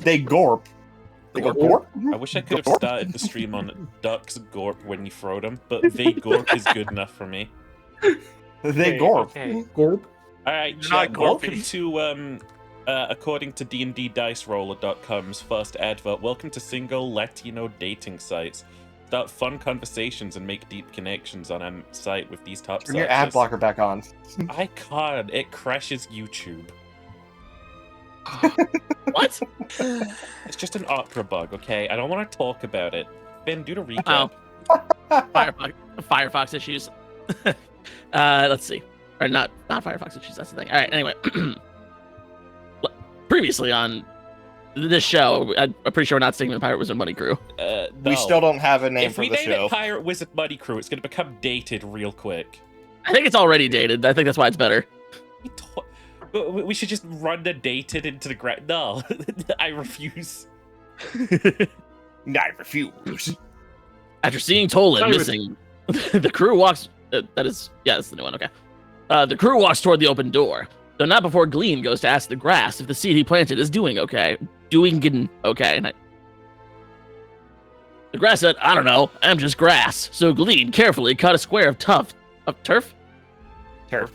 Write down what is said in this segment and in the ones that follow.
They gorp. They go gorp? I wish I could have started the stream on ducks gorp when you throw them, but they gorp is good enough for me. They gorp. Okay. Gorp. All right, You're not chat, welcome gorpy. to, according to DNDDiceRoller.com's first advert, welcome to single Latino dating sites. Start fun conversations and make deep connections on our site with these top Turn your ad searches. blocker back on. I can't. It crashes YouTube. What? It's just an opera bug, okay? I don't want to talk about it. Ben, do the recap. Firefox issues. Let's see. Or not Firefox issues, that's the thing. Alright, anyway. Previously on this show, I'm pretty sure we're not singing the Pirate Wizard Money Crew. No. We still don't have a name If for we the name show. it Pirate Wizard Money Crew, it's going to become dated real quick. I think it's already dated. I think that's why it's better. We should just run the dated into the ground. No, I refuse. I refuse. After seeing Tolan Sorry, missing, the crew walks... that's the new one, okay. The crew walks toward the open door, though not before Glean goes to ask the grass if the seed he planted is doing okay. The grass said, I don't know, I'm just grass. So Glean carefully cut a square of turf and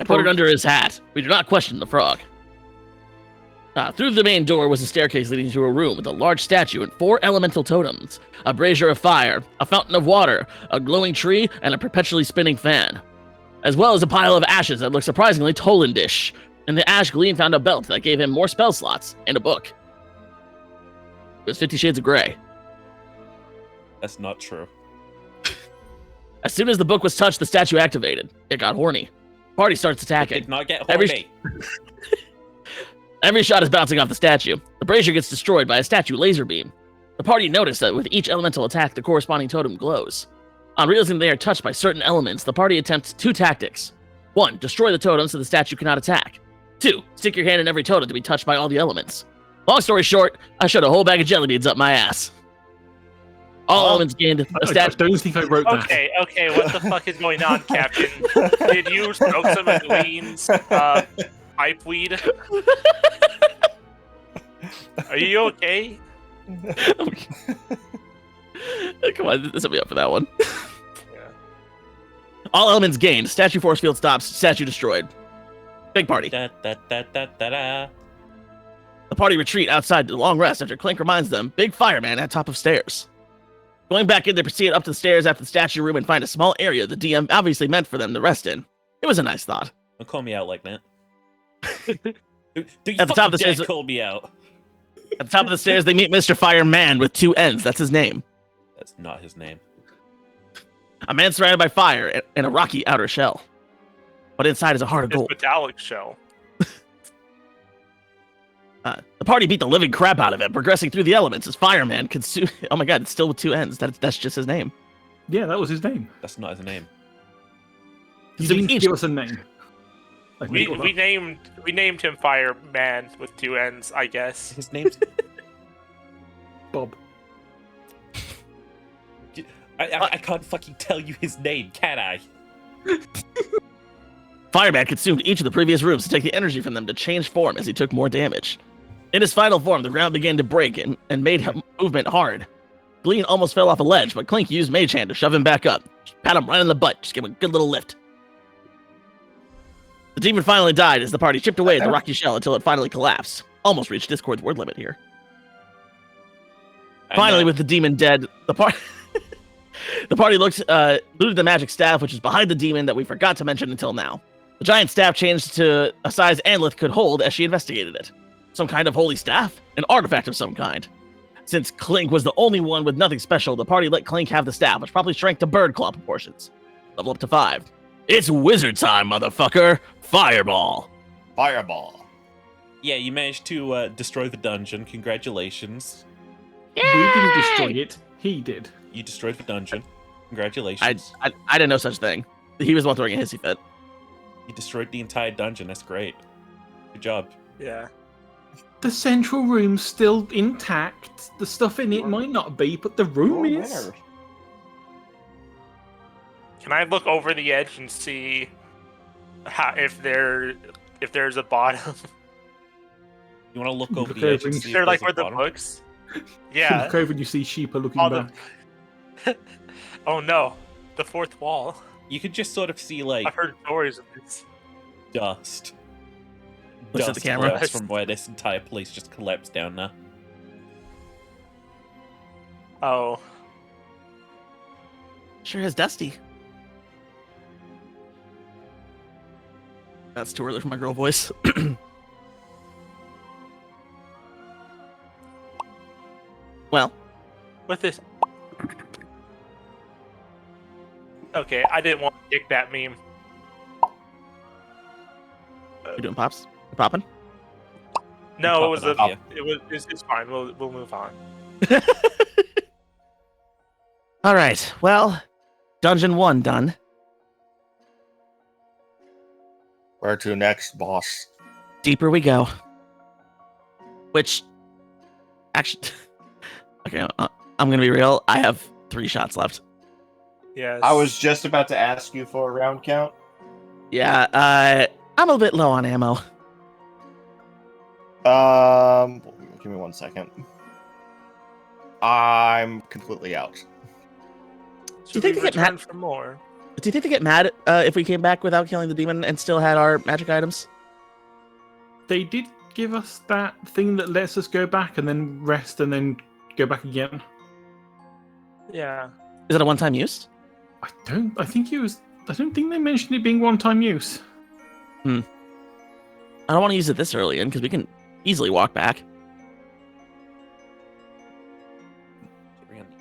put it under his hat. We do not question the frog. Through the main door was a staircase leading to a room with a large statue and 4 elemental totems, a brazier of fire, a fountain of water, a glowing tree, and a perpetually spinning fan, as well as a pile of ashes that looked surprisingly Tolandish. In the ash, Glean found a belt that gave him more spell slots and a book. It was 50 Shades of Grey. That's not true. As soon as the book was touched, the statue activated. It got horny. Party starts attacking. Did not get horny. Every shot is bouncing off the statue. The brazier gets destroyed by a statue laser beam. The party notice that with each elemental attack, the corresponding totem glows. On realizing they are touched by certain elements, the party attempts 2 tactics. 1, destroy the totem so the statue cannot attack. 2, stick your hand in every totem to be touched by all the elements. Long story short, I shoved a whole bag of jelly beans up my ass. All elements gained a I statue. don't think I wrote that. Okay, what the fuck is going on, Captain? Did you smoke some of Glean's pipe weed? Are you okay? Come on, this will be up for that one. Yeah. All elements gained. Statue force field stops. Statue destroyed. Big party. Da, da, da, da, da, da. The party retreat outside to long rest after Clink reminds them, big fireman at top of stairs. Going back in, they proceed up the stairs after the statue room and find a small area the DM obviously meant for them to rest in. It was a nice thought. Don't call me out like that. Do you At the top of the fucking stairs- dare call me out. At the top of the stairs, they meet Mr. Fireman with 2 N's. That's his name. That's not his name. A man surrounded by fire and a rocky outer shell. But inside is a heart of It's gold. metallic shell. The party beat the living crap out of him, progressing through the elements as Fireman consumed... Oh my god, it's still with 2 N's. That's just his name. Yeah, that was his name. That's not his name. He So didn't each- give us a name. Like, We got that. named him Fireman with 2 N's, I guess. His name's... Bob. I can't fucking tell you his name, can I? Fireman consumed each of the previous rooms to take the energy from them to change form as he took more damage. In his final form, the ground began to break and made movement hard. Glean almost fell off a ledge, but Clink used Mage Hand to shove him back up. Just pat him right in the butt, just give him a good little lift. The demon finally died as the party chipped away at the rocky shell until it finally collapsed. Almost reached Discord's word limit here. Finally, with the demon dead, the party looted the magic staff, which is behind the demon that we forgot to mention until now. The giant staff changed to a size Anlith could hold as she investigated it. Some kind of holy staff? An artifact of some kind. Since Clink was the only one with nothing special, the party let Clink have the staff, which probably shrank to bird claw proportions. Level up to 5. It's wizard time, motherfucker! Fireball! Fireball. Yeah, you managed to destroy the dungeon. Congratulations. We didn't destroy it. He did. You destroyed the dungeon. Congratulations. I didn't know such thing. He was the one throwing a hissy fit. You destroyed the entire dungeon. That's great. Good job. Yeah. The central room's still intact. The stuff in it might not be, but the room You're is. there. Can I look over the edge and see if there's a bottom? You want to look over Look the edge over and and see if They're like there's where a the bottom? books. You Yeah. look over and you see sheep are looking All back. oh no, the fourth wall. You could just sort of see like I've heard stories of this. dust. Looks at the camera. clouds from where this entire place just collapsed down now. Oh, Sure is dusty. That's too early for my girl voice. Well, with this. Okay, I didn't want to kick that meme. you doing pops? You popping? No, it popping was off, it's fine. We'll move on. All right. Well, dungeon 1 done. Where to next, boss? Deeper we go. Which, actually, okay, I'm gonna be real. I have 3 shots left. Yes. I was just about to ask you for a round count. Yeah, I'm a bit low on ammo. Give me 1 second. I'm completely out. Should think we they get return mad- for more? Do you think they get mad if we came back without killing the demon and still had our magic items? They did give us that thing that lets us go back and then rest and then go back again. Yeah. Is it a one-time use? I don't think they mentioned it being one-time use. I don't want to use it this early in because we can easily walk back.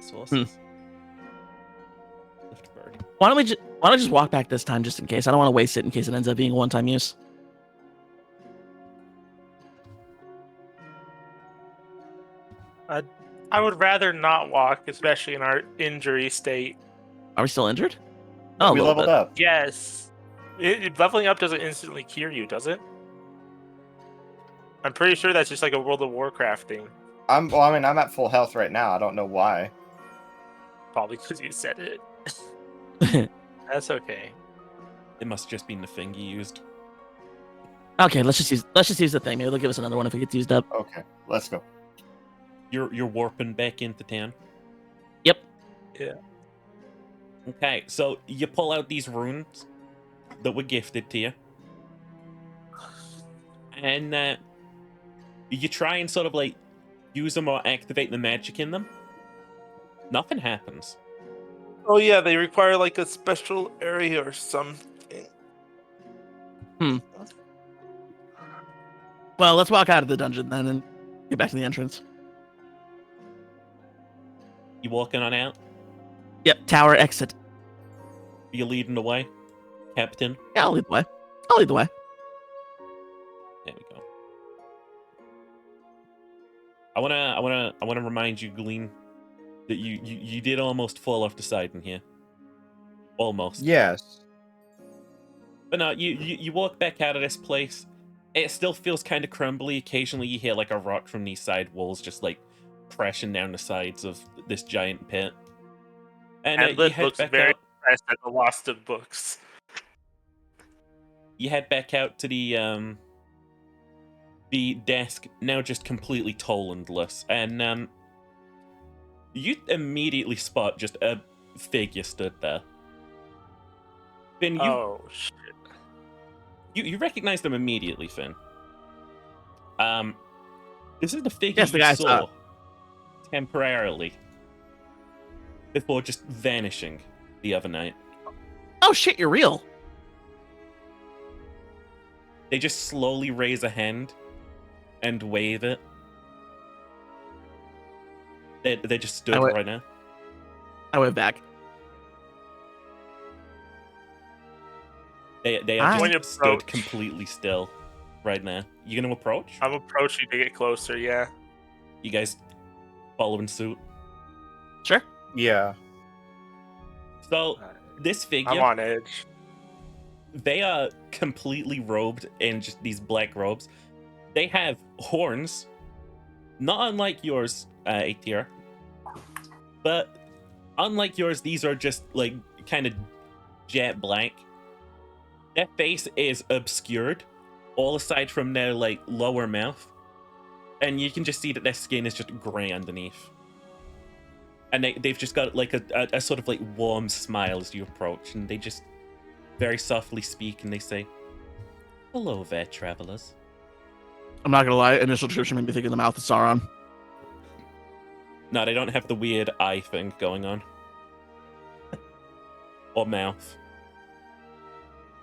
Sources. Lift bird. Why don't I just walk back this time just in case? I don't want to waste it in case it ends up being a one-time use. I would rather not walk, especially in our injury state. Are we still injured? Oh, a we little leveled bit. up. Yes. Leveling up doesn't instantly cure you, does it? I'm pretty sure that's just like a World of Warcraft thing. I'm at full health right now. I don't know why. Probably because you said it. That's okay. It must just been the thing you used. Okay, let's just use the thing. Maybe they'll give us another one if it gets used up. Okay, let's go. You're warping back into town. Yep. Yeah. Okay, so you pull out these runes that were gifted to you, and you try and sort of like use them or activate the magic in them. Nothing happens. Oh yeah, they require like a special area or something. Well, let's walk out of the dungeon then and get back to the entrance. You walking on out? Yep, tower exit. You leading the way, Captain? Yeah, I'll lead the way. I'll lead the way. There we go. I wanna remind you, Glean, that you did almost fall off the side in here. Almost. Yes. But no, you walk back out of this place. It still feels kind of crumbly. Occasionally you hear like a rock from these side walls just like crashing down the sides of this giant pit. And you Liv head looks back very out. impressed at the loss of books. You head back out to the desk, now just completely tolandless, and you immediately spot just a figure stood there. Finn, Shit. you recognize them immediately, Finn. This is the figure Yes, the you guy I saw saw. temporarily before just vanishing the other night. Oh shit, you're real. They just slowly raise a hand and wave it. They just stood right now. I went back. They I- are When you just stood approach. completely still right now. You gonna approach? I'm approaching to get closer, yeah. You guys following suit? Sure. Yeah. So this I'm figure, on edge. they are completely robed in just these black robes. They have horns, not unlike yours, Aether. But unlike yours, these are just like kind of jet black. Their face is obscured, all aside from their like lower mouth. and you can just see that their skin is just grey underneath. And they've just got like a sort of like warm smile as you approach, and they just very softly speak and they say, "Hello there, travelers." I'm not gonna lie, initial description made me think of the mouth of Sauron. No, they don't have the weird eye thing going on. Or mouth.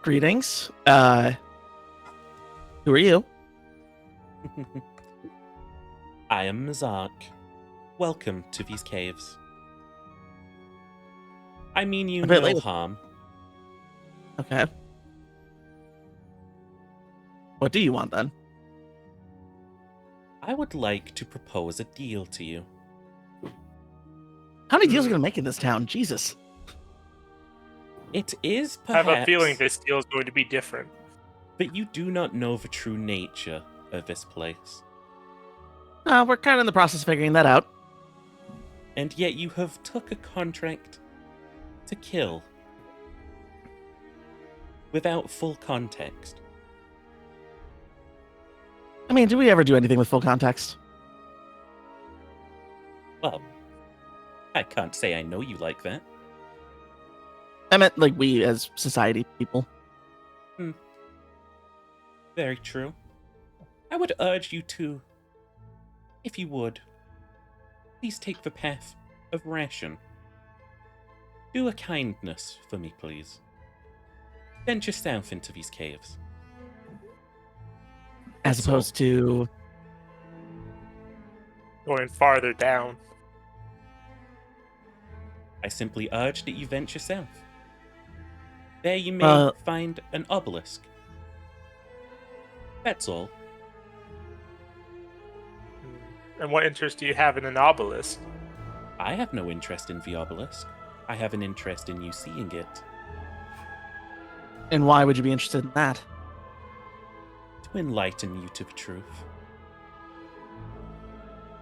Greetings. Who are you? I am Mazak. Welcome to these caves. I mean you A bit no late. harm. Okay. What do you want then? I would like to propose a deal to you. How many deals are gonna make in this town? Jesus. It is I perhaps, have a feeling this deal is going to be different. but you do not know the true nature of this place. We're kind of in the process of figuring that out. And yet you have took a contract to kill without full context. I mean, do we ever do anything with full context? Well, I can't say I know you like that. I meant like we as society people. Very true. I would urge you to, if you would, please take the path of ration. Do a kindness for me, please. Venture south into these caves. As That's all. opposed to Going farther down. I simply urge that you venture south. There you may find an obelisk. That's all. And what interest do you have in an obelisk? I have no interest in the obelisk. I have an interest in you seeing it. and why would you be interested in that? To enlighten you to the truth.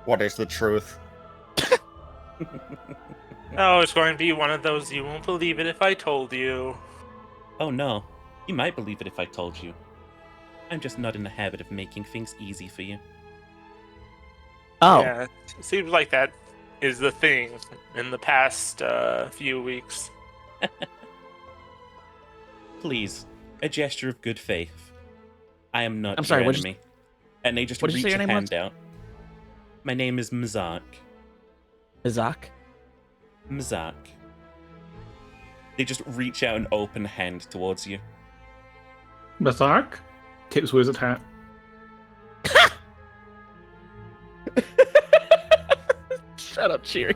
What is the truth? Oh, it's going to be one of those you won't believe it if I told you. Oh no, you might believe it if I told you. I'm just not in the habit of making things easy for you. Oh, Yeah, it seems like that is the thing in the past few weeks. Please, a gesture of good faith. I am not I'm sorry, your what'd you- enemy. And they just what'd you reach say a your name was? hand out. My name is Mazak. Izak. Mazak. They just reach out an open hand towards you. Mazark tips wizard hat. Shut up, Cheery.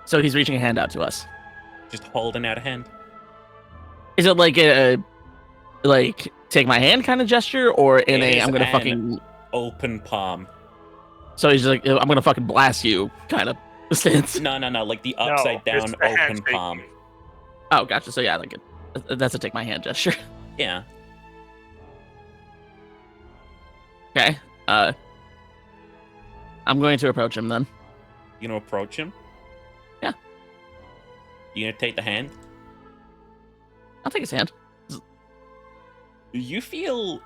So he's reaching a hand out to us. Just holding out a hand. Is it like a like take my hand kind of gesture, or in It a is I'm gonna an fucking? Open palm. So he's just like I'm gonna fucking blast you kind of stance. No, like the No, upside down it's the open handshake. palm. Oh, gotcha. So yeah, like that's a take my hand gesture. Yeah. Okay. I'm going to approach him then. You gonna approach him? Yeah. You gonna take the hand? I'll take his hand. You feel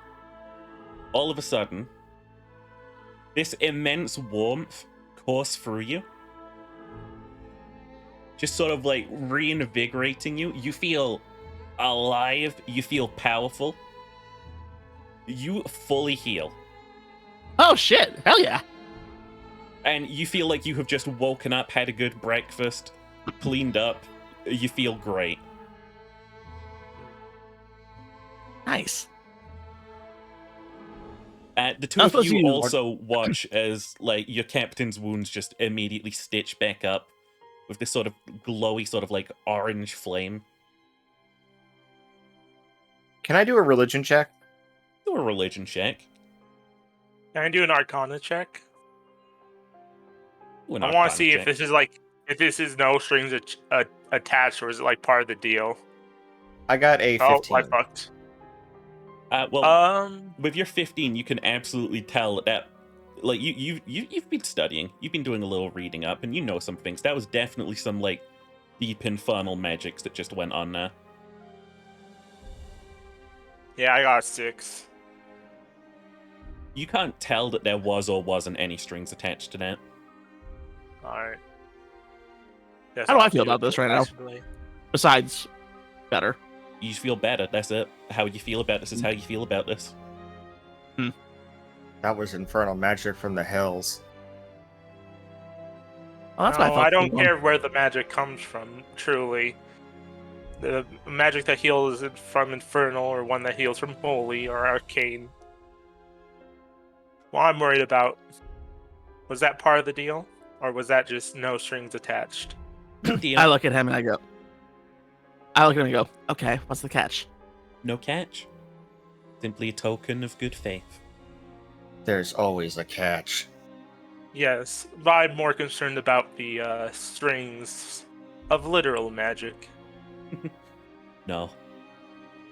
all of a sudden this immense warmth course through you. Just sort of like reinvigorating you. You feel alive. You feel powerful. You fully heal. Oh shit! Hell yeah! And you feel like you have just woken up, had a good breakfast, cleaned up. You feel great. Nice. The two I'm of supposed to you be- also watch as like your captain's wounds just immediately stitch back up with this sort of glowy, sort of like orange flame. Can I do a religion check? Do a religion check. Can I do an Arcana check? Do an I want Arcana to see check. if this is no strings attached, or is it like part of the deal? I got a Oh, 15. I fucked. Well, with your 15, you can absolutely tell that, like, you've been studying, you've been doing a little reading up, and you know some things. That was definitely some like deep infernal magics that just went on there. Yeah, I got a 6. You can't tell that there was or wasn't any strings attached to that. Alright. How do I feel about this right now? Besides, better. You just feel better. That's it. How you feel about this is how you feel about this. That was infernal magic from the hills. Well, that's what I No, thought. I don't care where the magic comes from, truly. The magic that heals from Infernal, or one that heals from Holy, or Arcane. What I'm worried about, was that part of the deal? Or was that just no strings attached? Deal. I look at him and I go, okay, what's the catch? No catch. Simply a token of good faith. There's always a catch. Yes, but I'm more concerned about the strings of literal magic. No.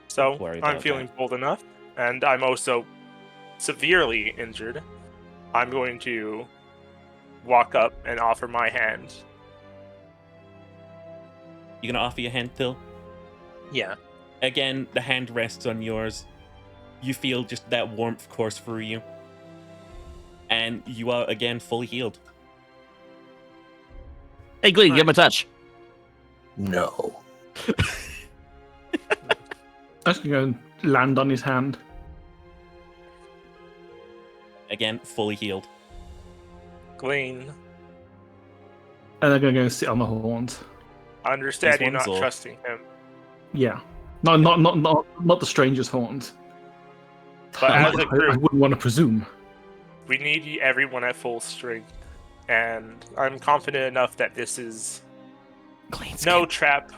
So, Don't worry I'm about feeling that. bold enough, and I'm also severely injured. I'm going to walk up and offer my hand. You gonna offer your hand, Phil? Yeah. Again, the hand rests on yours. You feel just that warmth course through you. And you are again fully healed. Hey, Glee, give him a touch. No. I was going to go and land on his hand. Again, fully healed. Glean, And they're going to go and sit on the horns. I understand These you're not ones, or- trusting him, Yeah. Not the stranger's horns. but as a I group, wouldn't want to presume. we need everyone at full strength. And I'm confident enough that this is Glean no skin. trap.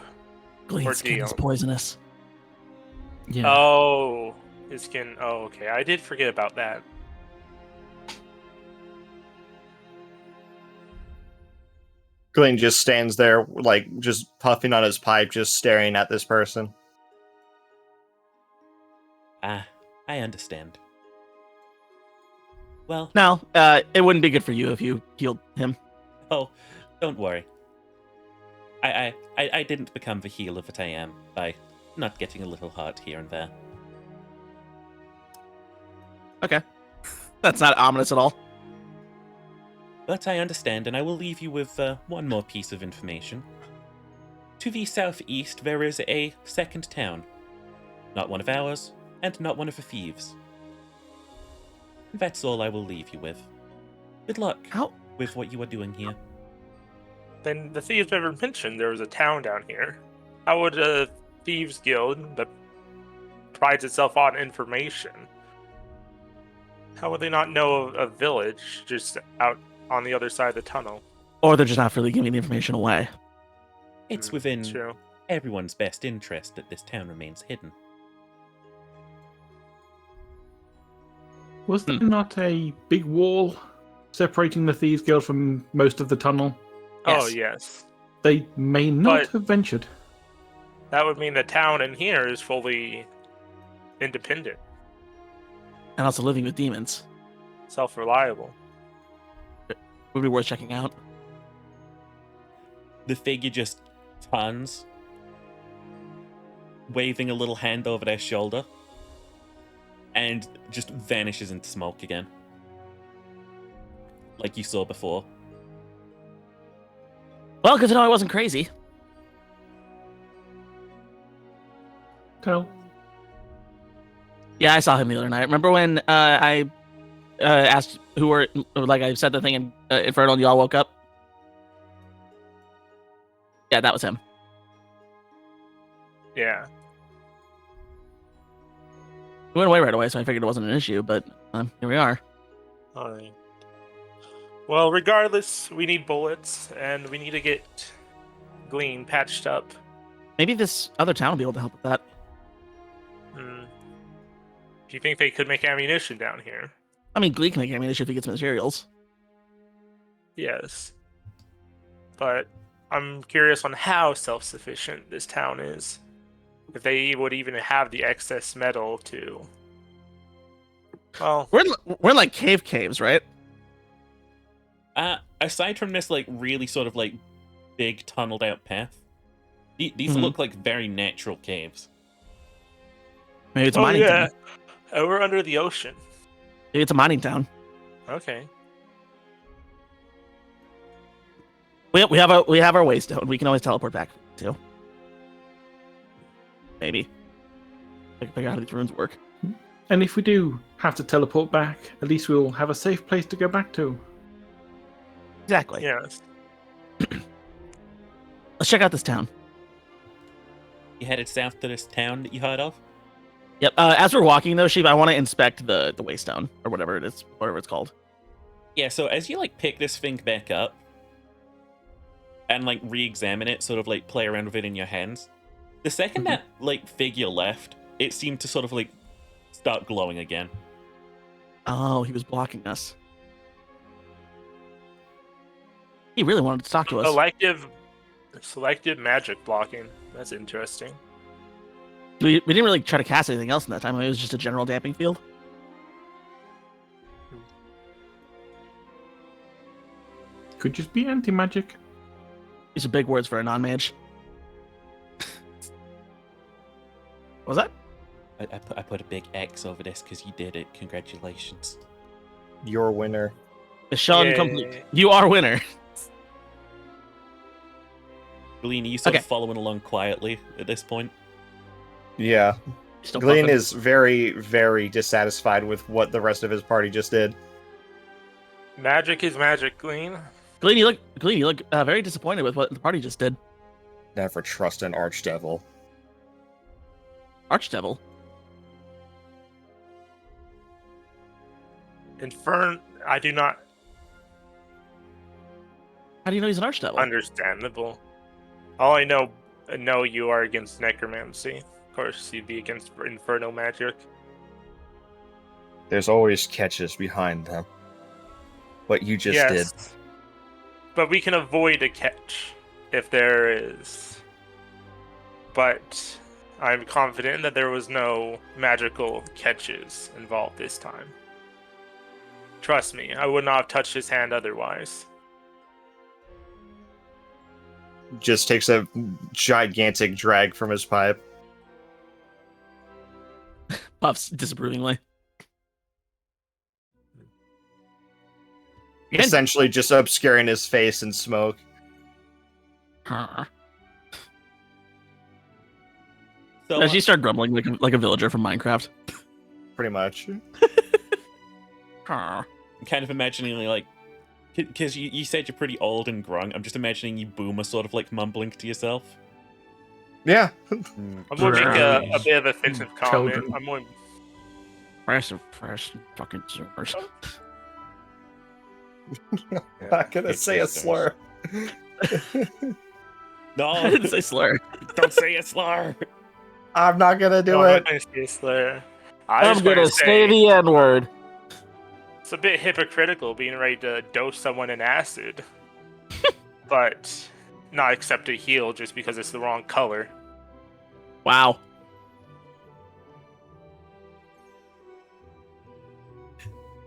Glean skin is ordeal. poisonous. Yeah. Oh, his skin. Oh, okay. I did forget about that. Glenn just stands there, like, just puffing on his pipe, just staring at this person. Ah, I understand. Well, No, it wouldn't be good for you if you healed him. oh, don't worry. I didn't become the healer that I am by not getting a little hurt here and there. Okay. That's not ominous at all. But I understand, and I will leave you with one more piece of information. To the southeast, there is a second town. Not one of ours, and not one of the thieves. And that's all I will leave you with. Good luck How? with what you are doing here. Then the thieves never mentioned there was a town down here. How would a thieves guild that prides itself on information? How would they not know of a village just out on the other side of the tunnel? Or they're just not really giving the information away. It's within True. everyone's best interest that this town remains hidden. Was there not a big wall separating the Thieves Guild from most of the tunnel? Oh, Yes. yes. They may not But- have ventured. That would mean the town in here is fully independent, And also living with demons. self-reliable. Would be worth checking out. The figure just turns, waving a little hand over their shoulder, and just vanishes into smoke again. Like you saw before. Well, good to know I wasn't crazy. Tell. Yeah, I saw him the other night. Remember when I asked who were, like, I said the thing in Infernal and y'all woke up? Yeah, that was him. Yeah. He went away right away, so I figured it wasn't an issue, but here we are. Alright. Well, regardless, we need bullets, and we need to get Glean patched up. Maybe this other town will be able to help with that. Do you think they could make ammunition down here? I mean, Glee can make ammunition if he gets materials. Yes. But I'm curious on how self-sufficient this town is. If they would even have the excess metal to... Well, We're in like caves, right? Aside from this, like, really sort of, like, big tunneled out path, these Mhm. look like very natural caves. Maybe it's a mining yeah. town. We're under the ocean. It's a mining town. Okay. We have our waystone. We can always teleport back too. Maybe. Figure out how these runes work. And if we do have to teleport back, at least we'll have a safe place to go back to. Exactly. Yes. Let's check out this town. You headed south to this town that you heard of? Yep. As we're walking though, Sheep, I want to inspect the waystone or whatever it is, whatever it's called. Yeah, so as you like pick this thing back up and like re-examine it, sort of like play around with it in your hands, the second that like figure left, it seemed to sort of like start glowing again. Oh, he was blocking us. He really wanted to talk to us. Selective magic blocking. That's interesting. We didn't really try to cast anything else in that time. It was just a general damping field. Could just be anti-magic. These are big words for a non-mage. What was that? I put a big X over this because you did it. Congratulations. Your winner. Mission Yay. complete. You are winner. Glean, are you sort Okay. of following along quietly at this point? Yeah. Still Glean puffing. is very, very dissatisfied with what the rest of his party just did. Magic is magic, Glean. Glean, you look very disappointed with what the party just did. Never trust an archdevil. Archdevil. I do not How do you know he's an archdevil? understandable. All I know you are against necromancy. Of course, you'd be against infernal magic. There's always catches behind them. What you just did. But we can avoid a catch if there is. But I'm confident that there was no magical catches involved this time. Trust me, I would not have touched his hand otherwise. Just takes a gigantic drag from his pipe. Puffs disapprovingly. Again. Essentially just obscuring his face in smoke. Huh. So As you start grumbling like a villager from Minecraft. Pretty much. Huh. I'm kind of imagining like, because you said you're pretty old and grung. I'm just imagining you boomer sort of like mumbling to yourself. Yeah. I'm going to make a bit of offensive comment. Children. I'm going. Fresh fucking zoomers. Not gonna It's say a just slur. No, I didn't say slur. don't say a slur. I'm not gonna do No, I'm it. not gonna say a slur. I I'm just wanna gonna say the N-word. It's a bit hypocritical being ready to dose someone in acid, but not accept a heal just because it's the wrong color. Wow.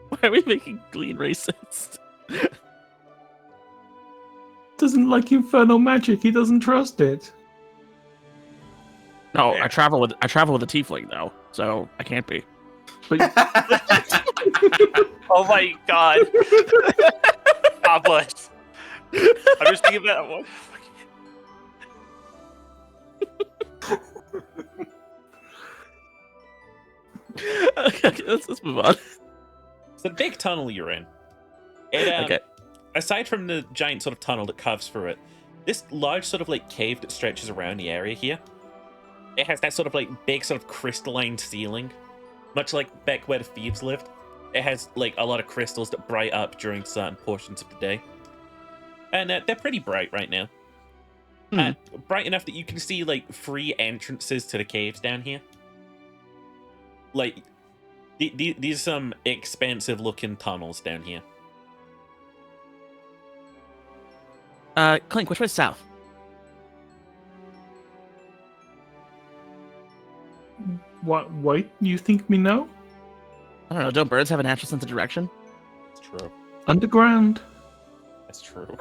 Why are we making Glean racist? Doesn't like infernal magic. He doesn't trust it. No, Yeah. I travel with a tiefling though, so I can't be. But Oh my god. God bless. I'm just thinking about what. Okay, let's move on. It's a big tunnel you're in. It, Okay. Aside from the giant sort of tunnel that carves through it, this large sort of like cave that stretches around the area here, it has that sort of like big sort of crystalline ceiling, much like back where the thieves lived. It has like a lot of crystals that bright up during certain portions of the day, and they're pretty bright right now. Bright enough that you can see like 3 entrances to the caves down here. Like these are some expensive looking tunnels down here. Clink, which way's south? what? Wait, you think me know? I don't know. Don't birds have a natural sense of direction? That's true. Underground. That's true.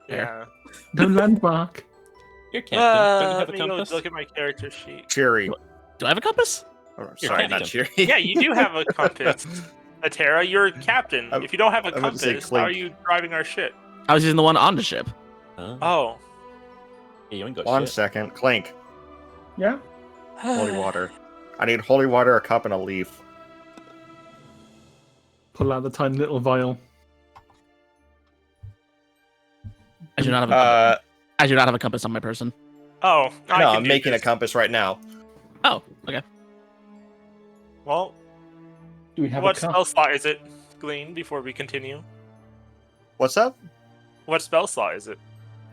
Yeah. No landmark. You're captain. Don't you Let have a me go compass? look at my character sheet. Cherry. Do I have a compass? Oh, You're sorry, captain. not cheering. Yeah, you do have a compass. Atera, you're a captain. I'm- If you don't have a I'm about to say compass, how are Clink. you driving our ship? I was using the one on the ship. Oh. Yeah, you ain't got 1 shit. second. Clink. Yeah. Holy water. I need holy water, a cup, and a leaf. Pull out the tiny little vial. I do not have a compass. Uh, I do not have a compass on my person. Oh, I no, can I'm do making a this. compass right now. Oh, okay. Well, Do we have what a cup? spell slot is it, Glean, before we continue? What's up? What spell slot is it?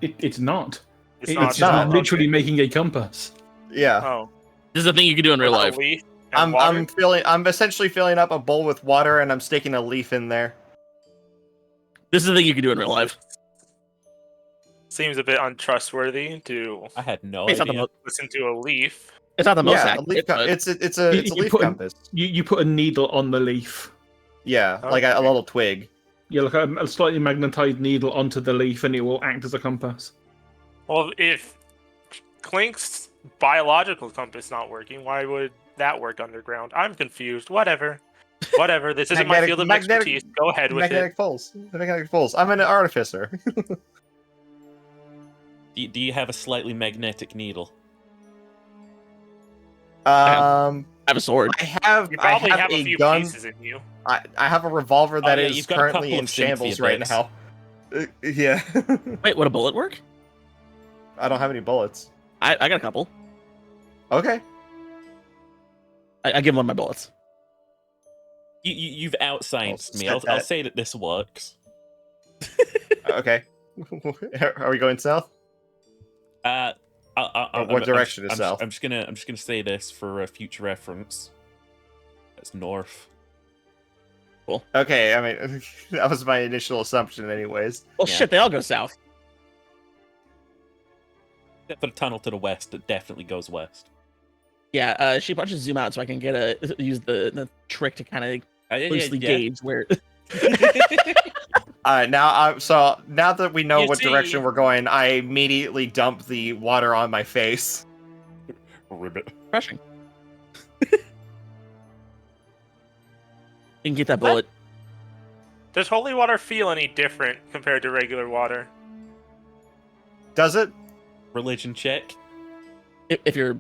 It's not. It's It's not. literally Okay. making a compass. Yeah. Oh. This is a thing you can do in real life. Leaf and I'm essentially filling up a bowl with water and I'm sticking a leaf in there. This is a thing you can do in real life. Seems a bit untrustworthy to I had no It's not the idea. most. listen to a leaf. It's not the most Yeah, a accurate. leaf but it's a You leaf put compass. You put a needle on the leaf. Yeah, like a Okay. little twig. Yeah, like a slightly magnetized needle onto the leaf, and it will act as a compass. Well, if Clink's biological compass not working, why would that work underground? I'm confused. Whatever. Whatever. This isn't my field of expertise. Go ahead with Magnetic pulse. Magnetic pulse. I'm an artificer. Do you have a slightly magnetic needle? I have a sword. it. You I probably have a a few gun. pieces in you. I have a revolver that yeah, is you've got a currently couple in of Cynthia shambles right bits. now. Yeah. Wait, would a bullet work? I don't have any bullets. I got a couple. Okay. I give one of my bullets. You've outscienced me. set I'll that. say that this works. Okay. Are we going south? What direction is south? I'm just gonna say this for future reference. That's north. Okay, I mean, that was my initial assumption anyways. Well, Yeah. shit, they all go south. Except for the tunnel to the west, it definitely goes west. Yeah, she punches zoom out so I can use the trick to kind of loosely gauge where. So now that we know You what see- direction we're going, I immediately dump the water on my face. Ribbit. Crushing. You can get that bullet. Does holy water feel any different compared to regular water? Does it? Religion check. If you're,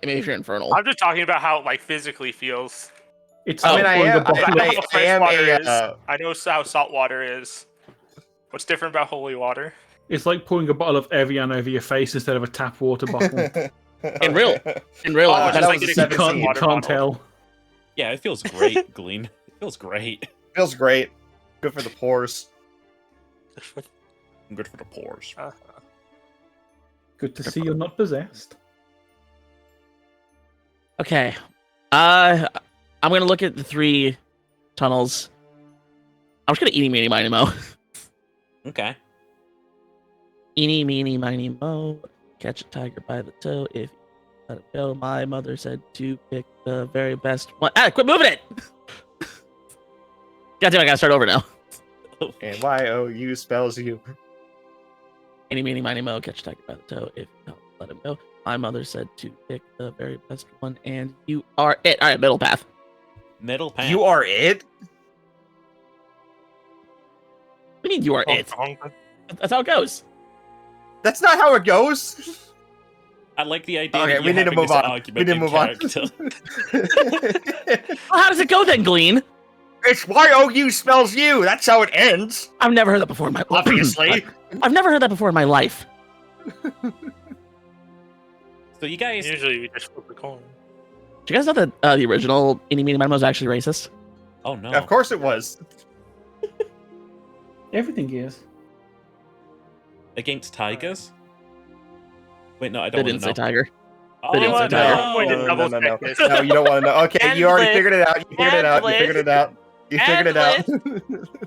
maybe if you're infernal. I'm just talking about how it like physically feels. It's I mean, like I pouring am- a bottle I of- know how fresh am water a, is. uh, I know how salt water is. What's different about holy water? It's like pouring a bottle of Evian over your face instead of a tap water bottle. In real Oh, life, just that like was a getting you 17. can't, you water can't bottle. tell. Yeah, it feels great, Glean. It feels great. Feels great. Good for the pores. Good for the pores. Good to see you're not possessed. okay. I'm gonna look at the 3 tunnels. I'm just gonna eeny, meeny, miny, mo. Okay. Eeny, meeny, miny, mo. Catch a tiger by the toe. If you let it go, my mother said to pick the very best one. Ah, quit moving it! Goddamn, I gotta start over now. And Y-O-U spells you. Eeny, meeny, miny, mo. Catch a tiger by the toe. If you don't let him go, my mother said to pick the very best one, and you are it. All right, middle path. Middle path. You are it? We need you are it. Honk, honk. That's how it goes. That's not how it goes. I like the idea. Okay, that we you're need to having move this on. argument We need to in move on. character. Well, how does it go then, Glean? It's Y-O-U spells you. That's how it ends. I've never heard that before in my life. Obviously. I've never heard that before in my life. So you guys, Usually we just flip the coin. Do you guys know that the original Eeny Meeny Miny Moe is actually racist? oh no, Of course it was. Everything is. against tigers. Wait, no, I They don't didn't want say to know. tiger. Oh, They didn't say no, tiger. I'm going to double no. check this. No, you don't want to know. Okay, you already figured it out. You figured it out. You figured it out. You figured it out.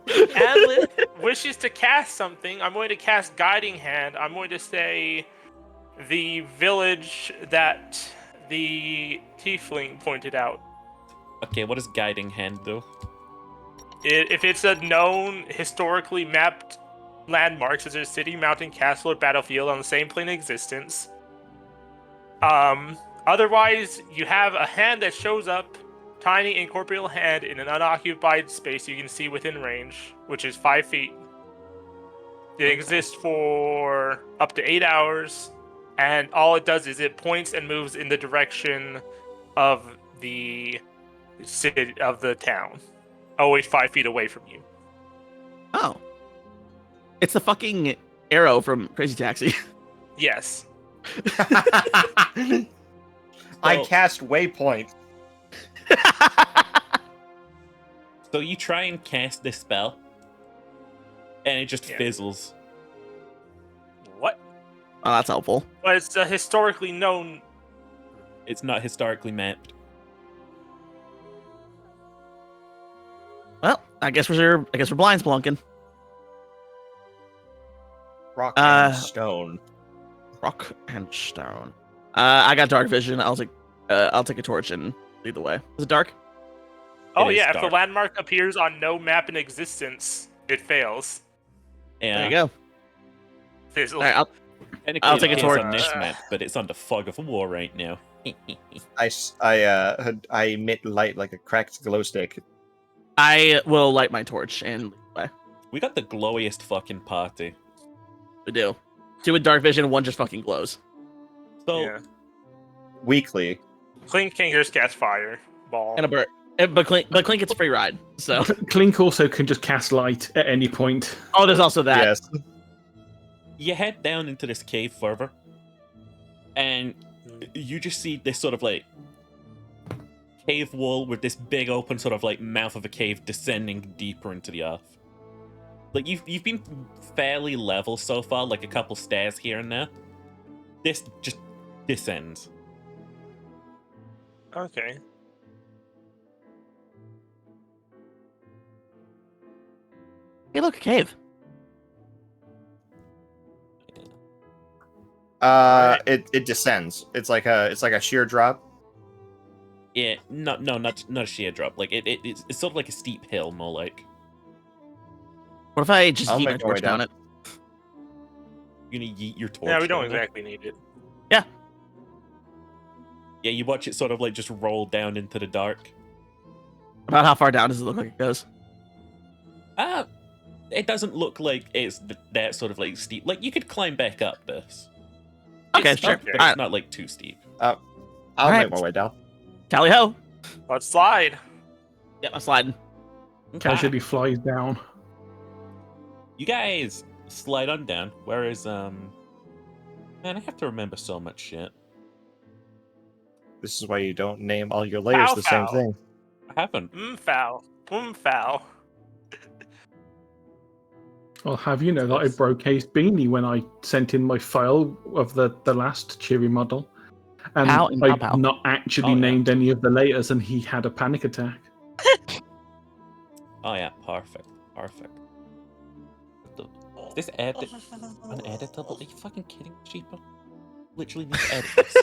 Adlith wishes to cast something. I'm going to cast Guiding Hand. I'm going to say the village that the tiefling pointed out. Okay, what does guiding hand do? If it's a known, historically mapped landmark, such as city, mountain, castle, or battlefield on the same plane of existence, Otherwise, you have a hand that shows up, tiny incorporeal hand in an unoccupied space you can see within range, which is 5 feet. It exists for up to 8 hours, and all it does is it points and moves in the direction of the city of the town, always 5 feet away from you. Oh. It's the fucking arrow from Crazy Taxi. Yes. I cast waypoint. So you try and cast this spell, and it just Yeah. fizzles. What? Oh, that's helpful. But it's a historically known. It's not historically mapped. Well, I guess we're blind spelunking. Rock and stone. Rock and stone. I got dark vision. I'll take a torch and lead the way. Is it dark? Oh It is yeah, if dark. the landmark appears on no map in existence, it fails. Yeah. There you go. Fizzle. All right, Technically, I'll take a it is torch. on this map, but it's under fog of war right now. I emit light like a cracked glow stick. I will light my torch and lead the way. We got the glowiest fucking party. We do. 2 with dark vision, 1 just fucking glows. So Yeah. Weekly. Clink can just cast fire ball. And a bird. But Clink gets a free ride. So Clink also can just cast light at any point. oh, there's also that. Yes. you head down into this cave further, and you just see this sort of like cave wall with this big open sort of like mouth of a cave descending deeper into the earth. Like you've been fairly level so far, like a couple stairs here and there. This just descends. Okay. Hey, look, a cave. It descends. It's like a sheer drop. Yeah, not a sheer drop. Like it's sort of like a steep hill, more like. What if I just I'll yeet my make my way torch down it? You're gonna yeet your torch. Yeah, we don't down there. exactly need it. Yeah, you watch it sort of like just roll down into the dark. About how far down does it look like it goes? It doesn't look like it's that sort of like steep. Like you could climb back up this. Okay, It's sure. up, but Alright. it's not like too steep. I'll Alright. make my way down. Tally ho! Let's slide. Yep, I'm sliding. Casually flies down. You guys slide on down. Whereas man, I have to remember so much shit. This is why you don't name all your layers Foul, the same foul. thing. I haven't. Foul. Foul. I'll have you know that I broke Ace Beanie when I sent in my file of the last Cheery model. And Pow and I've pow pow. not actually Oh, yeah. named any of the layers, and he had a panic attack. Oh yeah, perfect. Is this edit uneditable? Are you fucking kidding me, sheeple? Literally need to edit this.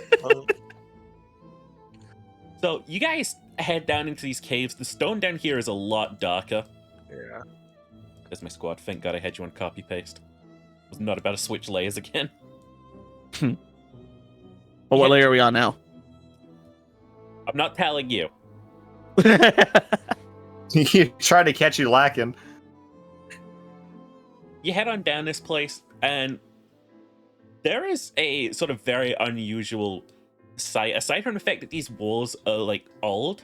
So you guys head down into these caves. The stone down here is a lot darker. Yeah. There's my squad. Thank God I had you on copy paste. Was not about to switch layers again. Well, what layer are we on now? I'm not telling you. He tried to catch you lacking. You head on down this place, and there is a sort of very unusual sight. Aside from the fact that these walls are like old,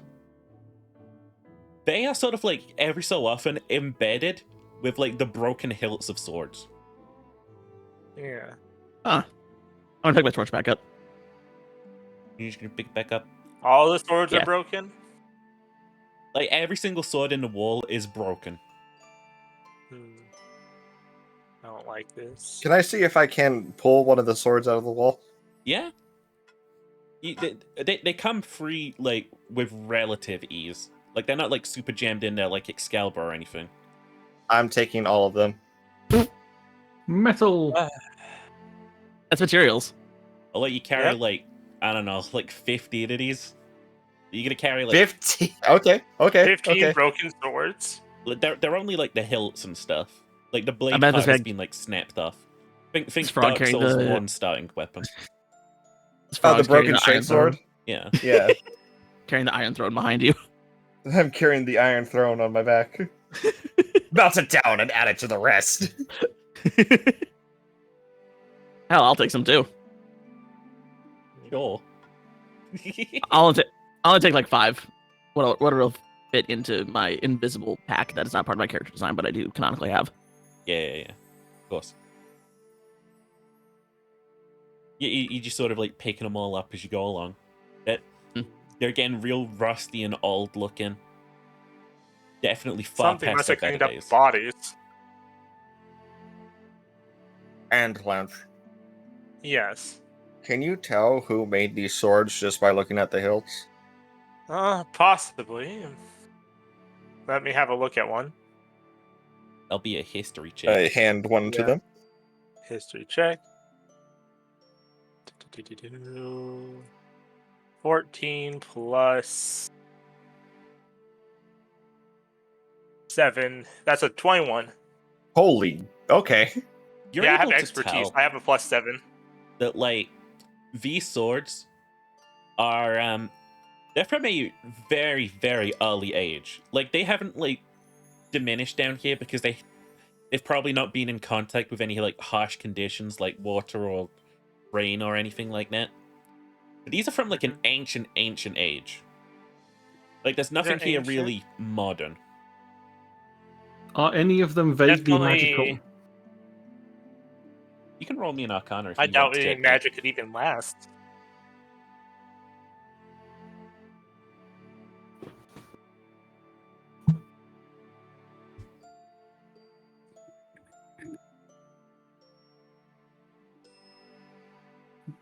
they are sort of like every so often embedded with like the broken hilts of swords. Yeah. I'm gonna pick my torch back up. You're just gonna pick it back up. All the swords Yeah. are broken? Like every single sword in the wall is broken. I don't like this. Can I see if I can pull one of the swords out of the wall? Yeah. They come free like with relative ease. Like they're not like super jammed in there like Excalibur or anything. I'm taking all of them. Metal. That's materials. I'll let you carry Yep. like, I don't know, like 50 of these. You're gonna carry like 50. Okay. 15 broken swords? they're only like the hilts and stuff. Like the blade bet part this has guy- been like snapped off. Think This frog Dark carried Souls the- 1 starting weapon. This Oh, the frog's carrying broken the straight iron sword. Yeah. Yeah. Carrying the Iron Throne behind you. I'm carrying the Iron Throne on my back. Melt it down and add it to the rest. Hell, I'll take some too. Sure. I'll only take like 5. What'll fit into my invisible pack that is not part of my character design, but I do canonically have. Yeah. Of course. You just sort of like picking them all up as you go along. They're getting real rusty and old looking. Definitely far Something past must their have better cleaned up days. bodies. And Lance, Yes. can you tell who made these swords just by looking at the hilts? Possibly. Let me have a look at one. That'll be a history check. I hand one to Yeah. them. History check. 14 plus 7. That's a 21. Holy. Okay. You're Yeah, I have able to expertise. tell I have a plus 7. that like these swords are they're from a very, very early age. Like they haven't like diminished down here because they've probably not been in contact with any like harsh conditions like water or rain or anything like that. But these are from like an ancient age. Like there's nothing They're here ancient? really modern. Are any of them vaguely magical? Definitely. You can roll me an Arcana if I you doubt want to any check that. magic could even last.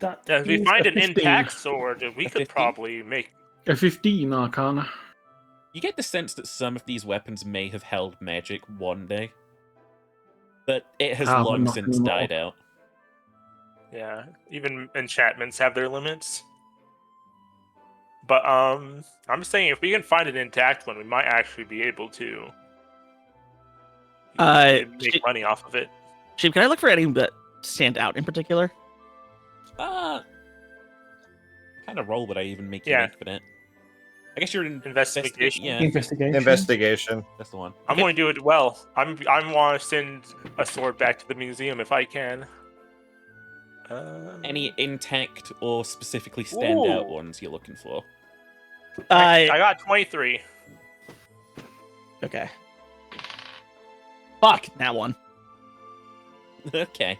That Yeah, if we is find a an 15. intact sword, we A could 15? probably make. A 15 Arcana. You get the sense that some of these weapons may have held magic one day, but it has but long not since anymore. died out. Yeah, even enchantments have their limits. But I'm saying if we can find an intact one, we might actually be able to make money off of it. Sheep, can I look for any that stand out in particular? What kind of role would I even make you Yeah. make for that? I guess you're in Investigation. Yeah, Investigation. Investigation. that's the one. I'm Okay. going to do it well. I want to send a sword back to the museum if I can. Any intact or specifically standout Ooh. ones you're looking for? I got 23. Okay. Fuck that one. Okay.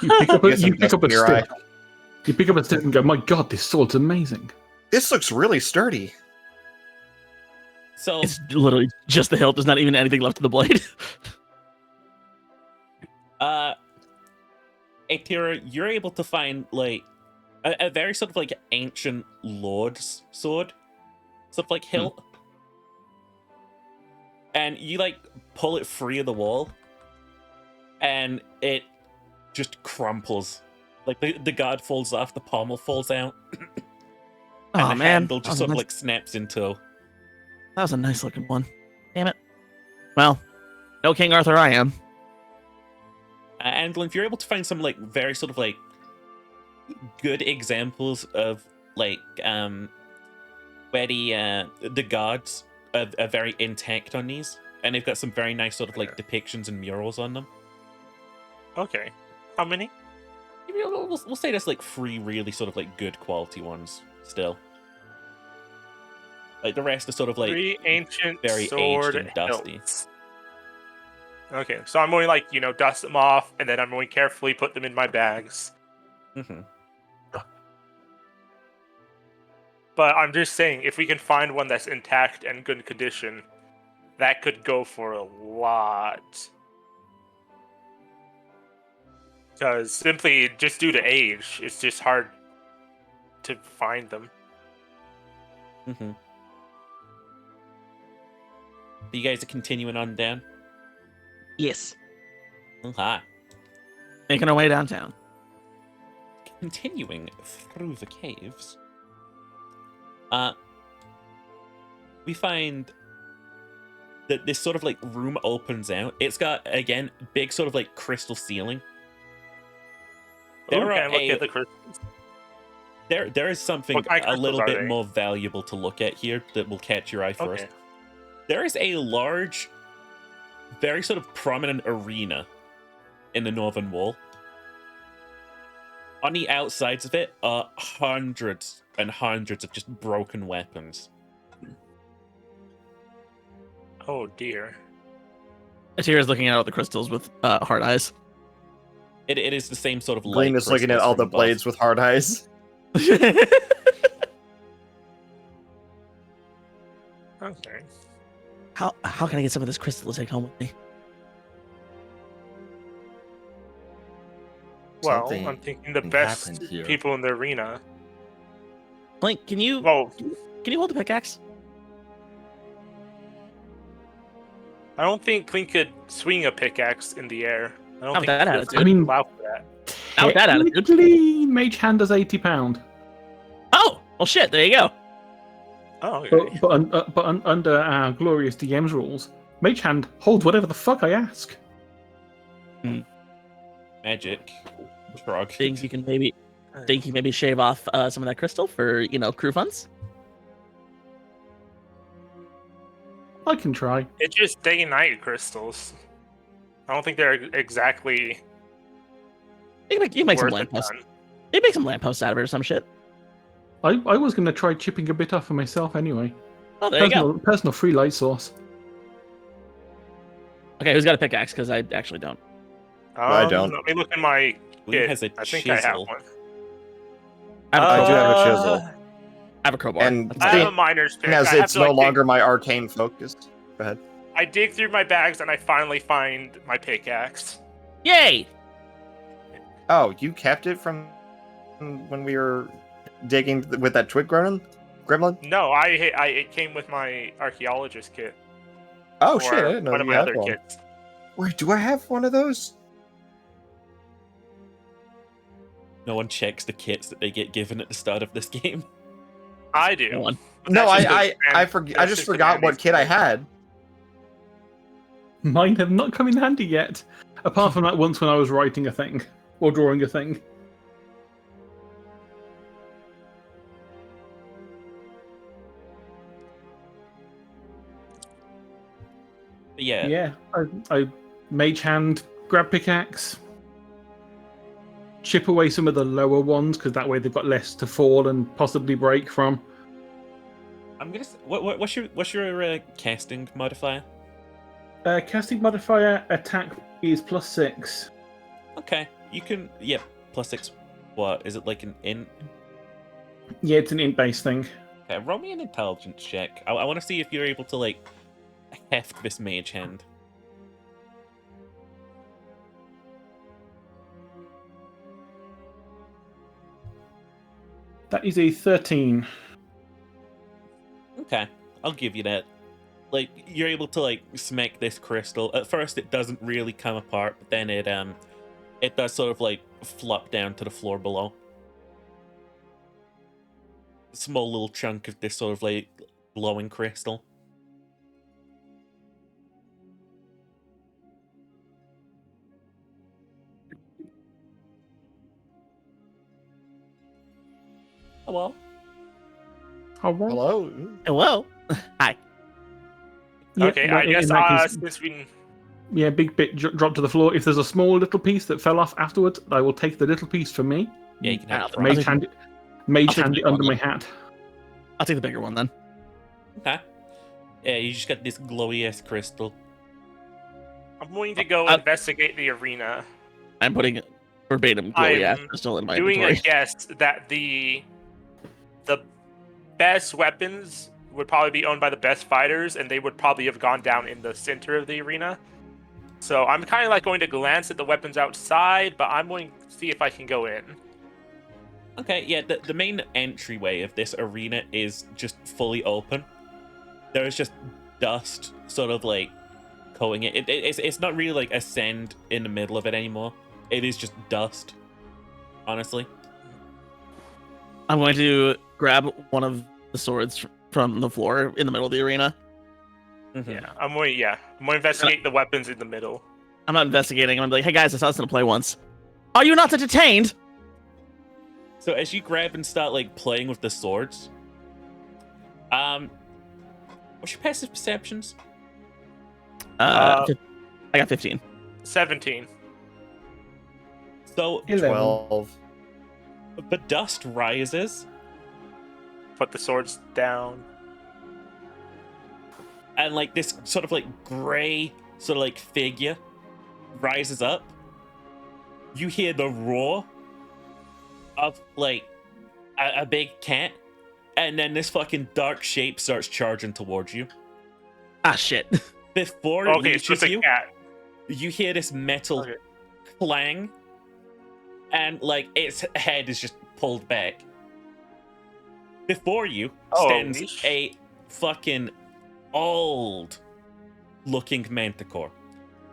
You pick up Get some you pick dust up a in your stick. eye. You pick up a stick and go, my god, this sword's amazing. This looks really sturdy. So It's literally just the hilt. There's not even anything left of the blade. Atira, you're able to find like a very sort of like ancient lord's sword, sort of like hilt, and you like pull it free of the wall, and it just crumples. Like the guard falls off, the pommel falls out, and Oh the man, handle just sort of like snaps in two. that was a nice looking one. Damn it. Well, no King Arthur I am. And if you're able to find some like very sort of like good examples of like where the guards are very intact on these, and they've got some very nice sort of like depictions and murals on them. Okay. How many? We'll say there's like 3 really sort of like good quality ones still. Like the rest are sort of like 3 ancient very sword aged and dusty. hilts. Okay, so I'm going to, like, dust them off, and then I'm going to carefully put them in my bags. Mhm. But I'm just saying, if we can find one that's intact and good condition, that could go for a lot. Because simply, just due to age, it's just hard to find them. Mhm. You guys are continuing on down. Yes. Aha. Making our way downtown. Continuing through the caves, we find that this sort of like room opens out. It's got again big sort of like crystal ceiling. There Ooh, are can I look at the crystals? There is something What kind of a little crystals are bit they? more valuable to look at here that will catch your eye first. Okay. There is a large, very sort of prominent arena in the northern wall. On the outsides of it are hundreds and hundreds of just broken weapons. Oh dear. Atira's looking at all the crystals with hard eyes. It is the same sort of Gleam light is looking at crystals all from the above. blades with hard eyes. Okay. How can I get some of this crystal to take home with me? Well, Something I'm thinking the best happened here. people in the arena. Clink, can you Well, hold the pickaxe? I don't think Clink could swing a pickaxe in the air. I don't Not think that he attitude. would I mean- allow for that. Not with that attitude. Technically, Mage Hand does £80. Oh, well, shit. There you go. Oh, okay. But under our glorious DM's rules, Mage Hand holds whatever the fuck I ask. Magic. Shrug. Think you can maybe shave off some of that crystal for crew funds? I can try. It's just day and night crystals. I don't think they're exactly You can make some worth a lampposts. ton. You make some lampposts out of it or some shit. I was going to try chipping a bit off for myself anyway. Oh, there you go. Personal free light source. Okay, who's got a pickaxe? Because I actually don't. I don't. Let me look in my Gleam kit. has a I think I have chisel. one. I have a I do crowbar. have a chisel. I have a crowbar. And That's I it. have Thing- a miner's pick. As I have it's to, no like, longer my arcane focus. Go ahead. I dig through my bags and I finally find my pickaxe. Yay! Oh, you kept it from when we were digging with that twig gremlin? No, it came with my archaeologist kit. Oh or shit! I didn't know one of you my had other one. kits. Wait, do I have one of those? No one checks the kits that they get given at the start of this game. I do. Go on. But No, that's just I that's just just forgot Andy's what kit I kit. had. Mine have not come in handy yet. Apart from that once when I was writing a thing. Or drawing a thing. But yeah, Yeah. I Mage Hand, grab pickaxe. Chip away some of the lower ones, because that way they've got less to fall and possibly break from. I'm gonna. What's your casting modifier? Casting modifier, attack is +6. Okay, you can. Yeah, +6. What is it like an int? Yeah, it's an int-based thing. Okay, roll me an intelligence check. I want to see if you're able to like heft this mage hand. That is a 13. Okay, I'll give you that. Like you're able to like smack this crystal. At first, it doesn't really come apart, but then it does sort of like flop down to the floor below. A small little chunk of this sort of like glowing crystal. Oh well. Oh, well. Hello. Hello. Hi. Yeah, Okay, well, I in guess that case, since we yeah, big bit drop to the floor. If there's a small little piece that fell off afterwards, I will take the little piece for me. Yeah, you can have it. Right. Mage hand take it the under one my hat. I'll take the bigger one then. Okay. Yeah, you just got this glowy ass crystal. I'm going to go I- investigate the arena. I'm putting verbatim glowy ass I'm crystal in my Doing inventory. a guess that the best weapons would probably be owned by the best fighters, and they would probably have gone down in the center of the arena. So I'm kind of like going to glance at the weapons outside, but I'm going to see if I can go in. Okay, yeah, the main entryway of this arena is just fully open. There's just dust sort of like coating it. It's not really like a sand in the middle of it anymore. It is just dust, honestly. I'm going to grab one of the swords from the floor in the middle of the arena. Mhm. Yeah, I'm going to investigate the weapons in the middle. I'm not investigating. I'm gonna be like, hey guys, I saw this in a play once. Are you not detained? So as you grab and start like playing with the swords, what's your passive perceptions? Uh, I got 15. 17. So 12. the dust rises, Put the swords down. and like this sort of like gray sort of like figure rises up. You hear the roar of like a big cat, and then this fucking dark shape starts charging towards you. Ah, shit. Before it Okay, so reaches it's a you, cat. you hear this metal Okay. clang, and like its head is just pulled back. Before you stands Holy sh- a fucking old looking manticore,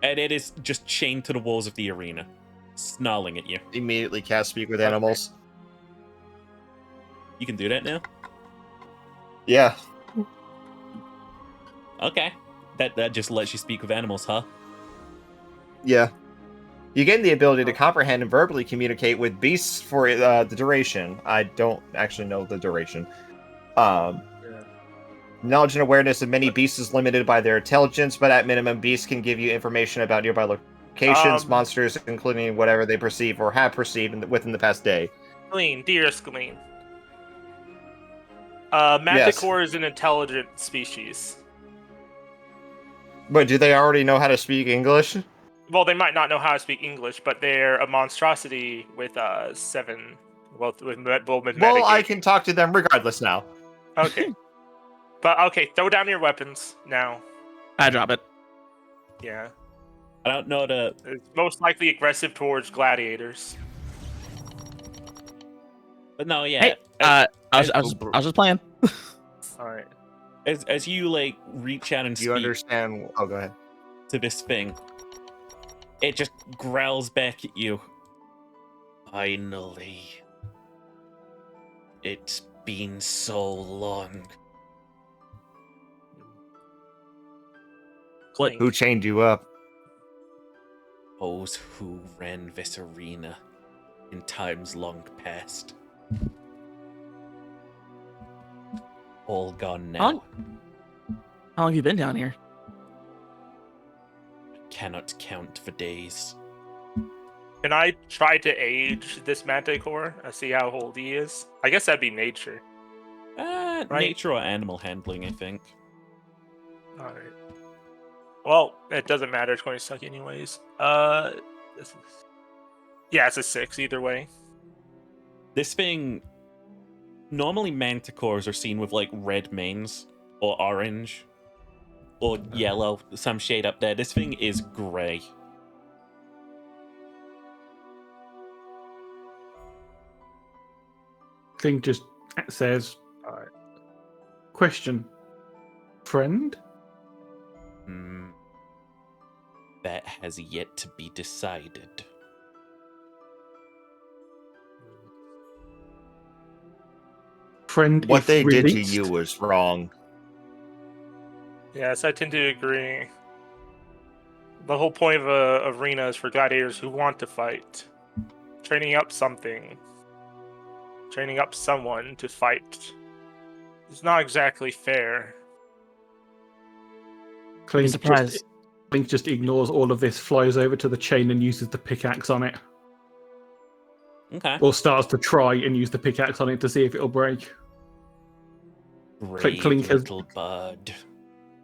and it is just chained to the walls of the arena, snarling at you. Immediately cast Speak with Okay. Animals. You can do that now? Yeah. Okay. That just lets you speak with animals, huh? Yeah. You gain the ability to comprehend and verbally communicate with beasts for the duration. I don't actually know the duration. Yeah. Knowledge and awareness of many beasts is limited by their intelligence, but at minimum, beasts can give you information about nearby locations, monsters, including whatever they perceive or have perceived within the past day. Glean, dearest Glean. Manticore is an intelligent species. But do they already know how to speak English? Well, they might not know how to speak English, but they're a monstrosity with 7. Well, with Well, I metagame. can talk to them regardless now. Okay. But okay, throw down your weapons now. I drop it. Yeah. I don't know the. It's most likely aggressive towards gladiators. But no, yeah. Hey, I was just playing. Alright. As you like reach out and Do you speak understand? Oh, go ahead. to this thing, it just growls back at you. Finally. It's been so long. What? Who chained you up? Those who ran this arena in times long past. All gone now. How long have you been down here? Cannot count for days. Can I try to age this Manticore? See how old he is? I guess that'd be nature. Right. Nature or animal handling, I think. Alright. Well, it doesn't matter, it's going to suck anyways. This is... Yeah, it's a 6 either way. This thing. Normally, manticores are seen with like red manes or orange or yellow, some shade up there. This thing is grey. Thing just says, Alright. question, friend? That has yet to be decided. Friend, What if they did to released? you was wrong. Yes, I tend to agree. The whole point of a arena is for gladiators who want to fight. Training up something. Training up someone to fight. It's not exactly fair. Be surprised. Clink just ignores all of this, flies over to the chain and uses the pickaxe on it. Okay. Or starts to try and use the pickaxe on it to see if it'll break. Brave Clink has- little bud.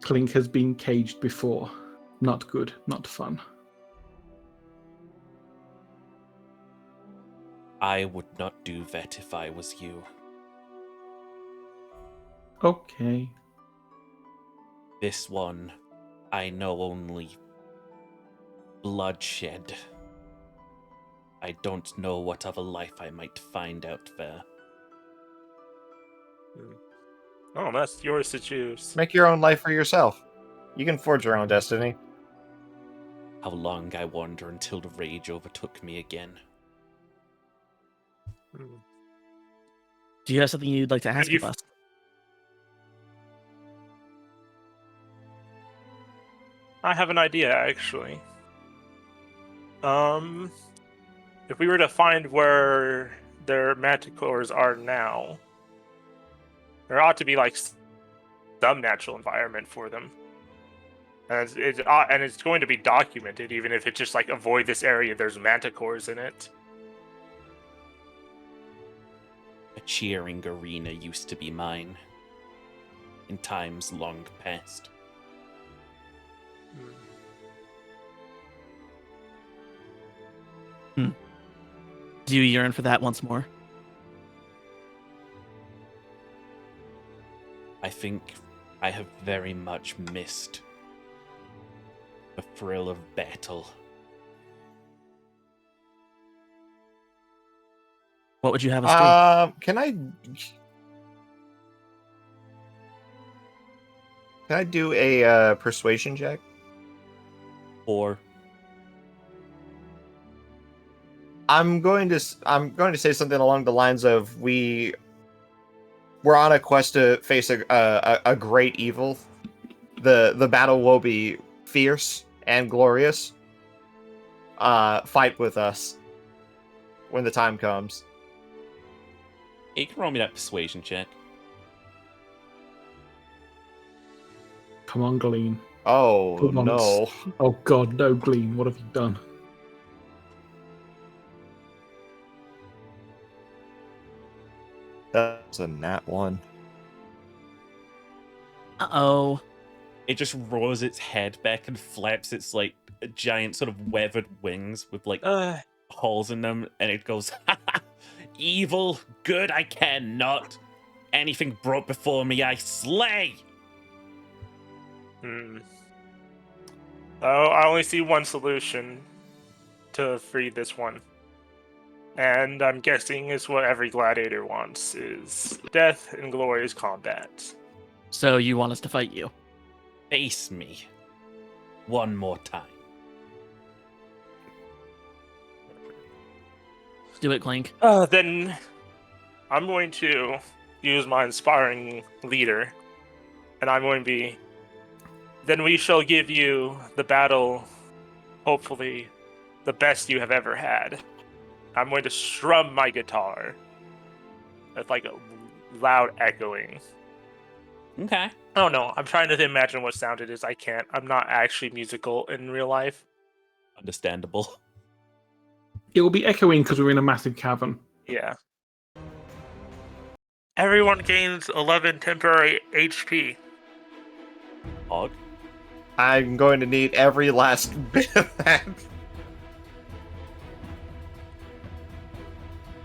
Clink has been caged before. Not good, not fun. I would not do that if I was you. Okay. This one, I know only bloodshed. I don't know what other life I might find out there. Oh, that's yours to choose. Make your own life for yourself. You can forge your own destiny. How long I wander until the rage overtook me again. Do you have something you'd like to ask you of us? I have an idea, actually. If we were to find where their manticores are now, there ought to be like some natural environment for them. And it's going to be documented, even if it's just like avoid this area. There's manticores in it. A cheering arena used to be mine in times long past. Do you yearn for that once more? I think I have very much missed the thrill of battle. What would you have us do? Can I do a persuasion check? Or I'm going to say something along the lines of we're on a quest to face a great evil. The battle will be fierce and glorious. Fight with us when the time comes. you can roll me that persuasion check. Come on, Glean. Oh For once. no! Oh God, no, Glean. What have you done? That's a nat 1. Uh-oh. It just rolls its head back and flaps its like giant sort of weathered wings with like holes in them, and it goes, evil, good I cannot. Anything brought before me I slay. Oh, I only see one solution to free this one. And I'm guessing is what every gladiator wants, is death and glorious combat. So you want us to fight you? Face me one more time. Do it, Clink. Then I'm going to use my inspiring leader, and I'm going to be... Then we shall give you the battle, hopefully, the best you have ever had. I'm going to strum my guitar. That's like a loud echoing. Okay. I don't know. I'm trying to imagine what sound it is. I can't. I'm not actually musical in real life. Understandable. It will be echoing because we're in a massive cavern. Yeah. Everyone gains 11 temporary HP. Og. I'm going to need every last bit of that.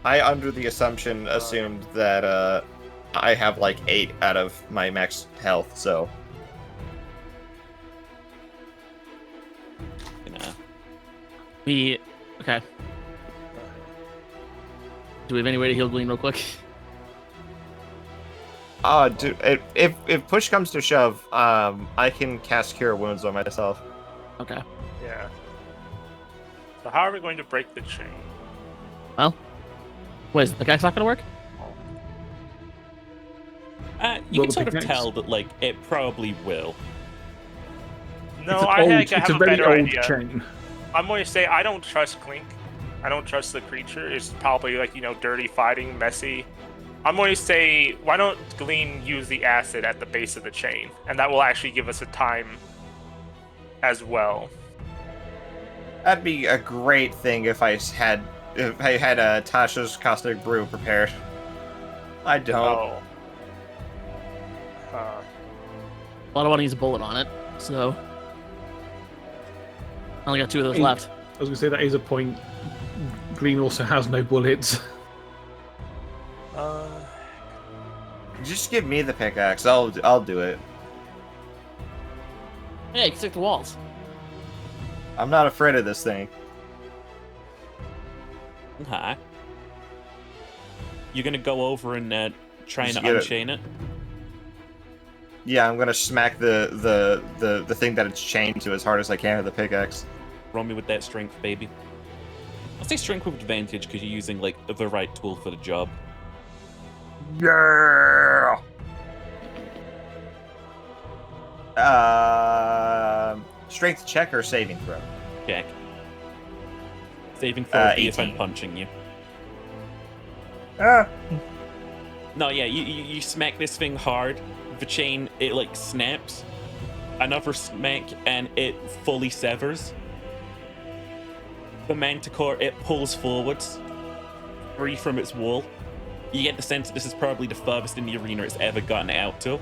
I, under the assumption, assumed that I have like 8 out of my max health, so. Okay. Do we have any way to heal Glean real quick? Dude, if push comes to shove, I can cast Cure Wounds on myself. Okay. Yeah. So how are we going to break the chain? Well, wait, is the guy's not going to work? You Well, can sort of pickaxe. tell that, like, it probably will. No, It's an I old, think I it's have a a very better old idea. chain. I'm going to say I don't trust Clink. I don't trust the creature. It's probably like, dirty fighting, messy. I'm going to say, why don't Glean use the acid at the base of the chain? And that will actually give us a time as well. That'd be a great thing if I had Tasha's Caustic Brew prepared. I don't. Oh. Well, I don't want to use a bullet on it, so... I only got 2 of those left. I was going to say that is a point. Glean also has no bullets. Just give me the pickaxe. I'll do it. Yeah, you can stick to walls. I'm not afraid of this thing. Okay. You're gonna go over and try and Just get it. unchain it? Yeah, I'm gonna smack the thing that it's chained to as hard as I can with the pickaxe. Roll me with that strength, baby. I'll say strength with advantage because you're using, like, the right tool for the job. Yeah. Strength check or saving throw? Check. Saving throw would be if I'm 18. punching you. Ah. No, yeah, you smack this thing hard. The chain, it like snaps. Another smack, and it fully severs. The Manticore, it pulls forwards, free from its wall. You get the sense that this is probably the furthest in the arena it's ever gotten out to.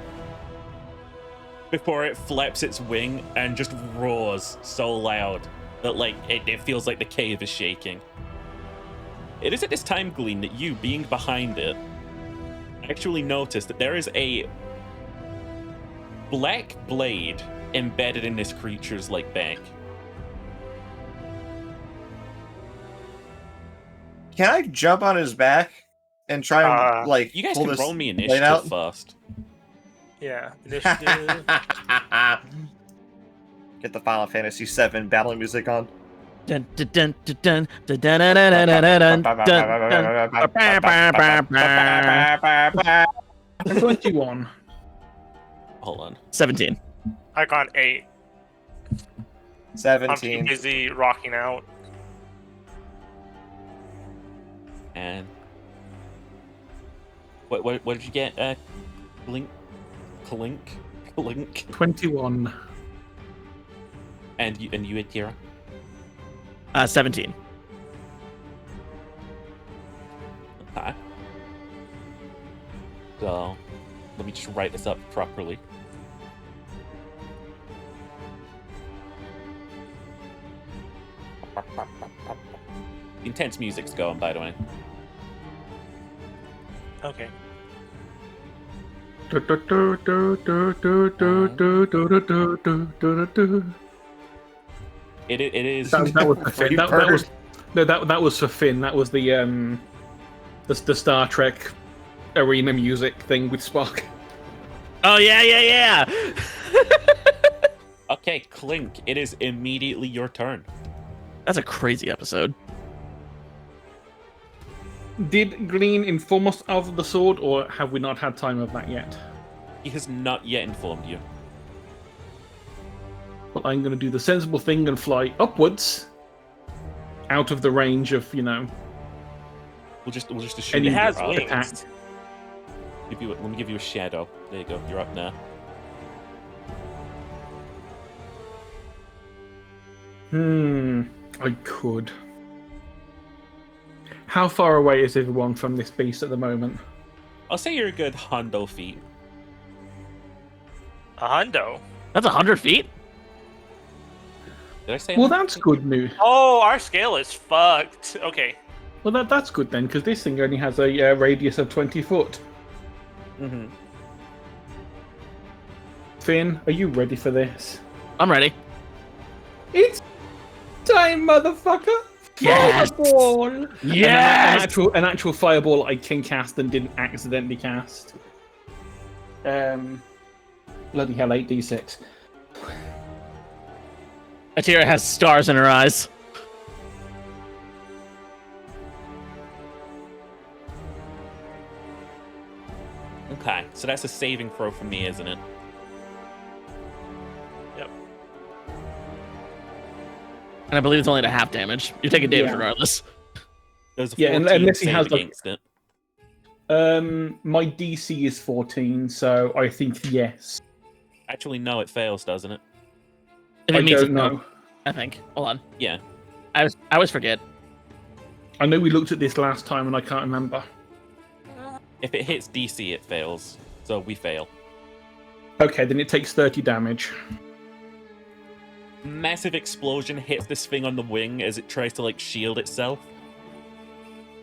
Before it flaps its wing and just roars so loud that like it feels like the cave is shaking. It is at this time, Glean, that you, being behind it, actually notice that there is a black blade embedded in this creature's like back. Can I jump on his back and try and like You guys pull can this roll me blade initiative out? first. Yeah, initiative. Get the Final Fantasy VII battle music on. Dun, dun, dun, dun, dun, dun, dun, dun, dun, dun, dun. 21. Hold on. 17. I got 8. I'm too 17. busy rocking out. And what did you get? Clink. 21. And you, Atira? 17. Okay. So, let me just write this up properly. Intense music's going, by the way. Okay. It is. That was for Finn. That was for Finn. That was the Star Trek arena music thing with Spock. Oh, yeah. Okay, Clink, it is immediately your turn. That's a crazy episode. Did Glean inform us of the sword, or have we not had time of that yet? He has not yet informed you. Well, I'm going to do the sensible thing and fly upwards, out of the range of, We'll just assume Any It has you're up. wings. attack. Let me give you a shadow. There you go. You're up now. I could. How far away is everyone from this beast at the moment? I'll say you're a good hundo feet. A hundo. That's 100 feet? Did I say? Well, 100 that's feet? good news. Oh, our scale is fucked. Okay. Well, that's good then, because this thing only has a radius of 20 foot. Mm-hmm. Finn, are you ready for this? I'm ready. It's time, motherfucker! Yes! Fireball! Yes! An actual fireball I can cast and didn't accidentally cast. Bloody hell, 8d6. Atira has stars in her eyes. Okay, so that's a saving throw for me, isn't it? Yep. And I believe it's only at half damage. You take a damage Yeah. regardless. There's a Yeah, 14 unless he save has, like- against it. My DC is 14, so I think yes. Actually, no, it fails, doesn't it? If I it means don't it's know. I think. Hold on. Yeah. I always forget. I know we looked at this last time and I can't remember. If it hits DC, it fails. So we fail. Okay, then it takes 30 damage. Massive explosion hits this thing on the wing as it tries to like shield itself.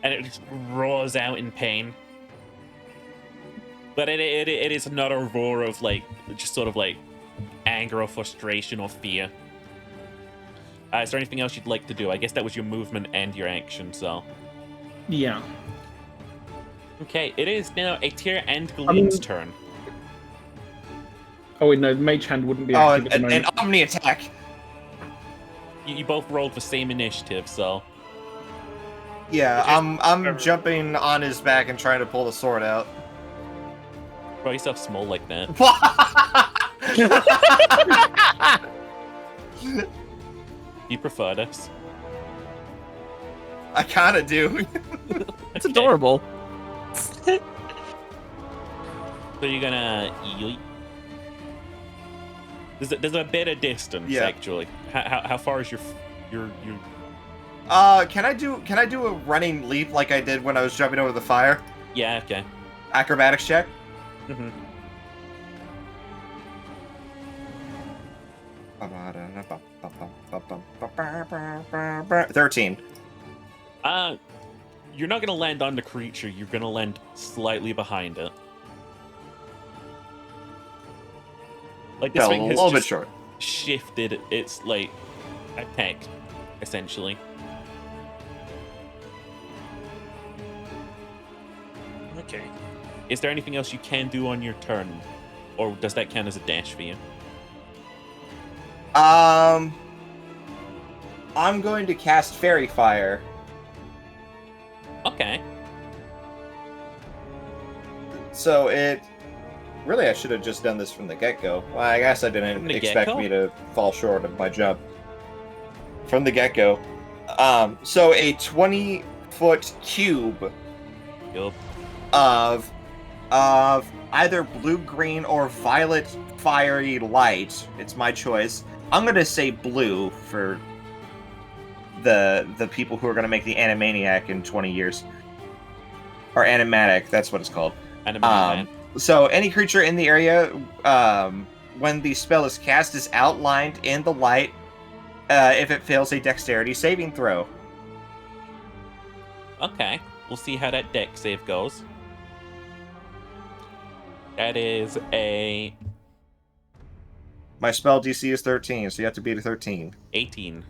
And it just roars out in pain. But it is not a roar of like just sort of like anger or frustration or fear. Is there anything else you'd like to do? I guess that was your movement and your action, so. Yeah. Okay, it is now Atira and Gleam's turn. Oh wait, no, Mage Hand wouldn't be Oh, active at the an moment. Omni attack. You both rolled the same initiative, so. Yeah, Just- I'm jumping on his back and trying to pull the sword out. Throw yourself small like that. You prefer this? I kind of do. It's adorable. So you're gonna yeet. There's a bit of distance Yeah. actually. How far is your? Can I do a running leap like I did when I was jumping over the fire? Yeah. Okay. Acrobatics check. Mm-hmm. 13. You're not gonna land on the creature. You're gonna land slightly behind it. Like this Fell a thing has little bit just short. shifted its like attack, essentially. Okay. Is there anything else you can do on your turn, or does that count as a dash for you? I'm going to cast Fairy Fire. Okay. So it... Really, I should have just done this from the get-go. Well, I guess I From didn't the expect get-go? me to fall short of my jump. From the get-go. So a 20-foot cube Yup. of either blue-green or violet fiery light. It's my choice. I'm gonna say blue for the people who are gonna make the Animaniac in 20 years. Or Animatic, that's what it's called. Man. So any creature in the area, when the spell is cast, is outlined in the light if it fails a dexterity saving throw. Okay. We'll see how that deck save goes. That is a My spell DC is 13, so you have to beat a 13. 18.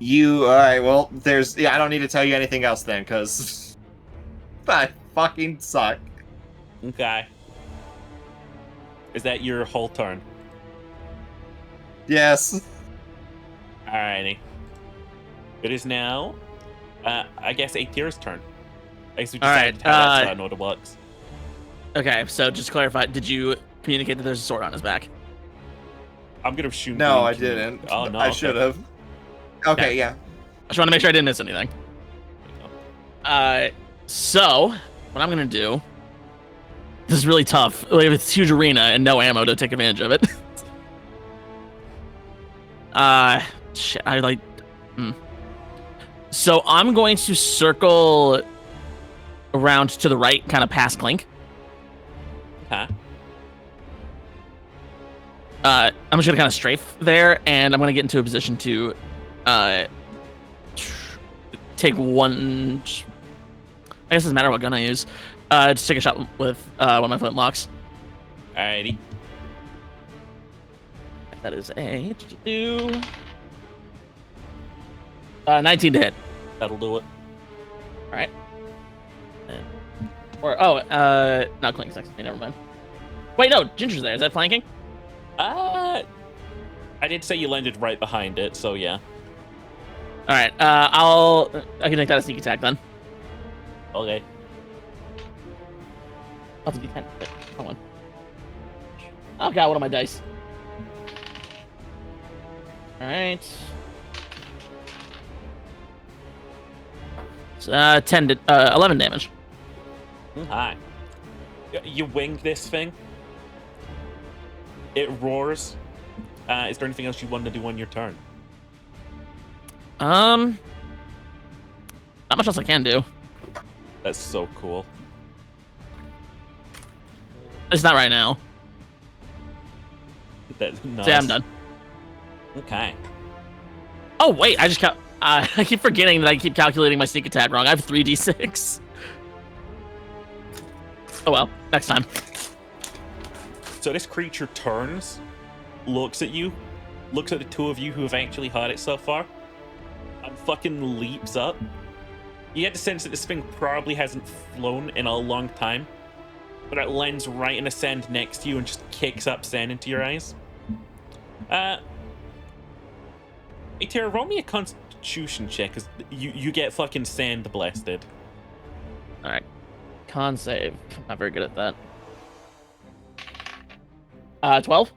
Alright, well, I don't need to tell you anything else then, because I fucking suck. Okay. Is that your whole turn? Yes. Alrighty. It is now, I guess, Aether's turn. I guess we Alright, decided how that's not works. Okay, so just to clarify, did you communicate that there's a sword on his back? I'm gonna assume. No, Green I can- didn't. Oh no, I okay. should have. Okay, yeah. I just want to make sure I didn't miss anything. So what I'm gonna do. This is really tough. We have this huge arena and no ammo to take advantage of it. Shit. So I'm going to circle around to the right, kind of past Clink. Okay. I'm just gonna kind of strafe there, and I'm gonna get into a position to take one. I guess it doesn't matter what gun I use. Just take a shot with one of my flintlocks. Alrighty. That is a 19 to hit. That'll do it. All right. Not Clink's next to me. Never mind. Wait, no, Ginger's there. Is that flanking? I did say you landed right behind it, so yeah. All right. I can make that a sneak attack then. Okay. I'll have to D10. Come on. Oh god, what are my dice? All right. So, 11 damage. Hi. You winged this thing. It roars. Is there anything else you want to do on your turn? Not much else I can do. That's so cool. It's not right now. That's nice. So yeah, I'm done. Okay. Oh wait, I keep forgetting that I keep calculating my sneak attack wrong. I have 3d6. Oh well, next time. So this creature turns, looks at you, looks at the two of you who have actually had it so far, and fucking leaps up. You get the sense that this thing probably hasn't flown in a long time, but it lands right in the sand next to you and just kicks up sand into your eyes. Hey, Tara, roll me a constitution check, because you get fucking sand blasted. Alright. Con save. Not very good at that. 12?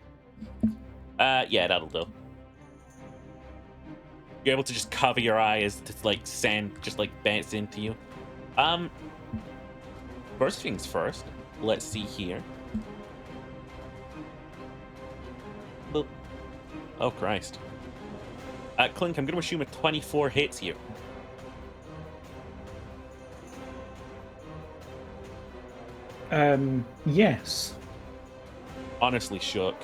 Yeah, that'll do. You're able to just cover your eye as like sand just like bats into you. First things first. Let's see here. Boop. Oh Christ. Clink, I'm going to assume a 24 hits you. Yes. Honestly shook.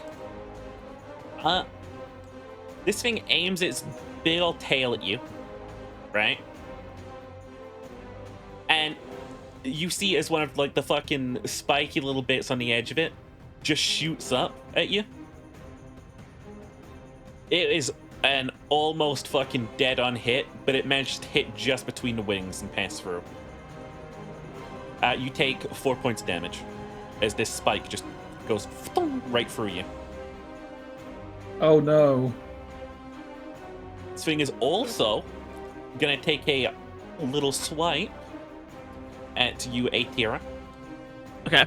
This thing aims its big old tail at you, right? And you see as one of like the fucking spiky little bits on the edge of it just shoots up at you. It is an almost fucking dead-on hit, but it managed to hit just between the wings and pass through. You take 4 points of damage as this spike just goes right through you. Oh no. This thing is also gonna take a little swipe at you, Atira. Okay.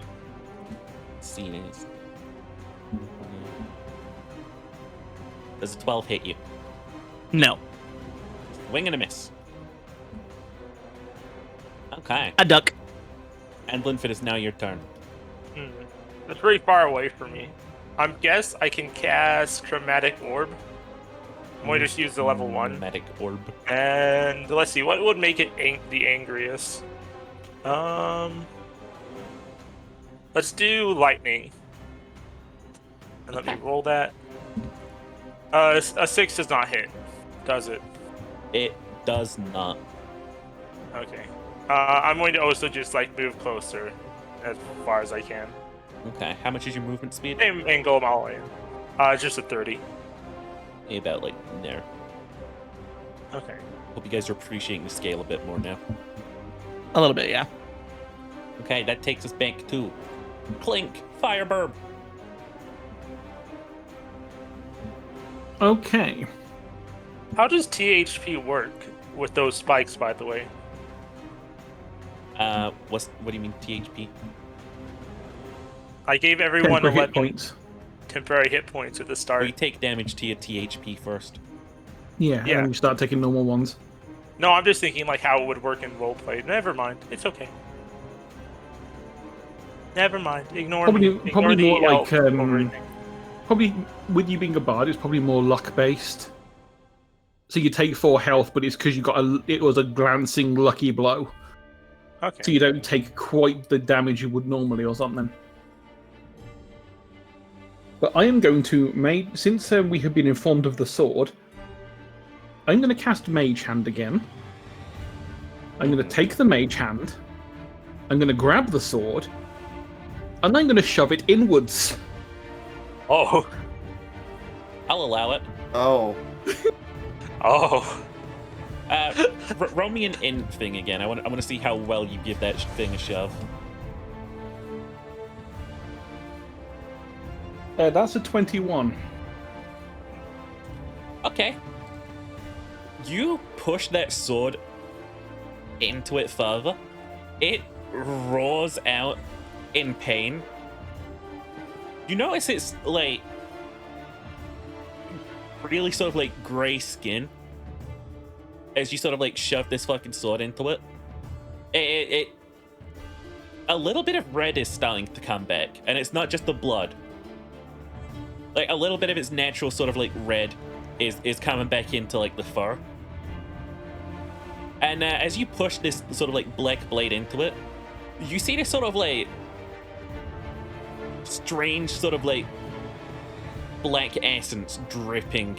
Let's see this. Does a 12 hit you? No. Wing and a miss. Okay. A duck. And Linford, is now your turn. It's pretty far away from me. I guess I can cast Chromatic Orb. I'm going to just use the level 1. Medic orb. And let's see, what would make it the angriest? Let's do Lightning. And let me roll that. A 6 does not hit, does it? It does not. Okay. I'm going to also just like move closer as far as I can. Okay. How much is your movement speed? And go all in. Just a 30. About like there. Okay. Hope you guys are appreciating the scale a bit more now. A little bit, yeah. Okay, that takes us back to Clink, Firebird. Okay. How does THP work with those spikes, by the way? What do you mean THP? I gave everyone Temporary 11 hit points. temporary hit points at the start. Well, you take damage to your THP first. Yeah, Yeah. and then you start taking normal ones. No, I'm just thinking like how it would work in roleplay. Never mind. It's okay. Never mind. Ignore me. Ignore Probably the more elf like over anything. probably with you being a bard, it's probably more luck based. So you take 4 health, but it's because you got it was a glancing lucky blow, Okay. so you don't take quite the damage you would normally or something. But I am going to since we have been informed of the sword, I'm going to cast Mage Hand again. I'm going to take the Mage Hand. I'm going to grab the sword, and I'm going to shove it inwards. Oh. I'll allow it. Oh. Oh. Roll me an int thing again. I want to see how well you give that thing a shove. That's a 21. Okay. You push that sword into it further. It roars out in pain. You notice it's like really sort of like gray skin as you sort of like shove this fucking sword into it. It a little bit of red is starting to come back, and it's not just the blood. Like a little bit of its natural sort of like red is coming back into like the fur. And as you push this sort of like black blade into it, you see this sort of like strange sort of like black essence dripping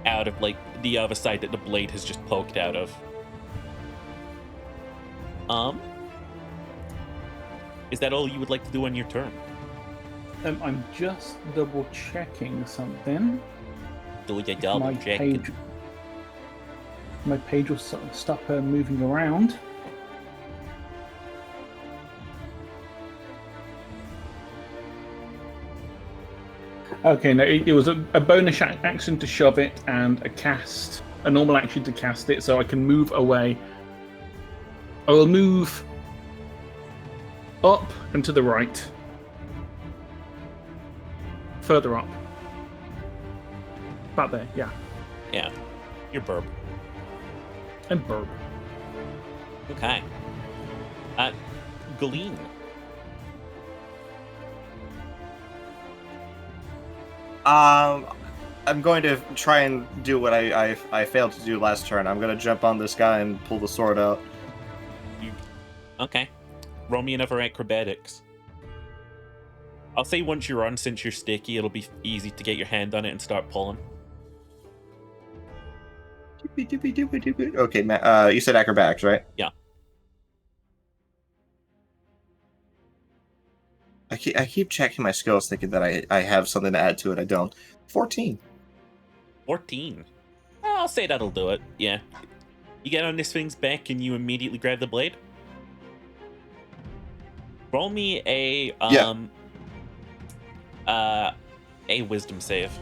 out of like the other side that the blade has just poked out of. Is that all you would like to do on your turn? I'm just double checking something. Do you double My check? page will stop moving around. Okay, no, it was a bonus action to shove it and a normal action to cast it, so I can move away. I will move up and to the right. Further up. About there, yeah. Yeah, you're burp. And burb. Okay. Glean. I'm going to try and do what I failed to do last turn. I'm going to jump on this guy and pull the sword out. Okay. Roll me another acrobatics. I'll say once you're on, since you're sticky, it'll be easy to get your hand on it and start pulling. Okay, you said acrobatics, right? Yeah. I keep checking my skills thinking that I have something to add to it. I don't. 14. 14. I'll say that'll do it. Yeah. You get on this thing's back and you immediately grab the blade. Roll me a wisdom save.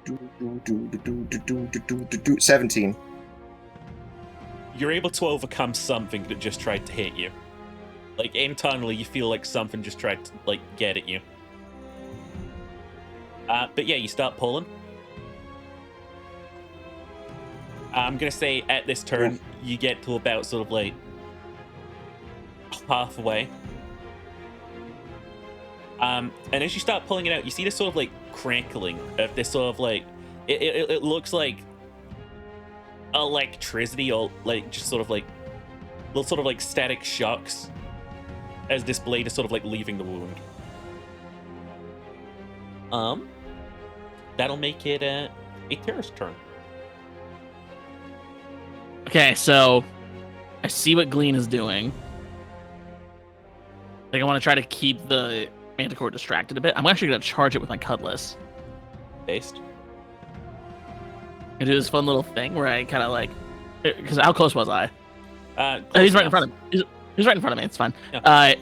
Do 17. You're able to overcome something that just tried to hit you. Like, internally, you feel like something just tried to, like, get at you. But yeah, you start pulling. I'm gonna say at this turn, you get to about sort of, like, halfway. And as you start pulling it out, you see this sort of, like, crackling of this sort of, like... It looks like electricity, or like just sort of like little sort of like static shocks as this blade is sort of like leaving the wound. That'll make it a Tara's turn. Okay, so I see what Glean is doing. I think I want to try to keep the Manticore distracted a bit. I'm actually going to charge it with my Cutlass. Based. I do this fun little thing where I kind of like, because how close was I? He's right in front of me. He's right in front of me. It's fine. Yeah.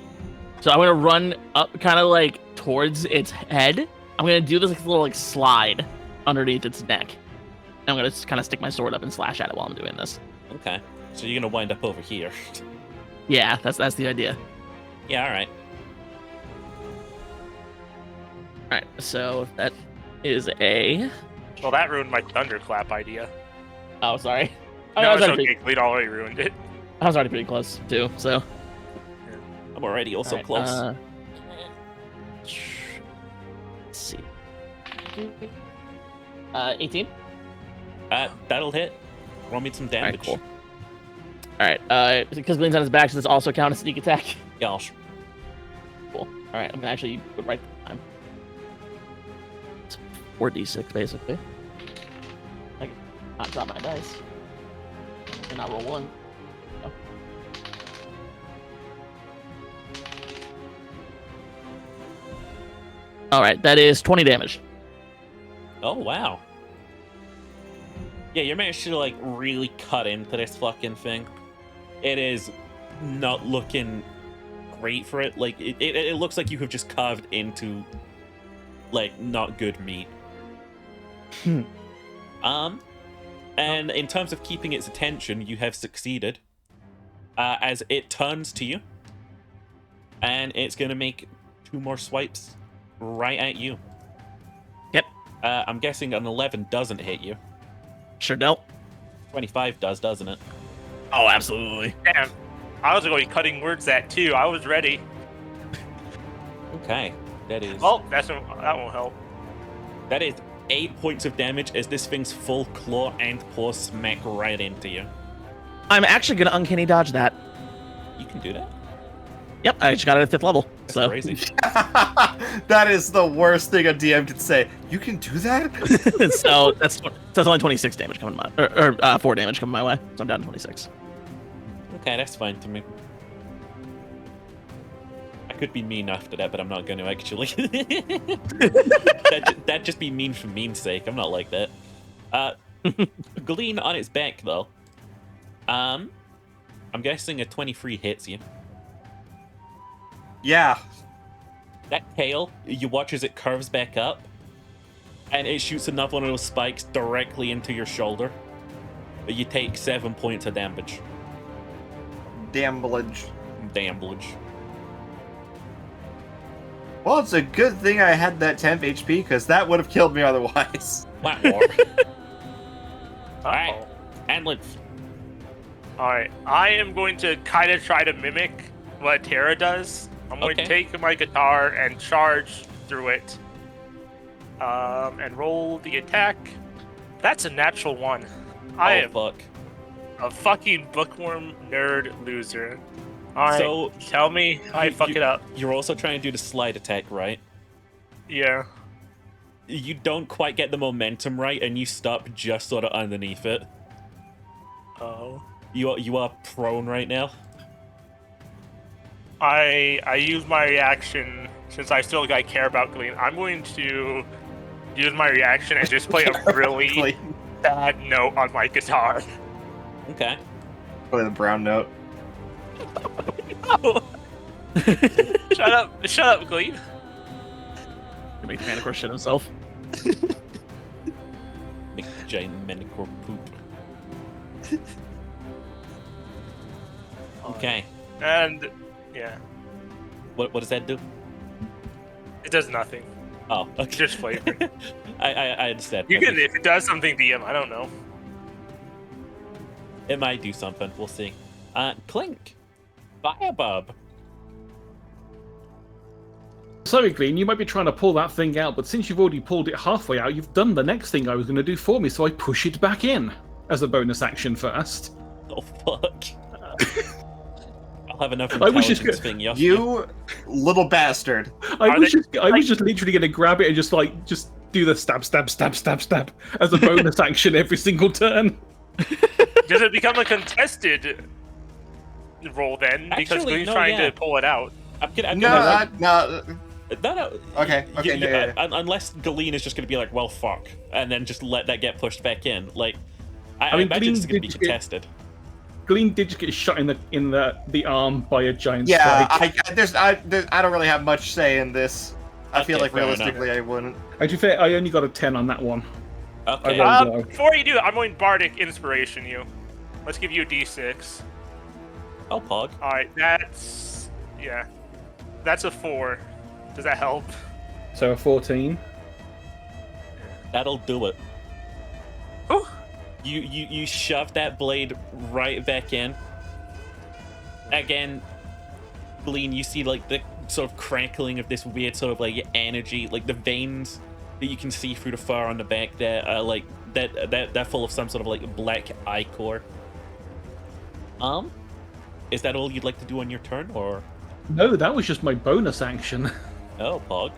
So I'm gonna run up, kind of like towards its head. I'm gonna do this like little like slide underneath its neck. And I'm gonna kind of stick my sword up and slash at it while I'm doing this. Okay. So you're gonna wind up over here. Yeah, that's the idea. Yeah. All right. All right. So that is a. Well, that ruined my thunderclap idea. Oh, sorry. No, I it's was okay. Glean already ruined it. I was already pretty close too. So. I'm already also Right, close. Let's see. 18. That'll hit. Roll me some damage. All right, cool. All right, because Glean's on his back, does this also count as sneak attack? Gosh. Cool. All right, I'm gonna actually put right this time. 4d6 basically. I can not drop my dice and not roll one. Oh. All right, that is 20 damage. Oh wow. Yeah, you managed to like really cut into this fucking thing. It is not looking great for it. Like it looks like you have just carved into like not good meat. And in terms of keeping its attention, you have succeeded. As it turns to you, and it's gonna make 2 more swipes right at you. Yep. I'm guessing an 11 doesn't hit you. Sure don't. 25 does, doesn't it? Oh, absolutely. Damn. I was going to be cutting words at too. I was ready. Okay, that is. Oh, that won't help. That is 8 points of damage as this thing's full claw and paw smack right into you. I'm actually gonna uncanny dodge that. You can do that? Yep, I just got it at 5th level. That's So crazy. That is the worst thing a DM could say. You can do that? so that's only 26 damage coming my or 4 damage coming my way. So I'm down to 26. Okay, that's fine to me. I could be mean after that, but I'm not going to actually. That'd just be mean for mean's sake. I'm not like that. Glean on its back though. I'm guessing a 23 hits you. Yeah. That tail, you watch as it curves back up, and it shoots another one of those spikes directly into your shoulder. You take 7 points of damage. Damblage. Damblage. Well, it's a good thing I had that 10th HP, because that would have killed me otherwise. Wow. Alright. Uh-oh. And let's. Alright, I am going to kind of try to mimic what Terra does. I'm going to Okay. take my guitar and charge through it. And roll the attack. That's a natural 1. I am fuck. a fucking bookworm nerd loser. Alright, So, tell me how I fuck it up. You're also trying to do the slide attack, right? Yeah. You don't quite get the momentum right, and you stop just sort of underneath it. Oh. You are prone right now. I use my reaction since I still care about Glean. I'm going to use my reaction and just play a really bad note on my guitar. Okay. Play the brown note. Shut up, Glean. To make the Manticore shit himself. Make the giant Manticore poop. Okay. And yeah, What does that do? it does nothing. Oh, okay. Just flavor. I understand. You can if it does something, DM. I don't know. It might do something. We'll see. Clink. Firebub. Sorry, Glean, you might be trying to pull that thing out, but since you've already pulled it halfway out, you've done the next thing I was going to do for me, so I push it back in as a bonus action first. Oh fuck. I'll have enough I wish intelligence it's thing, Yoshi. You little bastard. I was just literally going to grab it and just do the stab as a bonus action every single turn. Does it become a contested roll then? Because Actually, Glean's no, trying yeah. to pull it out. I'm gonna, No. no. Okay, yeah. Unless Galeen is just going to be like, well, fuck, and then just let that get pushed back in. Like, I mean, imagine Galeen it's going to be did get- contested. Glean did just get shot in the arm by a giant Yeah, spike. I don't really have much say in this. I feel Okay, like fair enough. realistically I wouldn't. To be fair, I only got a 10 on that one. Okay. I rolled low. Before you do that, I'm going Bardic Inspiration you. Let's give you a D6. Oh, Pog. Alright, that's a 4. Does that help? So a 14. That'll do it. Whew. You shove that blade right back in. Again, Glean, you see like the sort of crackling of this weird sort of like energy, like the veins that you can see through the fur on the back there are like they're full of some sort of like black ichor. Is that all you'd like to do on your turn, or? No, that was just my bonus action. Oh, Pog.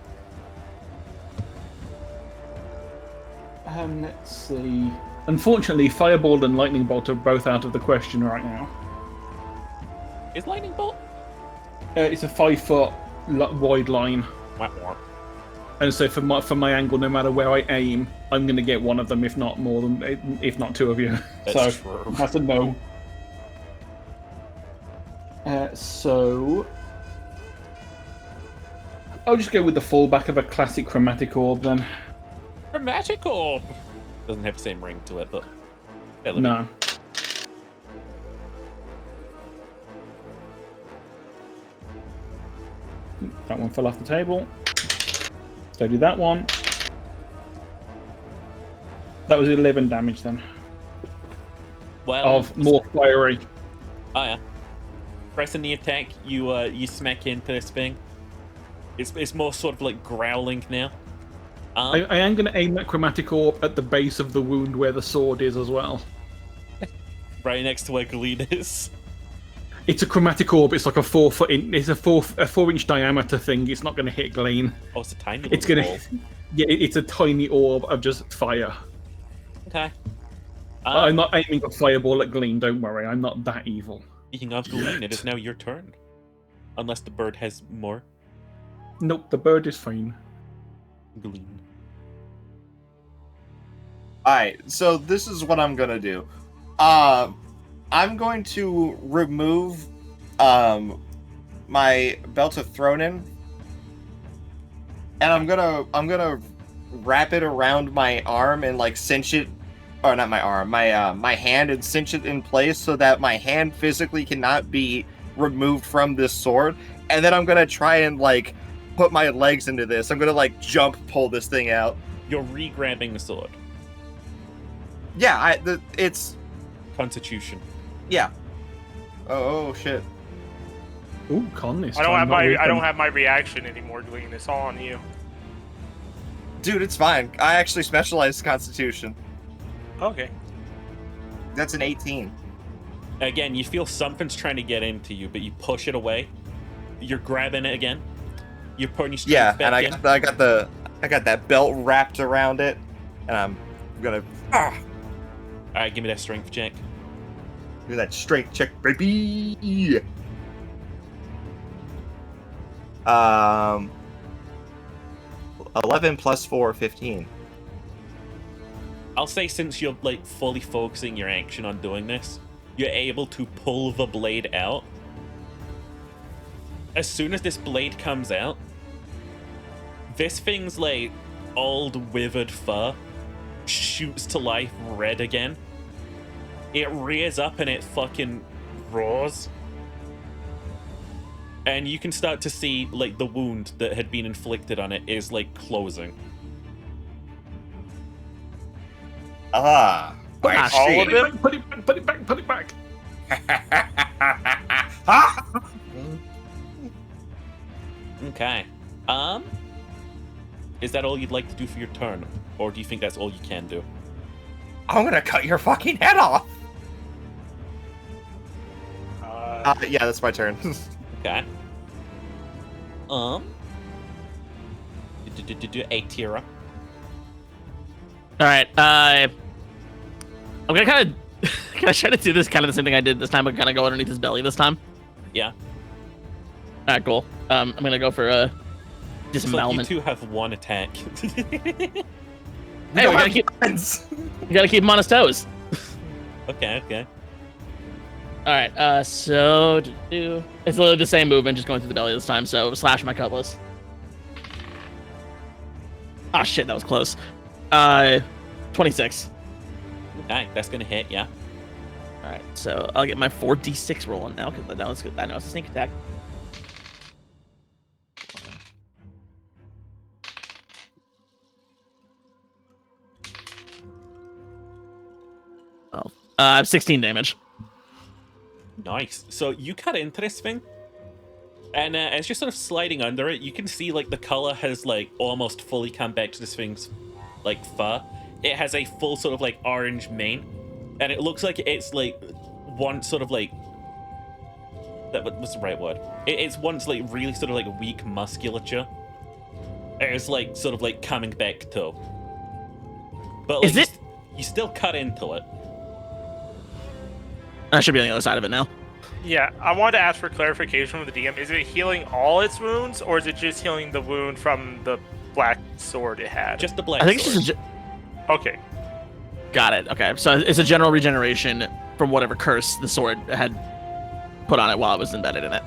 Let's see. Unfortunately, Fireball and Lightning Bolt are both out of the question right now. Is lightning bolt? It's a 5-foot wide line, Wah, wah. and so from my angle, no matter where I aim, I'm going to get one of them, if not more than, if not two of you. That's so true. that's a no. So I'll just go with the fallback of a classic chromatic orb then. Chromatic orb. Doesn't have the same ring to it, but No. That one fell off the table. So do that one. That was 11 damage then. Well, Of more fiery. Oh yeah. Pressing the attack, you smack into this thing. It's more sort of like growling now. I am going to aim that chromatic orb at the base of the wound where the sword is as well. Right next to where Galeen is. It's a chromatic orb. It's like a 4 foot. It's a 4-inch diameter thing. It's not going to hit Glean. Oh, it's a tiny It's little going ball. to. Yeah, it's a tiny orb of just fire. Okay. I'm not aiming a fireball at Glean. Don't worry. I'm not that evil. Speaking of Galeen, it is now your turn. Unless the bird has more. Nope, the bird is fine. Galeen. Alright, so this is what I'm gonna do. I'm going to remove my belt of Thronin, and I'm gonna wrap it around my arm and like cinch it, or not my arm, my hand, and cinch it in place so that my hand physically cannot be removed from this sword. And then I'm gonna try and like put my legs into this. I'm gonna like jump pull this thing out. You're re-grabbing the sword. Yeah, it's Constitution. yeah. Oh shit. Ooh, con this I don't time, have not my wisdom. reaction anymore, Glean. It's all on you. Dude, it's fine. I actually specialize Constitution. Okay. That's an 18. Again, you feel something's trying to get into you, but you push it away. You're grabbing it again. You're putting your strength Yeah, back and in. I got that belt wrapped around it, and I'm gonna All right, give me that strength check. do that strength check, baby. 11 plus 4, 15. I'll say since you're like fully focusing your action on doing this, you're able to pull the blade out. As soon as this blade comes out, this thing's like old withered fur shoots to life red again. It rears up and it fucking roars. And you can start to see like the wound that had been inflicted on it is like closing. Ah, I Ah, see. all of them? Put it back, put it back, put it back. Okay. Is that all you'd like to do for your turn? Or do you think that's all you can do? I'm gonna cut your fucking head off. Yeah, that's my turn. Okay. Atira. All right. I'm gonna kind of try to do this kind of the same thing I did this time, but kind of go underneath his belly this time. Yeah. All right, cool. I'm gonna go for a So you disembowelment. two have one attack. Hey, we gotta keep him on his toes. Okay. All right. So it's literally the same movement, just going through the belly this time. So slash my cutlass. Ah, shit, that was close. 26. Okay, that's gonna hit, yeah. All right, so I'll get my 4d6 rolling now because I know it's a sneak attack. Oh, I have 16 damage. Nice. So you cut into this thing, and as you're sort of sliding under it, you can see like the color has like almost fully come back to this thing's like fur. It has a full sort of like orange mane, and it looks like it's like one sort of like what's the right word? It's once like really sort of like weak musculature. It's like sort of like coming back to. But like, Is it? You still cut into it. I should be on the other side of it now. Yeah, I wanted to ask for clarification from the DM. Is it healing all its wounds, or is it just healing the wound from the black sword it had? Just the black. I think it's sword. just Okay. got it. Okay, so it's a general regeneration from whatever curse the sword had put on it while it was embedded in it.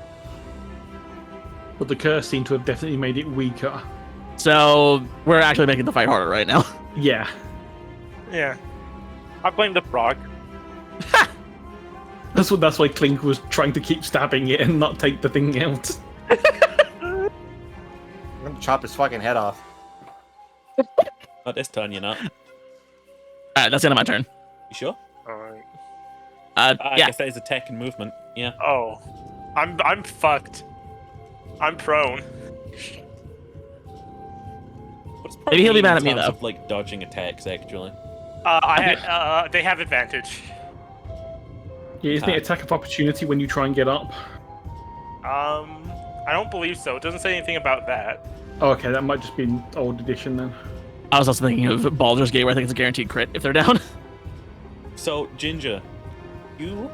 But the curse seemed to have definitely made it weaker. So we're actually making the fight harder right now. Yeah. Yeah. I blame the frog. That's why Clink was trying to keep stabbing it and not take the thing out. I'm gonna chop his fucking head off. Not this turn, you're not. You All right, that's the end of my turn. sure? Alright. I Yeah. guess that is attack and movement. Yeah. Oh. I'm fucked. I'm prone. What's Maybe he'll be mad at in me, terms though. of like dodging attacks actually? They have advantage. Yeah, isn't it attack of opportunity when you try and get up? I don't believe so. It doesn't say anything about that. Oh, okay, that might just be an old edition then. I was also thinking of Baldur's Gate, where I think it's a guaranteed crit if they're down. So Ginger, you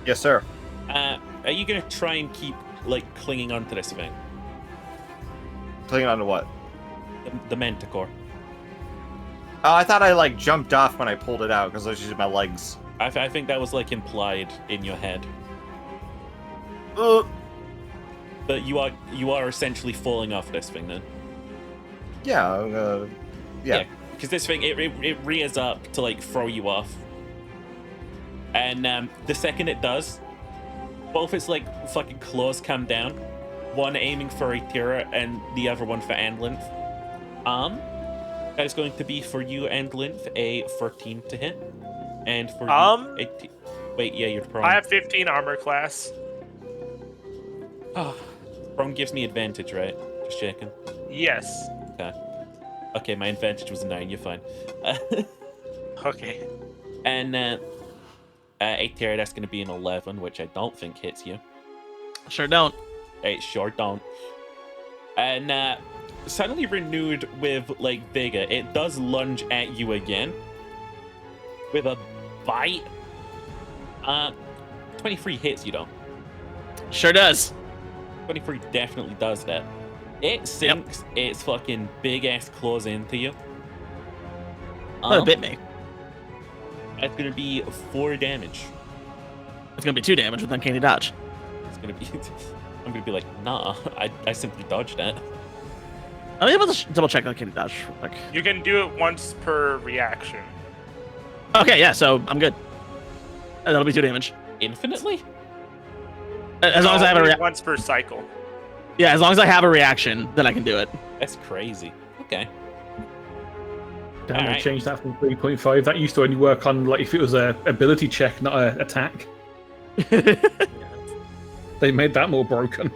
Yes, sir. are you gonna try and keep like clinging onto this thing? Clinging on to what? The Manticore. Oh, I thought I like jumped off when I pulled it out because I was using my legs. I think that was like implied in your head. But you are essentially falling off this thing then. Yeah. Yeah. Because this thing it rears up to like throw you off, and the second it does, both its like fucking claws come down, one aiming for Atira and the other one for Andlinth. That is going to be for you, Andlinth, a 13 to hit. And for Um, you, 18... Wait, yeah, you're prone. I have 15 armor class. Oh, prone gives me advantage, right? Just checking. Yes. Okay, my advantage was a 9. You're fine. Okay. And 8 tier, that's going to be an 11, which I don't think hits you. Sure don't. It sure don't. And suddenly renewed with like vigor, it does lunge at you again with a bite. 23 hits you, though. Sure does. 23 definitely does that. It sinks its fucking big ass claws into you. That bit me. That's gonna be 4 damage. It's gonna be 2 damage with uncanny dodge. It's gonna be. I'm gonna be like, nah. I simply dodged that. I'm able to double check uncanny dodge real quick. You can do it once per reaction. Okay, yeah, so I'm good. That'll be 2 damage. Infinitely? As long as I have a once per cycle. yeah, as long as I have a reaction, then I can do it. That's crazy. Okay. Damn, they Alright. changed that from 3.5. That used to only work on like if it was a ability check, not a attack. They made that more broken.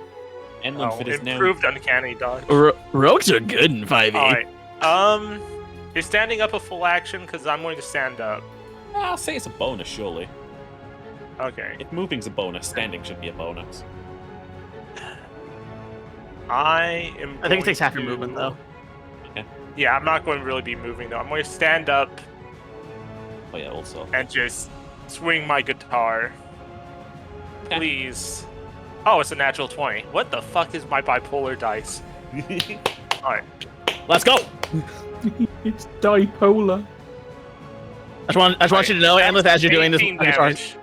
And Oh, Lymphet is now. improved uncanny dodge. Rogues are good in 5e. Alright. Is standing up a full action? Because I'm going to stand up. I'll say it's a bonus, surely. Okay. If moving's a bonus, standing should be a bonus. I am. I think it takes half going your movement, though. Yeah, I'm not going to really be moving though. I'm going to stand up Oh yeah, also. and just swing my guitar. Okay. Please. Oh, it's a natural 20. What the fuck is my bipolar dice? Alright. Let's go. It's dipolar. I just want you to know, Amleth, as you're doing this, 18 damage.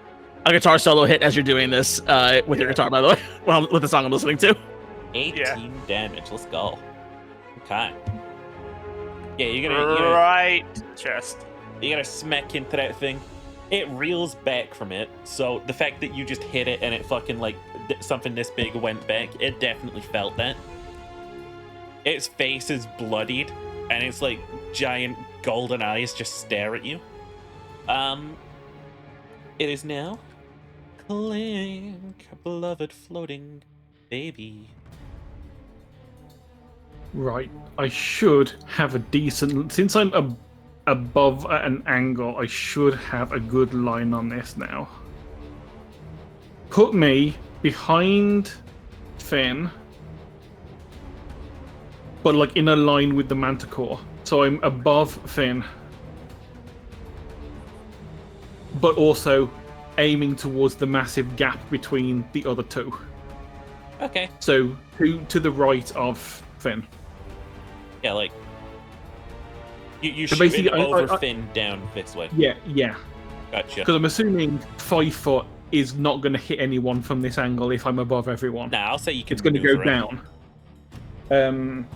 a guitar solo hit as you're doing this with your guitar, by the way, well, with the song I'm listening to. 18 damage. Let's go. Okay. Yeah, you're gonna Right chest. you gotta smack into that thing. It reels back from it, so the fact that you just hit it and it fucking like something this big went back, it definitely felt that. Its face is bloodied, and it's like giant golden eyes just stare at you. It is now Clink, beloved floating baby. Right. I should have a decent. Since I'm above at an angle, I should have a good line on this now. Put me behind Finn, but like in a line with the Manticore. So I'm above Finn, but also aiming towards the massive gap between the other two. Okay. So to the right of Finn. Yeah, like you So shooting basically, over I- Finn down this way. Yeah. Gotcha. Because I'm assuming 5 foot is not going to hit anyone from this angle if I'm above everyone. Nah, I'll say you can. It's going to go maneuver it. down.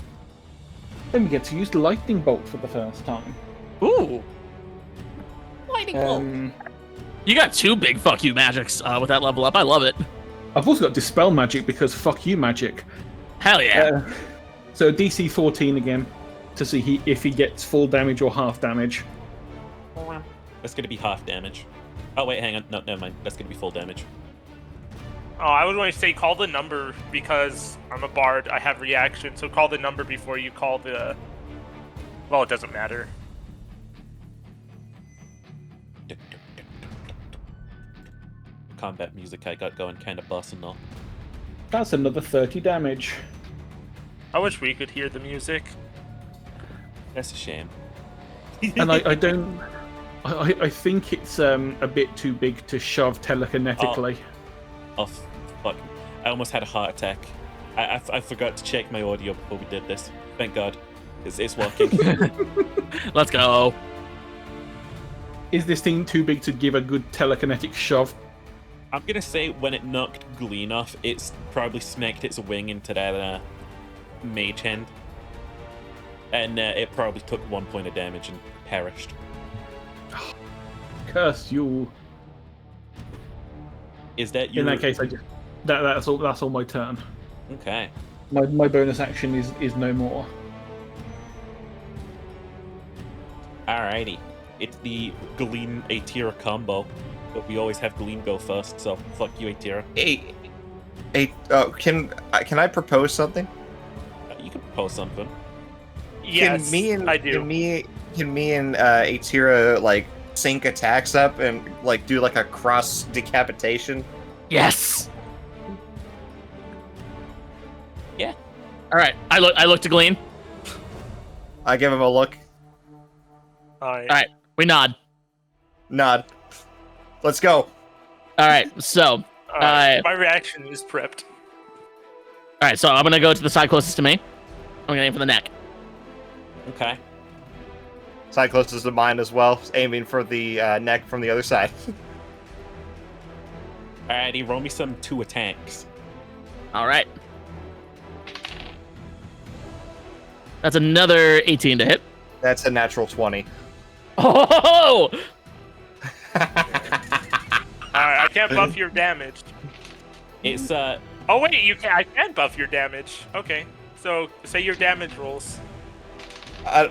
Then we get to use the lightning bolt for the first time. Ooh. Lightning bolt. You got 2 big fuck you magics with that level up. I love it. I've also got dispel magic because fuck you magic. Hell yeah. So DC 14 again to see if he gets full damage or half damage. That's gonna be half damage. Oh wait, hang on. No, never mind. That's gonna be full damage. Oh, I would want to say call the number because I'm a bard. I have reaction, so call the number before you call the. Well, it doesn't matter. Combat music I got going kind of busting though. That's another 30 damage. I wish we could hear the music. That's a shame. And I don't. I think it's a bit too big to shove telekinetically. Oh, fuck. I almost had a heart attack. I forgot to check my audio before we did this. Thank God. It's working. Let's go. Is this thing too big to give a good telekinetic shove? I'm gonna say when it knocked Glean off, it's probably smacked its wing into that mage hand. And it probably took 1 point of damage and perished. Curse you. Is that your... In that case, I just that's all my turn. Okay. My bonus action is no more. Alrighty. It's the Gleam Aetira combo, but we always have Gleam go first, so fuck you, Aetira. Can I propose something? You can propose something. Yes, I do. Can me and Aetira like sync attacks up and like do like a cross decapitation? Yes. Yeah. All right. I look to Glean. I give him a look, All right. All right. We nod. nod. Let's go. All right. So. My reaction is prepped. All right. So I'm gonna go to the side closest to me. I'm gonna aim for the neck. Okay. Side closest to mine as well, aiming for the neck from the other side. Alrighty, roll me some 2 attacks. All right. That's another 18 to hit. That's a natural 20. Oh! All right, I can't buff your damage. It's Oh wait, you can. I can buff your damage. Okay, so say your damage rolls.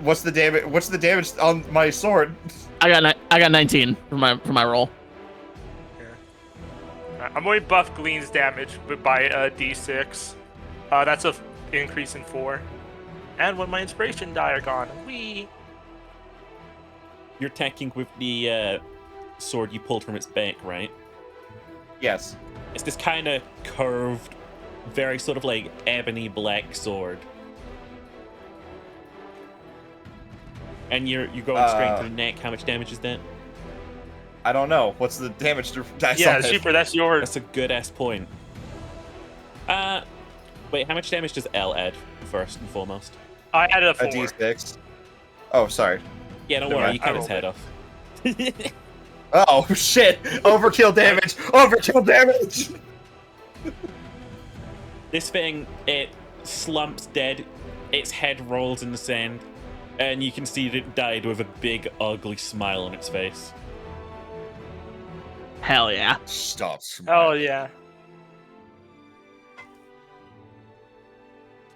What's the damage? What's the damage on my sword? I got 19 for my roll. I'm going to buff Glean's damage by a d6. That's a increase in 4. And when my inspiration die are gone, you're attacking with the sword you pulled from its back, right? Yes. It's this kind of curved, very sort of like ebony black sword. And you're going straight to the neck. How much damage is that? I don't know. What's the damage dice yeah, on it? Super, that's yours. That's a good ass point. Wait, how much damage does L add first and foremost? I had a 4. A d6. Oh, sorry. Yeah, don't Never worry, mind, you cut I his head off. Oh shit! Overkill damage! Overkill damage! This thing, it slumps dead, its head rolls in the sand, and you can see that it died with a big, ugly smile on its face. Hell yeah. Stop. Oh yeah.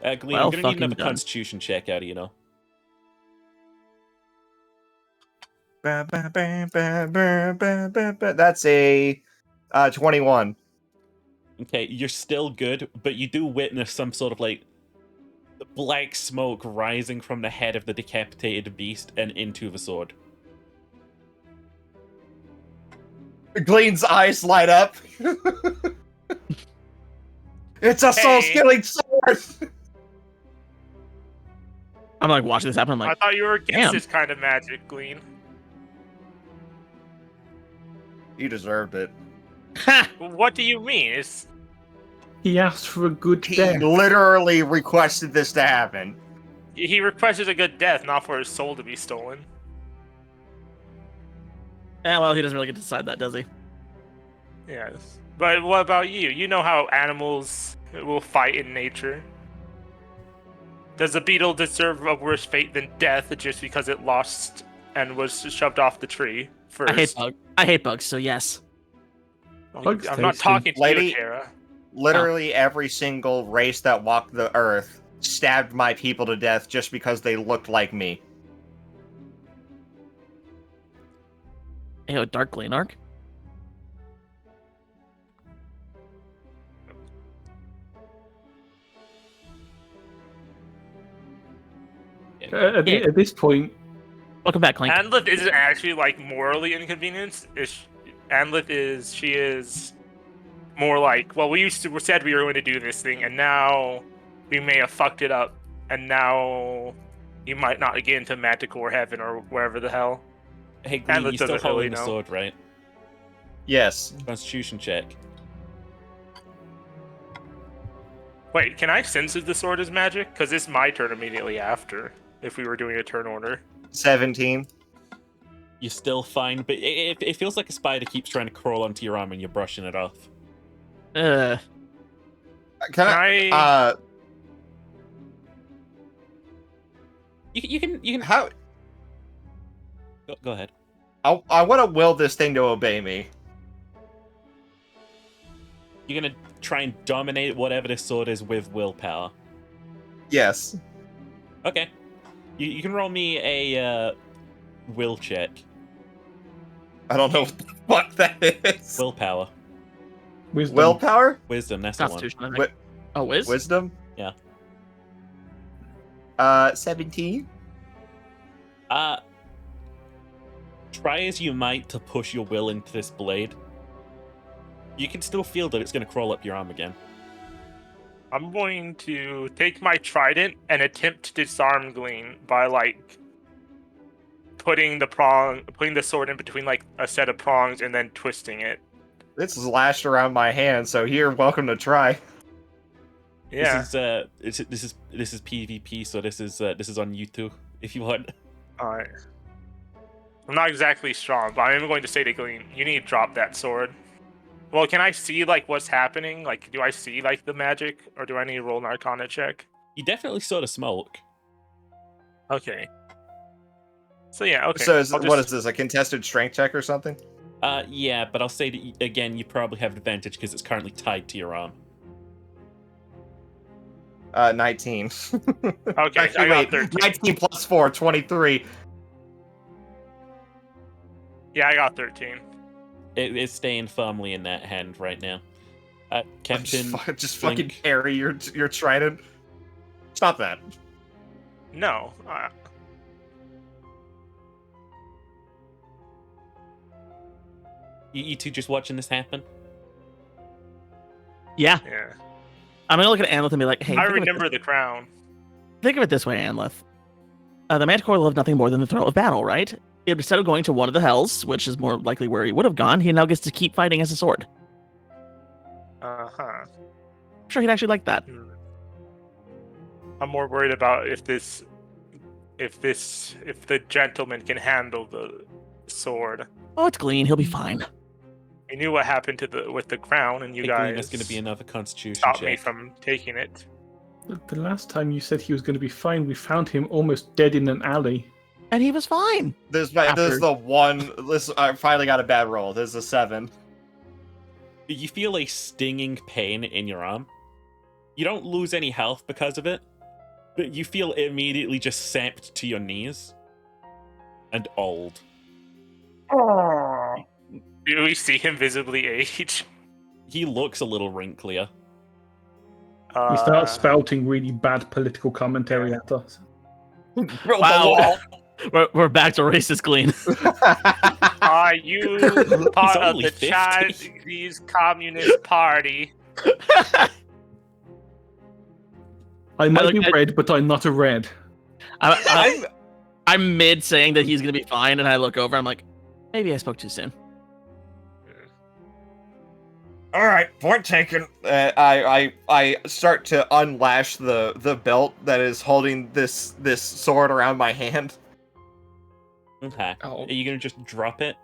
Glean, Well I'm gonna need fucking another done. constitution check out of you know. That's a 21. Okay, you're still good, but you do witness some sort of like black smoke rising from the head of the decapitated beast and into the sword. Glean's eyes light up. It's a soul-stealing sword! I'm like watching this happen. I'm I like, thought you were against damn. this kind of magic, Glean. You deserved it. ha! What do you mean? It's He asked for a good He death. literally requested this to happen. he requested a good death, not for his soul to be stolen. Yeah, well, he doesn't really get to decide that, does he? Yes. But what about you? You know how animals will fight in nature. Does a beetle deserve a worse fate than death just because it lost and was shoved off the tree first? I hate bugs, so yes. Bugs I'm not tasty. talking to Lady- you, Kara. Literally every single race that walked the earth stabbed my people to death just because they looked like me. Hey, Dark Gleanark. At this point, Welcome back, Clank. Anlith isn't actually like morally inconvenienced. She is more like, well, we said we were going to do this thing, and now we may have fucked it up, and now you might not get into Manticore heaven or wherever the hell. Hey, Glean, Anlith you still doesn't really holding the know. sword, right? Yes. Constitution check. Wait, can I sense if the sword is magic? Because it's my turn immediately after, if we were doing a turn order. 17. You're still fine, but it feels like a spider keeps trying to crawl onto your arm and you're brushing it off. Can I? You can How? go ahead. I want to will this thing to obey me. You're gonna try and dominate whatever this sword is with willpower. Yes. Okay. You can roll me a will check. I don't know what the fuck that is. Willpower. Wisdom. Willpower? Wisdom, that's the one. Constitution, I think. Wi- Oh, Wiz? Wisdom? Yeah. 17? Try as you might to push your will into this blade. You can still feel that it's going to crawl up your arm again. I'm going to take my trident and attempt to disarm Glean by like putting the sword in between like a set of prongs and then twisting it. This is lashed around my hand, so you're welcome to try. Yeah. This is PvP, so this is on YouTube if you want. Alright. I'm not exactly strong, but I am going to say to Glean, you need to drop that sword. Well, can I see like what's happening? Like, do I see like the magic, or do I need to roll an Arcana check? You definitely saw the smoke. Okay. So yeah, okay. So I'll what just- is this, a contested strength check or something? Yeah, but I'll say that again, you probably have advantage because it's currently tied to your arm. 19. Okay, Actually, I got wait, 13. 19 plus 4, 23. Yeah, I got 13. It's staying firmly in that hand right now. Captain, Just fucking Blink. carry your trident. Stop that. No. You two just watching this happen? Yeah. Yeah. I'm gonna look at Anlith and be like, hey, I think of it remember the crown. Think of it this way, Anlith. The Manticore loved nothing more than the thrill of battle, right? Instead of going to one of the hells, which is more likely where he would have gone, he now gets to keep fighting as a sword. Uh-huh. I'm sure he'd actually like that. I'm more worried about if the gentleman can handle the sword. Oh, it's Glean. He'll be fine. You knew what happened with the crown, and you guys That's going to be another Constitution stopped check. me from taking it. The last time you said he was going to be fine, we found him almost dead in an alley. And he was fine. This is After- the one. I finally got a bad roll. This is a 7. You feel a stinging pain in your arm. You don't lose any health because of it, but you feel immediately just sapped to your knees and old. Do we see him visibly age? He looks a little wrinklier. He starts spouting really bad political commentary at us. Wow. We're back to racist Glean. Are you part of only the 50. Chinese Communist Party? I might look be at- red, but I'm not a red. I'm mid saying that he's gonna be fine, and I look over. I'm like, maybe I spoke too soon. All right, point taken. I start to unlash the belt that is holding this sword around my hand. Okay. Oh. Are you going to just drop it?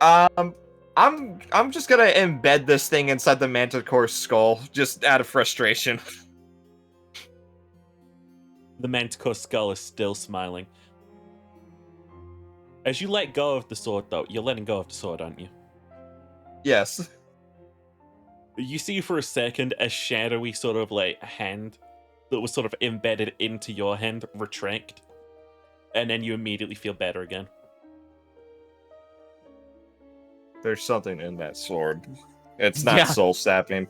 I'm just gonna embed this thing inside the Manticore's skull, just out of frustration. The Manticore skull is still smiling. As you let go of the sword, though, you're letting go of the sword, aren't you? Yes. You see for a second a shadowy sort of like hand that was sort of embedded into your hand retract, and then you immediately feel better again. There's something in that sword. It's not Yeah. soul sapping.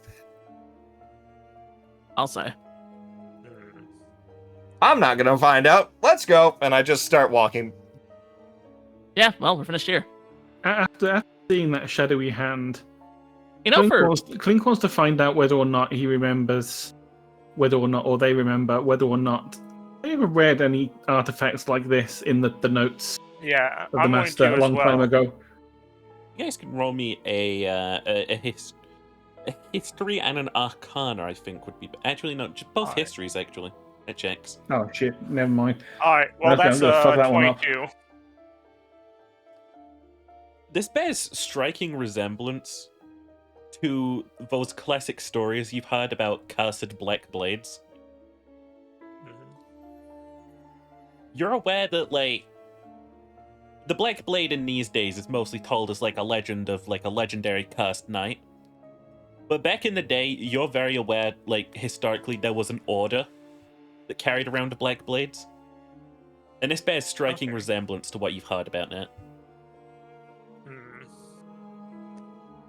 I'll say. I'm not gonna find out. Let's go. And I just start walking. Yeah, well, we're finished here. After seeing that shadowy hand, You know, Clink wants to find out whether or not he remembers, or they remember whether or not they ever read any artifacts like this in the notes Yeah, of the I'm going master to a as long time well. ago. You guys can roll me a history and an arcana, I think would be. Actually, no, just both Alright. histories, actually. It checks. Oh shit, never mind. All right, well Okay, I'm that's gonna fuck that one up. 22. This bears striking resemblance to those classic stories you've heard about cursed black blades. You're aware that, like, the Black Blade in these days is mostly told as, like, a legend of, like, a legendary cursed knight. But back in the day, you're very aware, like, historically, there was an order that carried around the Black Blades. And this bears striking Okay. resemblance to what you've heard about it.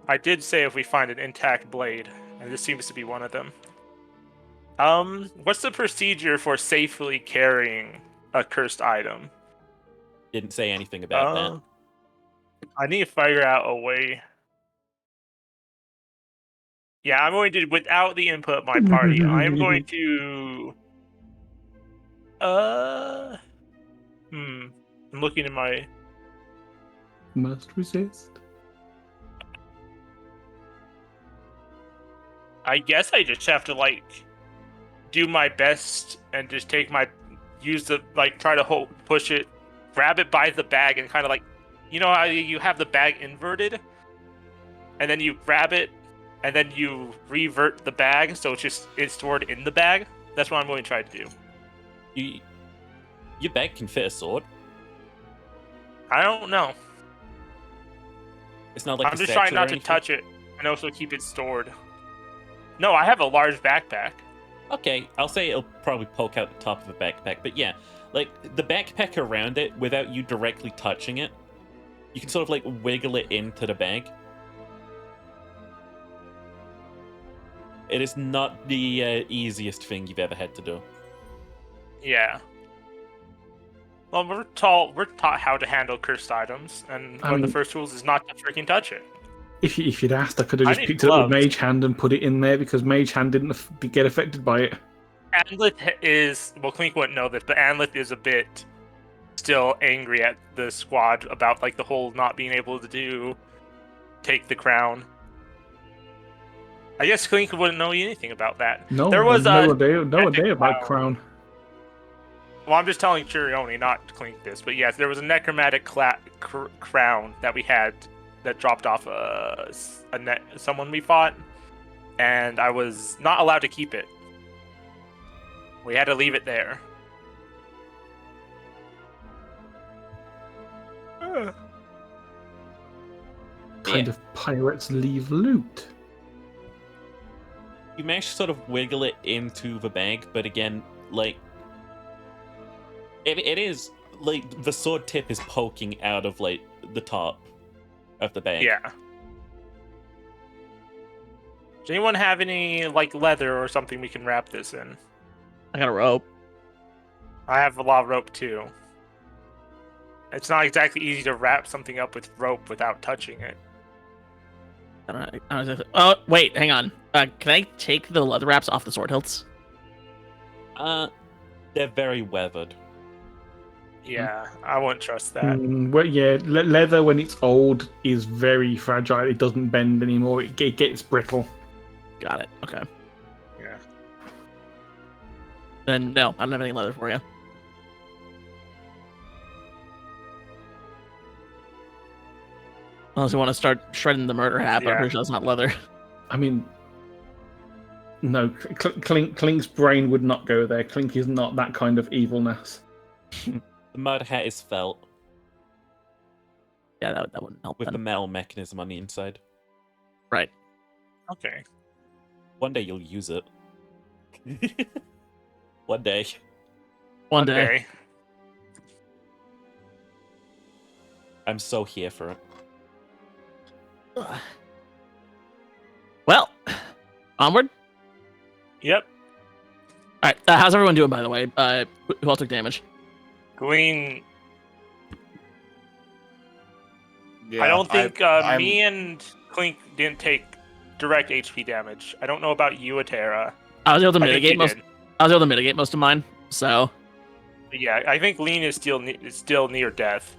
I did say if we find an intact blade, and this seems to be one of them. What's the procedure for safely carrying a cursed item? Didn't say anything about that. I need to figure out a way. Yeah, I'm going to, without the input of my party, I am going to... I'm looking at my... Must resist. I guess I just have to, like, do my best and just take my... Use the, like, try to push it, grab it by the bag and kind of, like... You know how you have the bag inverted? And then you grab it, and then you revert the bag, so it's stored in the bag? That's what I'm going to try to do. Your bag can fit a sword. I don't know. It's not like I'm just trying not to touch it and also keep it stored. No, I have a large backpack. Okay, I'll say it'll probably poke out the top of a backpack, but yeah, like the backpack around it, without you directly touching it, you can sort of like wiggle it into the bag. It is not the easiest thing you've ever had to do. Yeah. Well, we're taught how to handle cursed items, and one of the first rules is not to freaking touch it. If you'd asked, I could have I just need picked it up with gloves. Mage Hand and put it in there because Mage Hand didn't get affected by it. Anlith is... Well, Clink wouldn't know this, but Anlith is a bit still angry at the squad about, like, the whole not being able to take the crown. I guess Clink wouldn't know anything about that. No, There was no a idea magic about Crown. Well, I'm just telling Chirioni, not Clink this, but yes, there was a necromantic crown that we had that dropped off someone we fought, and I was not allowed to keep it. We had to leave it there. Kind of pirates leave loot. You manage to sort of wiggle it into the bag, but again, like, it is, like, the sword tip is poking out of, like, the top of the bag. Yeah. Does anyone have any, like, leather or something we can wrap this in? I got a rope. I have a lot of rope, too. It's not exactly easy to wrap something up with rope without touching it. I don't know exactly. Oh, wait, hang on. Can I take the leather wraps off the sword hilts? They're very weathered. Yeah, I wouldn't trust that. Well, yeah, leather when it's old is very fragile. It doesn't bend anymore. It gets brittle. Got it. Okay. Yeah. Then no, I don't have any leather for you. Unless you want to start shredding the murder hat, but I'm pretty sure that's not leather. I mean, no, Clink's brain would not go there. Clink is not that kind of evilness. The murder hat is felt Yeah, that wouldn't help. with Then. the metal mechanism on the inside. Right. Okay. One day you'll use it. One day. One day. I'm so here for it. Well, onward. Yep. All right. How's everyone doing, by the way? Who all took damage? Glean. Yeah, I don't think I'm- me and Clink didn't take direct HP damage. I don't know about you, Atera. I was able to I think mitigate you most. did. I was able to mitigate most of mine. So But yeah, I think Lean is still near death.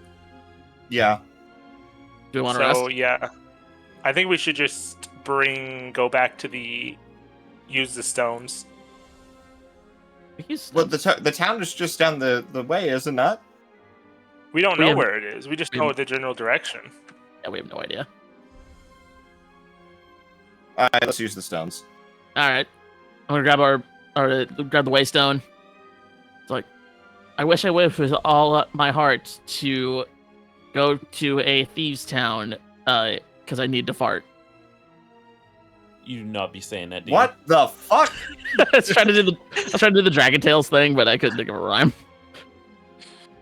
Yeah. do we want to rest? So yeah, I think we should just go back to use the stones. Well, the town is just down the way, isn't it? We don't We know have- where it is. We just we know have- the general direction. Yeah, we have no idea. Alright, let's use the stones. All right, I'm gonna grab the waystone. It's like, I wish I would with all my heart to go to a thieves' town, because I need to fart. You do not be saying that, do you? What the fuck? I was trying to do the Dragon Tales thing, but I couldn't think of a rhyme.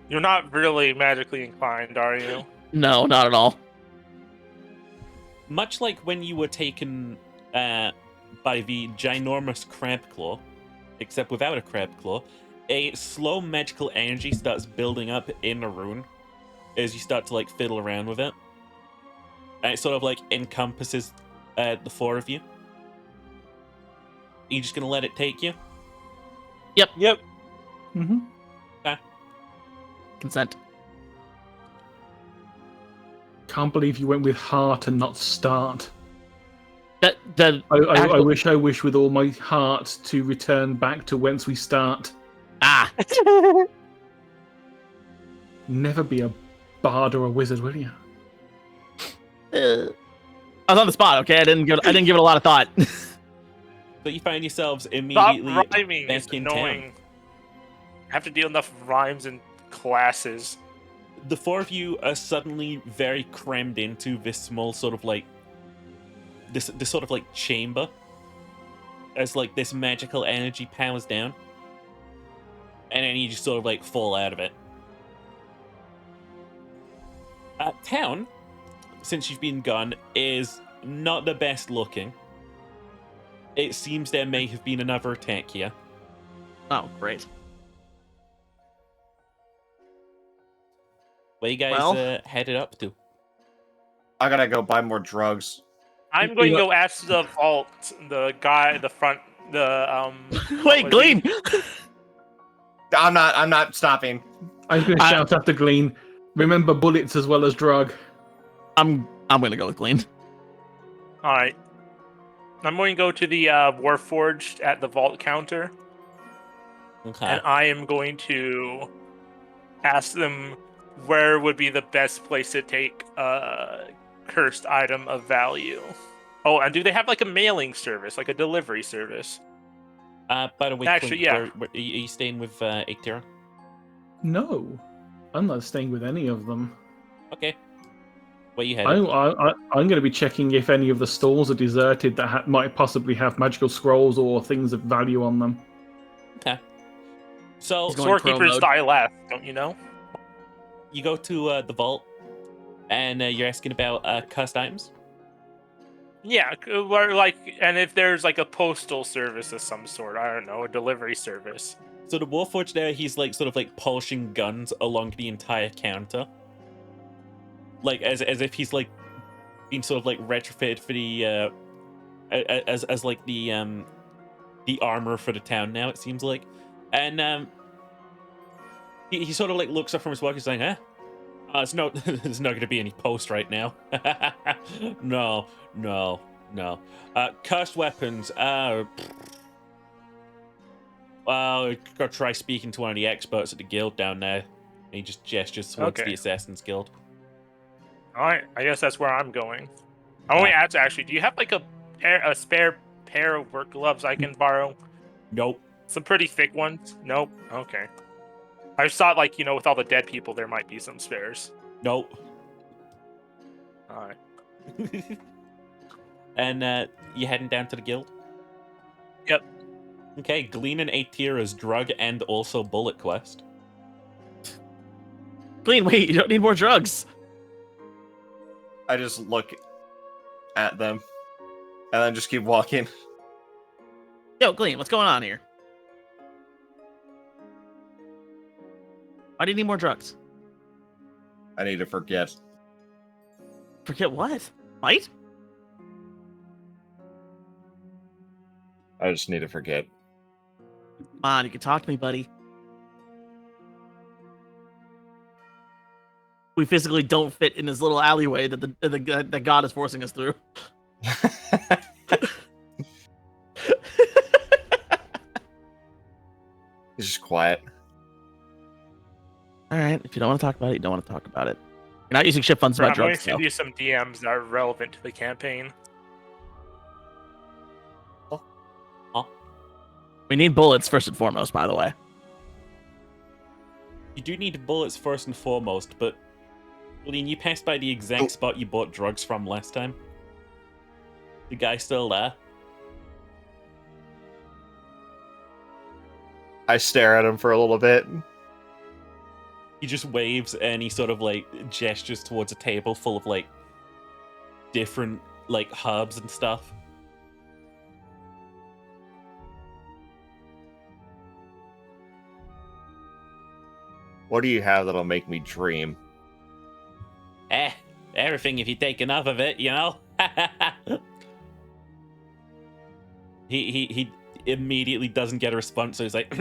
You're not really magically inclined, are you? No, not at all. Much like when you were taken by the ginormous crab claw, except without a crab claw, a slow magical energy starts building up in a rune as you start to like fiddle around with it. And it sort of like encompasses the four of you. Are you just gonna let it take you? Yep. Mm-hmm. Consent. Can't believe you went with heart and not start. The I actual- wish with all my heart to return back to whence we start. ah. Never be a bard or a wizard, will you? I was on the spot. Okay, I didn't give it a lot of thought. So you find yourselves Stop immediately rhyming. back It's in annoying. town. I have to deal enough rhymes in classes. The four of you are suddenly very crammed into this small sort of like this sort of like chamber as like this magical energy powers down, and then you just sort of like fall out of it. Town, since you've been gone, is not the best looking. It seems there may have been another attack here. Oh, great. Where you guys Well- headed up to? I gotta go buy more drugs. I'm going to go ask the vault, the guy at the front, Wait, was Glean. I'm not stopping. I'm going to I- shout after Glean. Remember bullets as well as drug. I'm gonna go with Glean. Alright. I'm going to go to the Warforged at the vault counter, Okay. and I am going to ask them where would be the best place to take a cursed item of value. Oh, and do they have like a mailing service, like a delivery service? By the way, Actually, Clint, yeah. where, are you staying with Aetira? No, I'm not staying with any of them. Okay. Where you I'm headed? going to be checking if any of the stalls are deserted that might possibly have magical scrolls or things of value on them. Okay. So He's going pro Storekeepers mode. die last, don't you know? you go to the vault, and you're asking about cursed items. Yeah, or like, and if there's like a postal service of some sort, I don't know, a delivery service. So the Warforged there, he's like sort of like polishing guns along the entire counter, like as if he's like been sort of like retrofitted for the as like the armor for the town now. It seems like, and he sort of like looks up from his work. He's like, "Huh? There's no there's not going to be any post right now. no. Cursed weapons. Well, gotta try speaking to one of the experts at the guild down there." And he just gestures towards Okay. the Assassin's Guild. Alright, I guess that's where I'm going. I want to ask actually, do you have like a spare pair of work gloves I can borrow? Nope. Some pretty thick ones? Nope. Okay. I just thought like, with all the dead people, there might be some spares. Nope. Alright. And you heading down to the guild? Yep. Okay, Glean and Aetira's drug and also bullet quest. Glean, wait, you don't need more drugs. I just look at them and then just keep walking. Yo, Glean, what's going on here? Why do you need more drugs? I need to forget. Forget what? Fight? I just need to forget. Come on, you can talk to me, buddy. We physically don't fit in this little alleyway that that God is forcing us through. It's just quiet. All right, if you don't want to talk about it, you don't want to talk about it. You're not using ship funds I'm about going drugs, to send though. you some DMs that are relevant to the campaign. We need bullets first and foremost, by the way. You do need bullets first and foremost, but Glean, you passed by the exact spot you bought drugs from last time. The guy still there? I stare at him for a little bit. He just waves and he sort of like gestures towards a table full of like different like herbs and stuff. What do you have that'll make me dream? Everything if you take enough of it, you know? He immediately doesn't get a response, so he's like,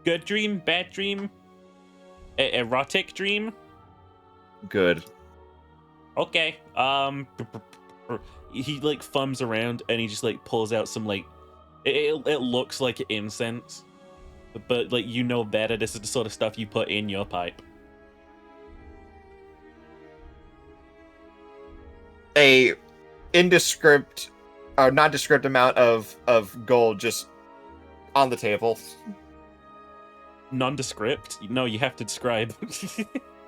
good dream, bad dream, erotic dream? Good. Okay. He like thumbs around and he just like pulls out some like it looks like incense, but like you know better. This is the sort of stuff you put in your pipe. A indescript or nondescript amount of gold just on the table. Nondescript? No, you have to describe.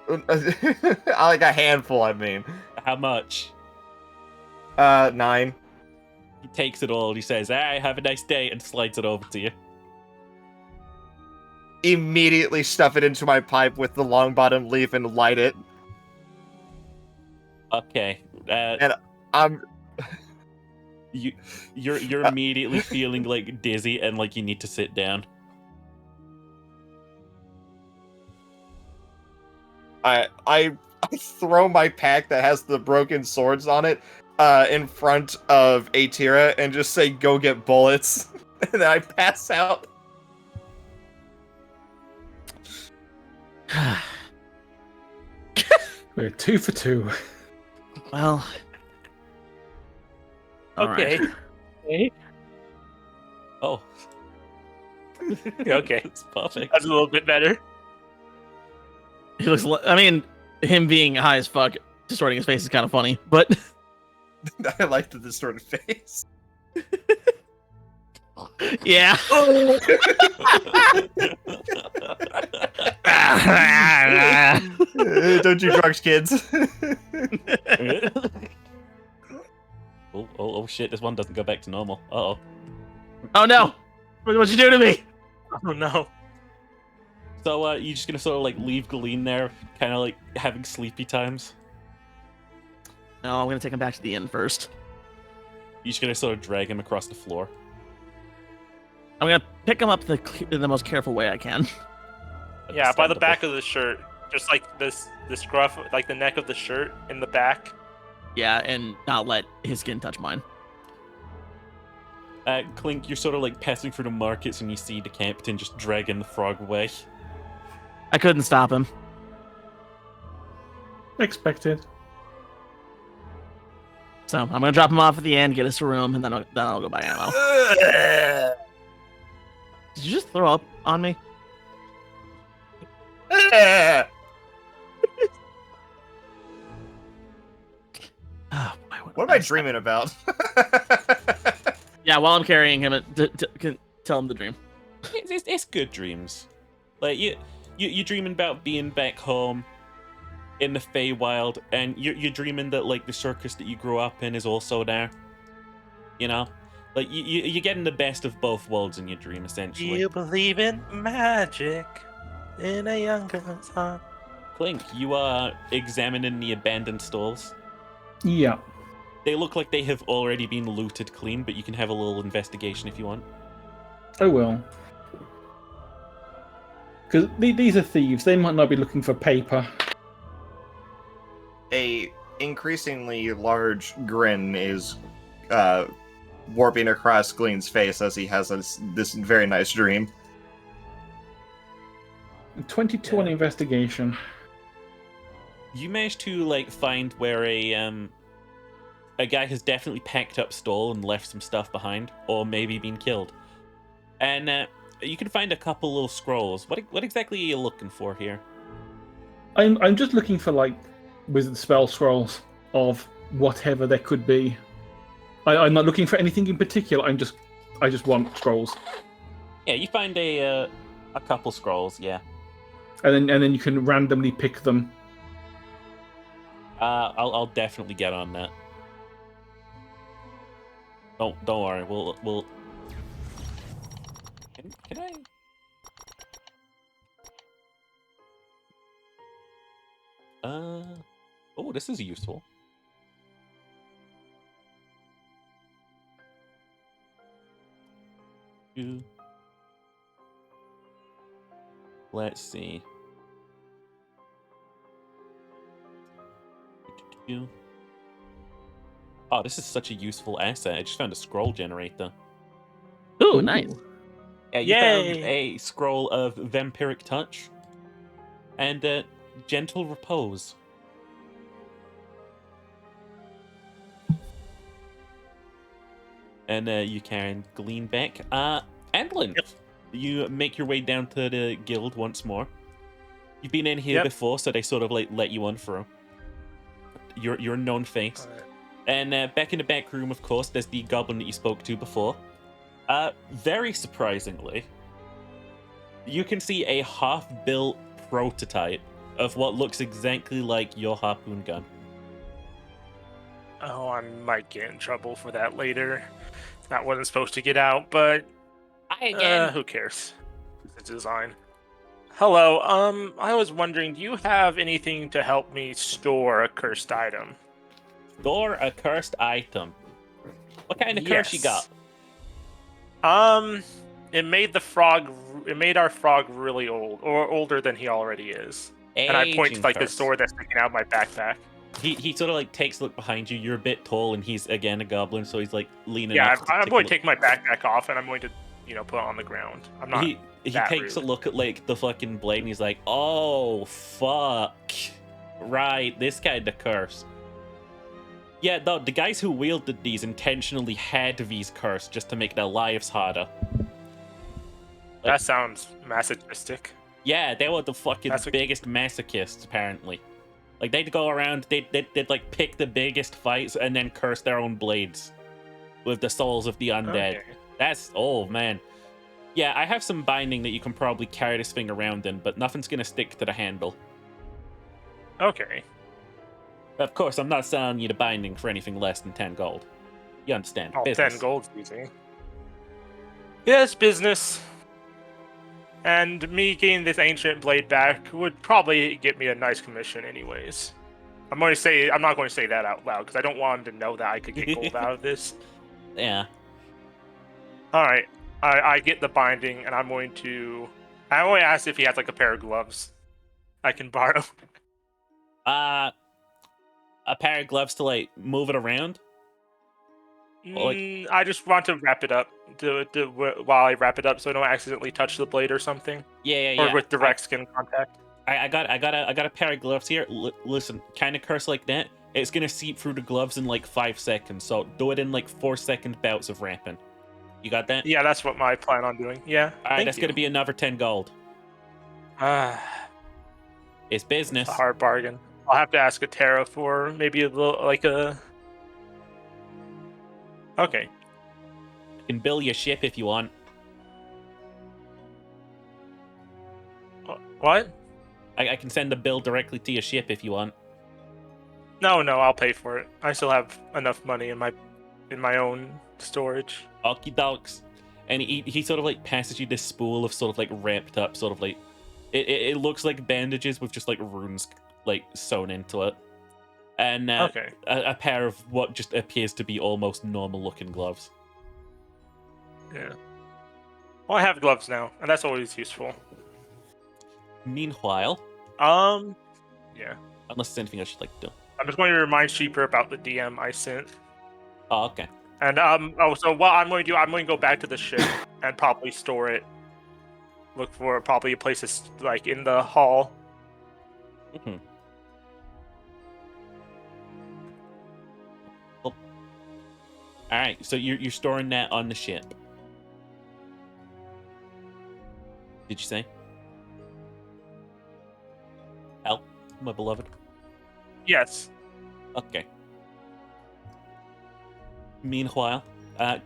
Like a handful, I mean. How much? 9. He takes it all. He says, "Hey, have a nice day," and slides it over to you. Immediately stuff it into my pipe with the long bottom leaf and light it. Okay. And I'm You're immediately feeling like dizzy and like you need to sit down. I throw my pack that has the broken swords on it in front of Atira and just say, "Go get bullets," and then I pass out. We're 2 for 2. Well. all right. Okay. Oh. Okay. It's perfect. That's a little bit better. He looks. I mean, him being high as fuck, distorting his face is kind of funny, but I like the distorted face. yeah. Don't do drugs, kids. Oh shit! This one doesn't go back to normal. Uh-oh. Oh no! What'd you do to me? Oh no. So you just gonna sort of like leave Galeen there, kind of like having sleepy times? No, I'm gonna take him back to the inn first. You're just gonna sort of drag him across the floor. I'm gonna pick him up in the most careful way I can. Yeah, by the back of the shirt. Just like the scruff, like the neck of the shirt in the back. Yeah, and not let his skin touch mine. Clink, you're sort of like passing through the markets and you see the captain just dragging the frog away. I couldn't stop him. Expected. So I'm gonna drop him off at the end, get us a room, and then I'll go buy ammo. Did you just throw up on me? Oh, boy, What am I dreaming about? Yeah, while I'm carrying him, tell him the dream. It's good dreams. Like you're dreaming about being back home in the Feywild, and you're dreaming that like the circus that you grew up in is also there. You know, like you're getting the best of both worlds in your dream, essentially. You believe in magic in a young girl's heart. Clink, you are examining the abandoned stalls. Yeah. They look like they have already been looted clean, but you can have a little investigation if you want. I will. Because these are thieves. They might not be looking for paper. A increasingly large grin is warping across Gleen's face as he has this very nice dream. 22 on investigation. You managed to like find where a guy has definitely packed up stole and left some stuff behind, or maybe been killed. And you can find a couple little scrolls. What exactly are you looking for here? I'm just looking for like wizard spell scrolls of whatever there could be. I'm not looking for anything in particular. I just want scrolls. Yeah, you find a couple scrolls. Yeah. And then you can randomly pick them. I'll definitely get on that. Don't worry. We'll. Can I? Oh, this is useful. Let's see. Oh, this is such a useful asset. I just found a scroll generator. Ooh, nice. Yeah, you Yay! found a scroll of Vampiric Touch and Gentle Repose. And you can glean back. Antlin, you make your way down to the guild once more. You've been in here before, so they sort of like let you on through. You're a known face. And back in the back room, of course, there's the goblin that you spoke to before. Very surprisingly, you can see a half-built prototype of what looks exactly like your harpoon gun. Oh, I might get in trouble for that later. That wasn't supposed to get out, but who cares? It's a design. Hello, I was wondering, do you have anything to help me store a cursed item? Store a cursed item. What kind of curse you got? It made the frog. It made our frog really old, or older than he already is. And I point to like the sword that's sticking out of my backpack. He sort of like takes a look behind you. You're a bit tall, and he's again a goblin, so he's like leaning. Yeah, up I'm going to take my backpack off, and I'm going to, put it on the ground. I'm not. He takes a look at like the fucking blade, and he's like, "Oh fuck, right, this kind of curse." Yeah, the guys who wielded these intentionally had these cursed just to make their lives harder. That sounds masochistic. Yeah, they were the fucking biggest masochists, apparently. Like, they'd go around, they'd like pick the biggest fights and then curse their own blades with the souls of the undead. Okay. Oh man. Yeah, I have some binding that you can probably carry this thing around in, but nothing's gonna stick to the handle. Okay. Of course, I'm not selling you the binding for anything less than 10 gold. You understand? Oh, business. 10 gold's easy. Yes, business. And me getting this ancient blade back would probably get me a nice commission anyways. I'm not going to say that out loud, because I don't want him to know that I could get gold out of this. Yeah. Alright. I get the binding, and I'm going to ask if he has like a pair of gloves I can borrow. A pair of gloves to like move it around? I just want to wrap it up while I wrap it up, so I don't accidentally touch the blade or something. Yeah. Or with direct skin contact. I got a pair of gloves here. Listen, kind of curse like that, it's gonna seep through the gloves in like 5 seconds. So do it in like 4-second bouts of ramping. You got that? Yeah, that's what I plan on doing. Yeah. All right, that's gonna be another 10 gold. It's business. It's a hard bargain. I'll have to ask Atera for maybe a little Okay. You can bill your ship if you want. What? I can send the bill directly to your ship if you want. No, I'll pay for it. I still have enough money in my own storage. Okie dokes. And he sort of like passes you this spool of sort of like wrapped up, sort of like it looks like bandages with just like runes like sewn into it. And a pair of what just appears to be almost normal looking gloves. Yeah. Well, I have gloves now, and that's always useful. Meanwhile, yeah. Unless there's anything I should like to do. I'm just going to remind Sheeper about the DM I sent. Oh, okay. And so what I'm going to go back to the ship and probably store it. Look for probably a place that's like in the hall. Mm-hmm. Well, all right, so you're storing that on the ship. Did you say? Al, my beloved. Yes. Okay. Meanwhile,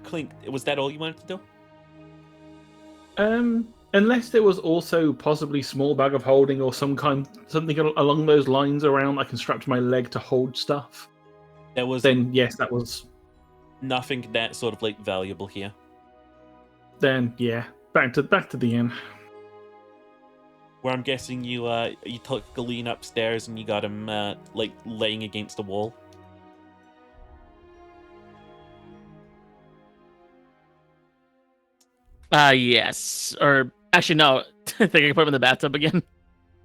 Clink, was that all you wanted to do? Unless there was also possibly small bag of holding or something along those lines around I can strap to my leg to hold stuff. Then yes, that was nothing that sort of like valuable here. Then yeah, back to the inn. where I'm guessing you took Galeen upstairs and you got him like laying against the wall. Yes. Or actually, no. I think I can put him in the bathtub again.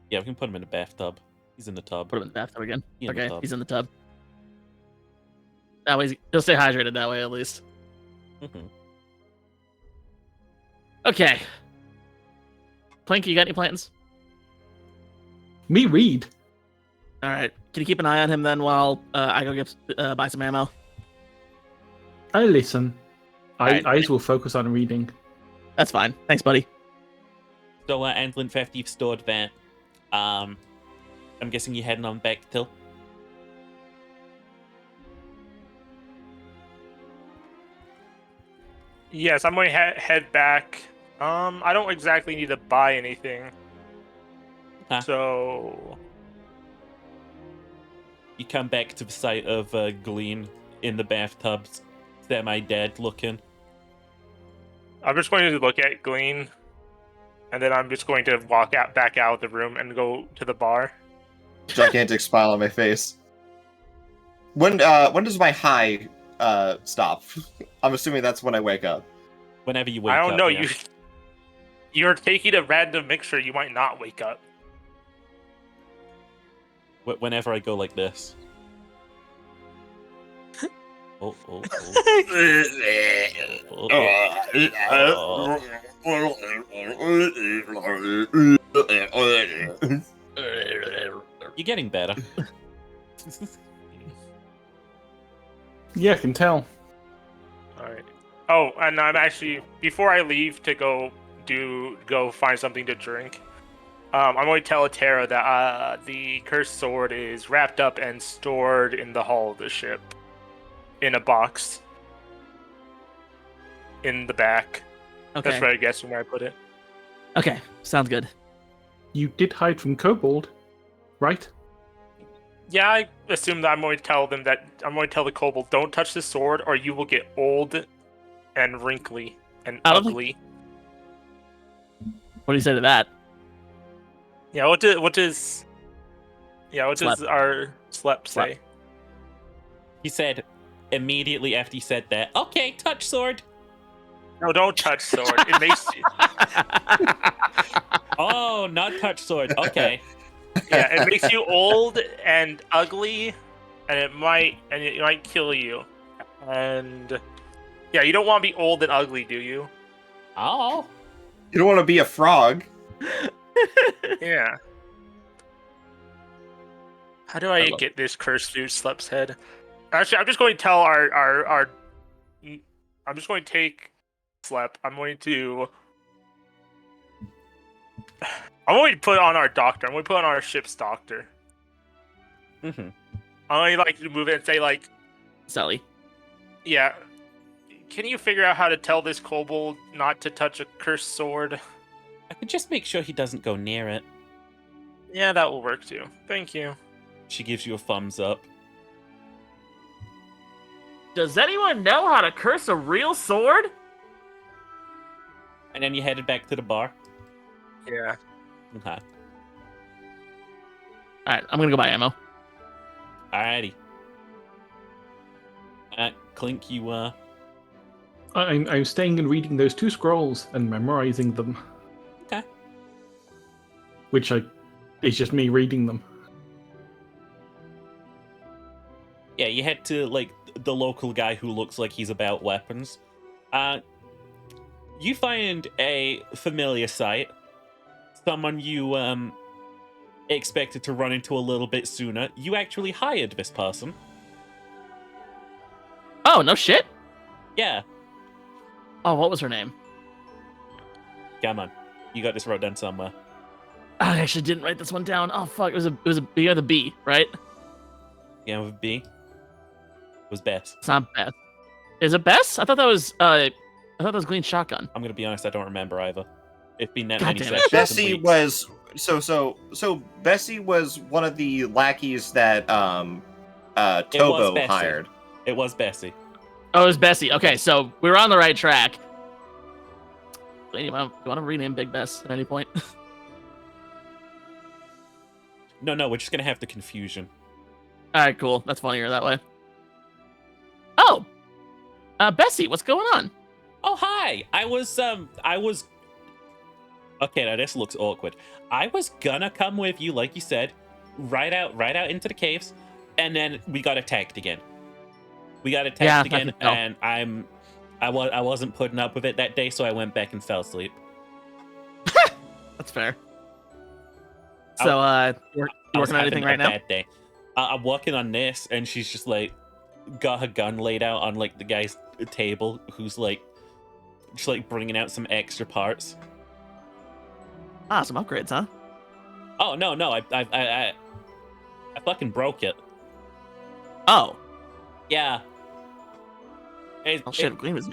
Yeah, we can put him in the bathtub. He's in the tub. Put him in the bathtub again. He's in the Okay, tub. he's in the tub. That way he'll stay hydrated that way at least. Mhm. Okay. Plank, you got any plans? Me read. All right. Can you keep an eye on him then while I go get buy some ammo? I listen. Alright. Eyes will focus on reading. That's fine. Thanks, buddy. So, Antlin, after you've stored that, I'm guessing you're heading on back till. Yes, I'm going to head back. I don't exactly need to buy anything. Huh. So, You come back to the site of Glean in the bathtub, semi-dead looking. I'm just going to look at Glean, and then I'm just going to walk back out of the room and go to the bar. Gigantic smile on my face. When does my high stop? I'm assuming that's when I wake up. Whenever you wake I up. don't know. yeah. You're taking a random mixture. You might not wake up. Whenever I go like this. Oh. You're getting better. Yeah, I can tell. All right. Oh, and I'm actually before I leave to go find something to drink. I'm going to tell Atera that the cursed sword is wrapped up and stored in the hull of the ship, in a box, in the back. Okay. That's where I guess where I put it. Okay. Sounds good. You did hide from Kobold, right? Yeah, I assume that I'm going to tell the kobold, don't touch the sword, or you will get old and wrinkly and I don't think- ugly. What do you say to that? Yeah, what does Slep. our Slep say? Slep. He said immediately after he said that, okay, touch sword. No, don't touch sword. It makes you, Oh, not touch sword. Okay. yeah, it makes you old and ugly, and it might kill you. And yeah, you don't want to be old and ugly, do you? Oh. You don't want to be a frog. Yeah. How do I get this cursed through Slep's head? Actually, I'm just going to tell our I'm just going to take Slep. I'm going to put on our doctor. I'm going to put on our ship's doctor. Mm-hmm. I'm going to move it and say Sully. yeah. Can you figure out how to tell this kobold not to touch a cursed sword? I could just make sure he doesn't go near it. Yeah, that will work too. Thank you. She gives you a thumbs up. Does anyone know how to curse a real sword? And then you headed back to the bar. Yeah. Okay. All right, I'm gonna go buy ammo. Alrighty. Clink, you I'm staying and reading those 2 scrolls and memorizing them. Okay. Which it's just me reading them. Yeah, you head to like the local guy who looks like he's about weapons. You find a familiar sight. Someone you expected to run into a little bit sooner. You actually hired this person. Oh, no shit. Yeah, Oh, what was her name? come on. You got this wrote down somewhere. I actually didn't write this one down. Oh fuck, it was a B with a B, right? Yeah, with B. It was Bess. It's not Beth. Is it Bess? I thought that was Glean's shotgun. I'm gonna be honest, I don't remember either. It's been that God many damn it. sessions. Bessie and weeks. was so Bessie was one of the lackeys that Tobo Bessie. hired. It was Bessie. Oh, it was Bessie. Okay, so we were on the right track. Glean, you want to rename Big Bess at any point? No, we're just gonna have the confusion. All right, cool. That's funnier that way. Oh, Bessie, what's going on? Oh, hi. I was. Okay, now this looks awkward. I was gonna come with you, like you said, right out into the caves, and then we got attacked again. Yeah, again, I and I wasn't putting up with it that day, so I went back and fell asleep. That's fair. So, you working on anything right now? Bad day. I'm working on this, and she's just like got her gun laid out on like the guy's table, who's like just like bringing out some extra parts. Ah, some upgrades, huh? Oh no, I fucking broke it. Oh, Yeah. oh shit, Gleam is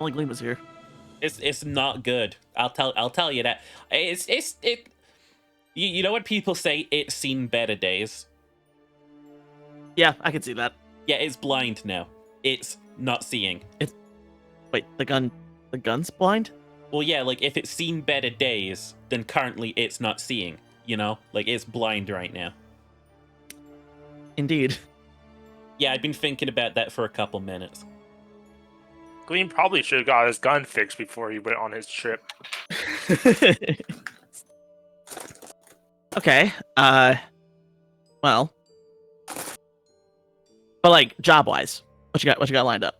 only Gleam is here. It's not good. I'll tell you that. You know what people say? It's seen better days. Yeah, I can see that. Yeah, it's blind now. It's not seeing. Wait, the gun's blind? Well, yeah, like if it's seen better days, then currently it's not seeing. You know, like it's blind right now. Indeed. Yeah, I've been thinking about that for a couple minutes. Gleam probably should have got his gun fixed before he went on his trip. Okay. Well, but like job wise, what you got lined up?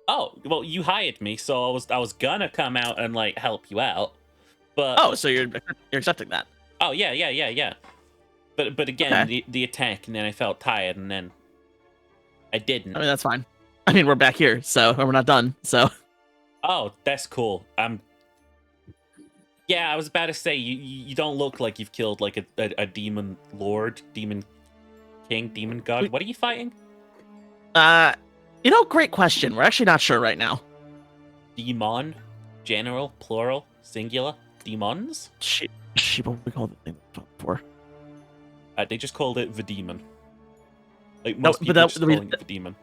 Oh, well, you hired me, so I was gonna come out and like help you out, but Oh, so you're accepting that? oh yeah. But again, Okay. the attack, and then I felt tired, and then I didn't. I mean, that's fine. I mean, we're back here, so we're not done. So Oh, that's cool. Yeah, I was about to say you don't look like you've killed like a demon lord, demon king, demon god. What are you fighting? great question. We're actually not sure right now. Demon, general, plural, singular, demons. She what we call the thing before. They just called it the demon. Like No, most but people that- just calling it the demon.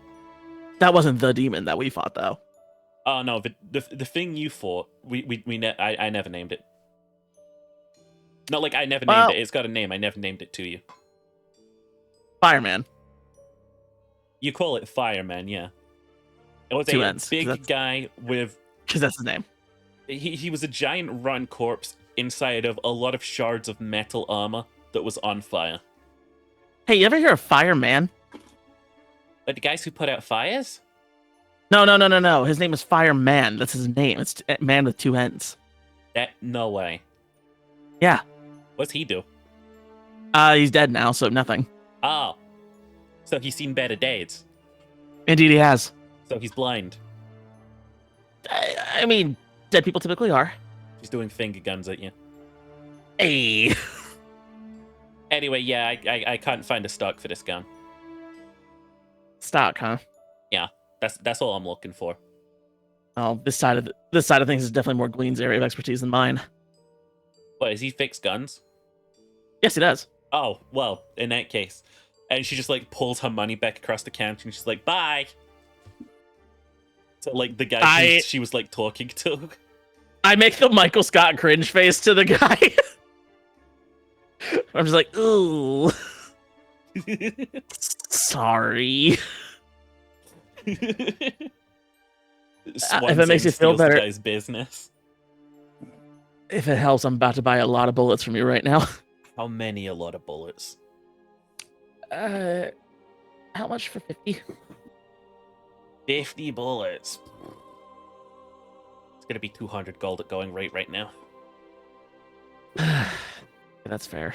That wasn't the demon that we fought, though. Oh no, the thing you fought, I never named it. Not like I never Well- named it. It's got a name. I never named it to you. Fireman. You call it Fireman, yeah. It was Two a ends, 'cause big that's- guy with. Because that's his name. He was a giant run corpse inside of a lot of shards of metal armor that was on fire. Hey, you ever hear of Fireman? Like the guys who put out fires? No. His name is Fireman. That's his name. It's man with two ends. No way. Yeah. What's he do? He's dead now, so nothing. Oh. So he's seen better days. Indeed, he has. So he's blind. I mean, dead people typically are. He's doing finger guns at you. Hey. Anyway, yeah, I can't find a stock for this gun. Stock, huh? That's all I'm looking for. Oh, this side of things is definitely more Glean's area of expertise than mine. What, does he fix guns? Yes, he does. Oh, well, in that case. And she just like pulls her money back across the counter and she's like, bye. So like the guy she was like talking to. I make the Michael Scott cringe face to the guy. I'm just like, ooh, sorry. If it makes you feel better. Guy's business. If it helps, I'm about to buy a lot of bullets from you right now. How many? A lot of bullets. How much for 50? 50 bullets. It's gonna be 200 gold at going rate right now. That's fair.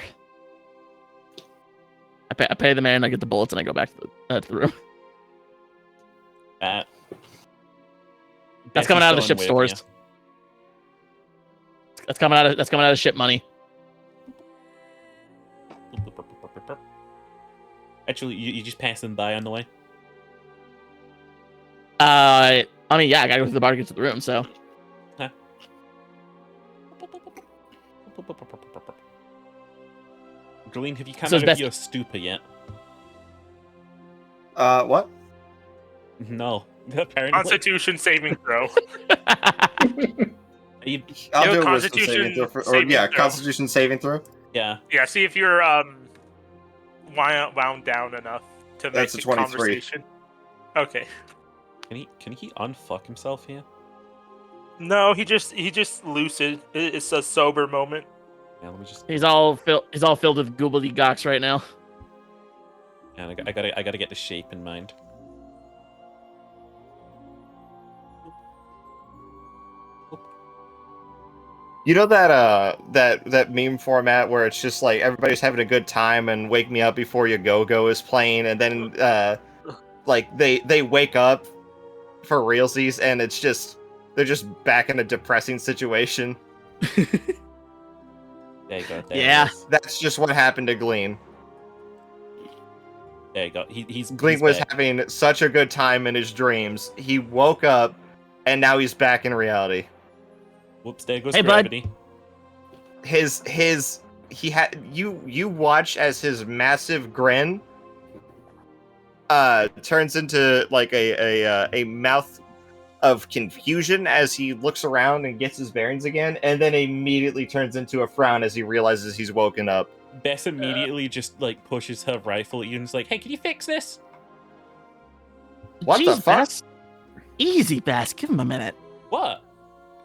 I pay the man, I get the bullets, and I go back to the room. That's coming out of the ship stores. That's coming out of ship money. Actually, you just pass them by on the way? I mean, yeah, I gotta go to the bar to get to the room, so. Huh. Jolene, have you come So out it's of your stupor yet? What? No. Apparently. Constitution saving throw. You, I'll Do a do a wisdom Constitution saving throw. saving throw. Constitution saving throw. Yeah. Yeah, see if you're wound down enough to make That's a a 23. conversation. Okay. Can he unfuck himself here? No, he just lucid. It's a sober moment. Yeah, let me just. He's all filled with gobbledygocks right now. Yeah, I gotta get the shape in mind. You know that meme format where it's just like everybody's having a good time and "Wake Me Up Before You Go" is playing, and then like they wake up for realsies, and it's just they're just back in a depressing situation. There you go. There Yeah. it is. That's just what happened to Glean. There you go. He's Glean was back. having such a good time in his dreams. He woke up, and now he's back in reality. Whoops! There goes Hey, bud. gravity. You watch as his massive grin turns into like a mouth of confusion as he looks around and gets his bearings again, and then immediately turns into a frown as he realizes he's woken up. Bess immediately just like pushes her rifle at you and is like, "Hey, can you fix this?" What the Jeez, fuck? Bess. Easy, Bess. Give him a minute. What?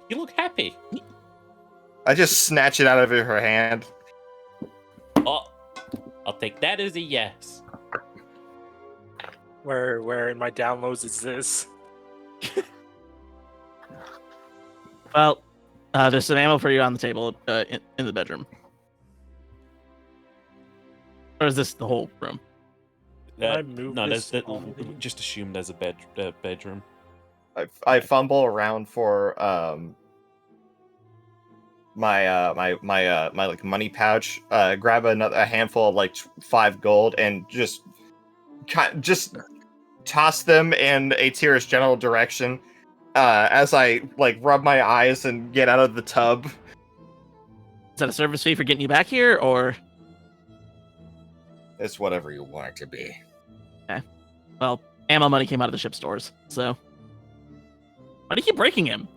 You look happy. I just snatch it out of her hand. Oh, I'll take that as a yes. Where in my downloads is this? Well, there's some ammo for you on the table in the bedroom. Or is this the whole room? I move no, this there's already? just assume there's a bedroom. I fumble around for my like money pouch, grab a handful of like 5 gold, and just toss them in a Tyr's general direction as I like rub my eyes and get out of the tub. Is that a service fee for getting you back here, or? It's whatever you want it to be. Well, ammo money came out of the ship stores, so. Why do you keep breaking him?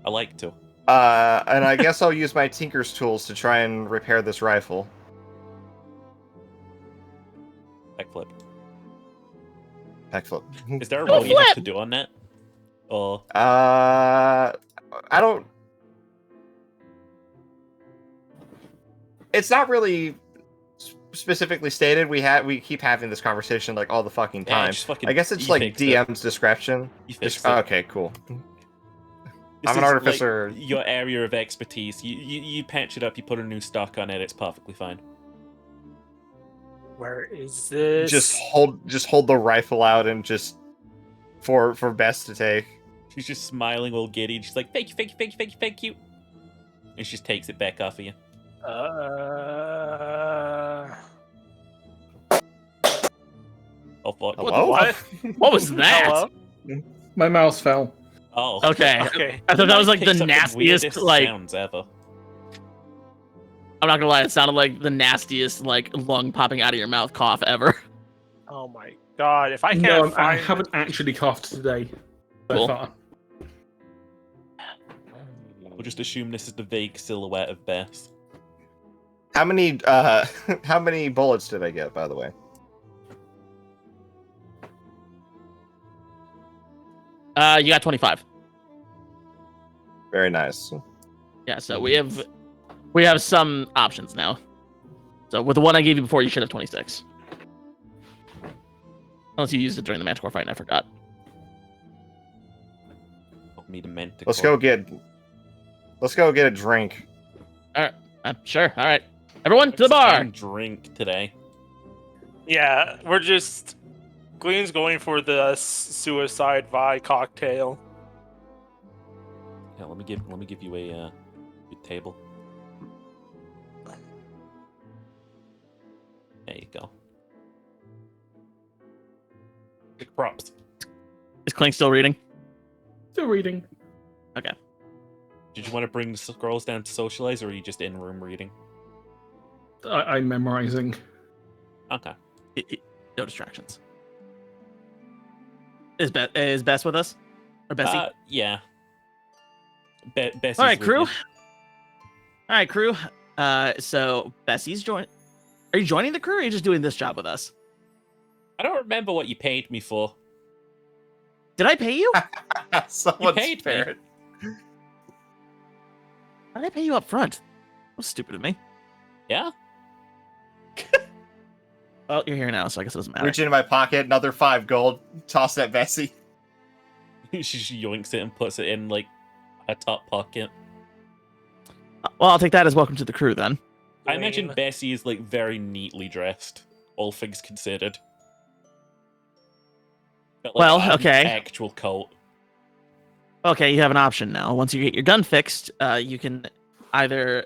I like to. And I guess I'll use my Tinker's tools to try and repair this rifle. Backflip. Backflip. Is there a Go roll you have flip! to do on that? Or I don't. It's not really specifically stated. We keep having this conversation like all the fucking yeah, time. just fucking. I guess it's you like fix it. DM's discretion. You fix it. Okay, cool. This I'm an is, artificer. Like, your area of expertise. You patch it up. You put a new stock on it. It's perfectly fine. Where is this? Just hold the rifle out and just for Bess to take. She's just smiling all giddy. She's like, "Thank you, thank you, thank you, thank you, thank you," and she just takes it back off of you. Oh fuck! Hello? What? What was that? Hello? My mouse fell. Oh, Okay. Okay. I thought that was like Picks the up nastiest, weirdest like, sounds ever. I'm not gonna lie, it sounded like the nastiest, like, lung popping out of your mouth cough ever. Oh my god! If I can't No, I find, haven't actually coughed today so Cool. far. We'll just assume this is the vague silhouette of Bess. How many how many bullets did I get, by the way? You got 25. Very nice. Yeah, so we have some options now. So with the one I gave you before, you should have 26. Unless you used it during the Manticore fight and I forgot. Meet a Manticore. Let's go get a drink. Sure, alright. Everyone, to the bar! Drink today. yeah, we're just. Glean's going for the suicide vi cocktail. Yeah, let me give you a good table. There you go. Big props. Is Clink still reading? Still reading. Did you want to bring the scrolls down to socialize, or are you just in room reading? I'm memorizing. Okay. No distractions. Is Bess with us? Or Bessie? Yeah. Bessie's All right, with crew. you. All right, crew. So Bessie's join. Are you joining the crew, or are you just doing this job with us? I don't remember what you paid me for. Did I pay you? Someone's paid me. parent. Why did I pay you up front? That was stupid of me. Yeah? Well, you're here now, so I guess it doesn't matter. Reach into my pocket, another 5 gold. Toss that Bessie. She just yoinks it and puts it in, like, her top pocket. Well, I'll take that as welcome to the crew, then. I imagine Bessie is, like, very neatly dressed, all things considered. Got, like, Well, an okay. actual coat. Okay, you have an option now. Once you get your gun fixed, you can either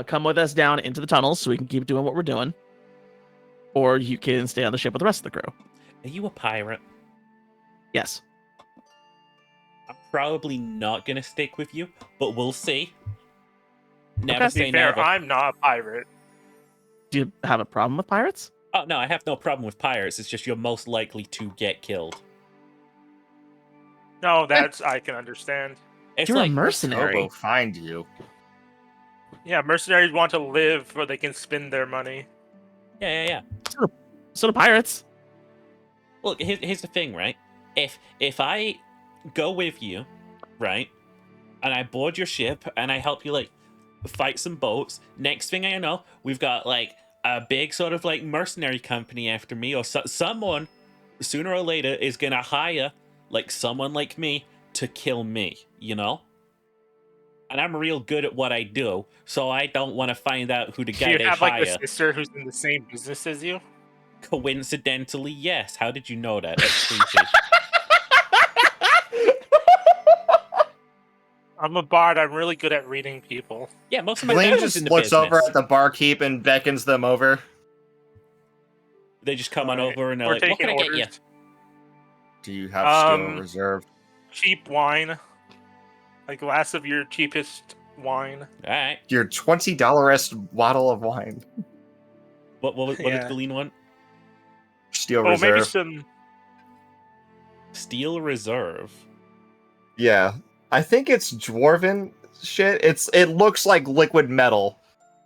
come with us down into the tunnels so we can keep doing what we're doing, or you can stay on the ship with the rest of the crew. Are you a pirate? Yes. I'm probably not gonna stick with you, but we'll see. Never Okay. To be say fair, never. I'm not a pirate. Do you have a problem with pirates? Oh, no, I have no problem with pirates. It's just you're most likely to get killed. No, that's I can understand. It's You're like, a mercenary. Hobo find you. Yeah, mercenaries want to live where they can spend their money. yeah. So do pirates. Look, here's the thing, right? If I go with you, right, and I board your ship and I help you, like, fight some boats, next thing I know, we've got, like, a big sort of, like, mercenary company after me, or someone, sooner or later, is gonna hire, like, someone like me to kill me, you know? And I'm real good at what I do, so I don't want to find out who the Do guy you they have like hire. a sister who's in the same business as you? Coincidentally, yes. How did you know that? That's creepy. I'm a bard. I'm really good at reading people. Yeah, most of my Blaine family's just in the looks business. over at the barkeep and beckons them over. They just come on Alright, over and they're we're like, "What taking can I get you?" orders. Do you have steel Um, reserve? Cheap wine. A glass of your cheapest wine. All right. Your $20 bottle of wine. What Yeah. did Glean want? Steel Oh, maybe reserve. some. Steel reserve. Yeah. I think it's dwarven shit. It looks like liquid metal.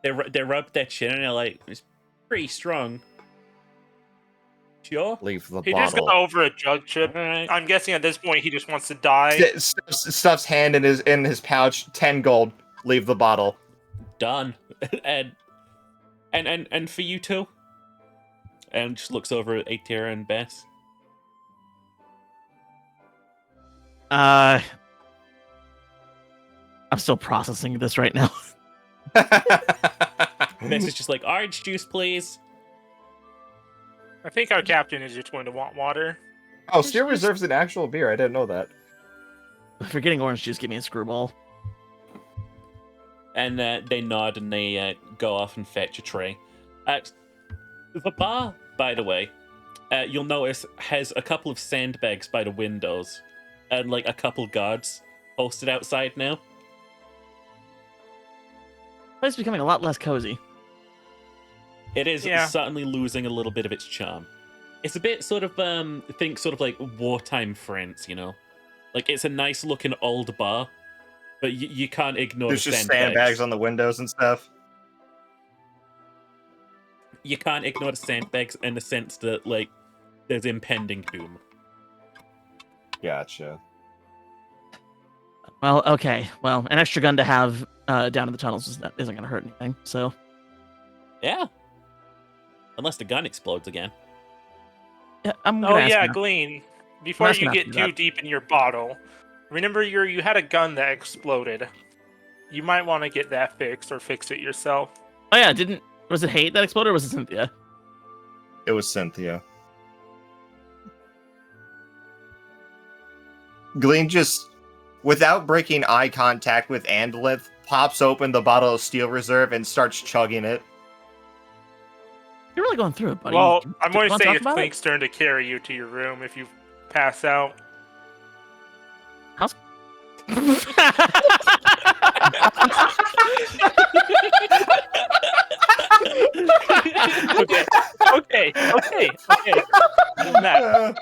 They rub their chin and they're like, "It's pretty strong." Sure. Leave the He just bottle. got over a jug chip. Alright. I'm guessing at this point he just wants to die. Stuffs hand in his pouch. 10 gold. Leave the bottle. Done. and for you too. And just looks over at Aetira and Bess. I'm still processing this right now. Bess is just like, "Orange juice, please." I think our captain is just going to want water. Oh, steel reserve's an actual beer. I didn't know that. If you're getting orange juice, give me a screwball. And they nod and they go off and fetch a tray. The bar, by the way, you'll notice has a couple of sandbags by the windows and like a couple guards posted outside now. It's becoming a lot less cozy. It is Yeah. certainly losing a little bit of its charm. It's a bit sort of think sort of like wartime France, you know? Like it's a nice looking old bar, but you can't ignore There's the just sandbags on the windows and stuff. You can't ignore the sandbags in the sense that like there's impending doom. Gotcha. Well, okay. Well, an extra gun to have down in the tunnels isn't going to hurt anything. So, Yeah. Unless the gun explodes again. yeah, I'm Oh gonna ask yeah, him. Glean. Before asking you not get to do too that. deep in your bottle, remember you had a gun that exploded. You might want to get that fixed or fix it yourself. Oh yeah, was it Hate that exploded, or was it Cynthia? It was Cynthia. Glean just, without breaking eye contact with Andalith, pops open the bottle of steel reserve and starts chugging it. You're really going through it, buddy. Well, You I'm going to wanna say talk it's about it? Clink's turn to carry you to your room if you pass out. Okay. Matt,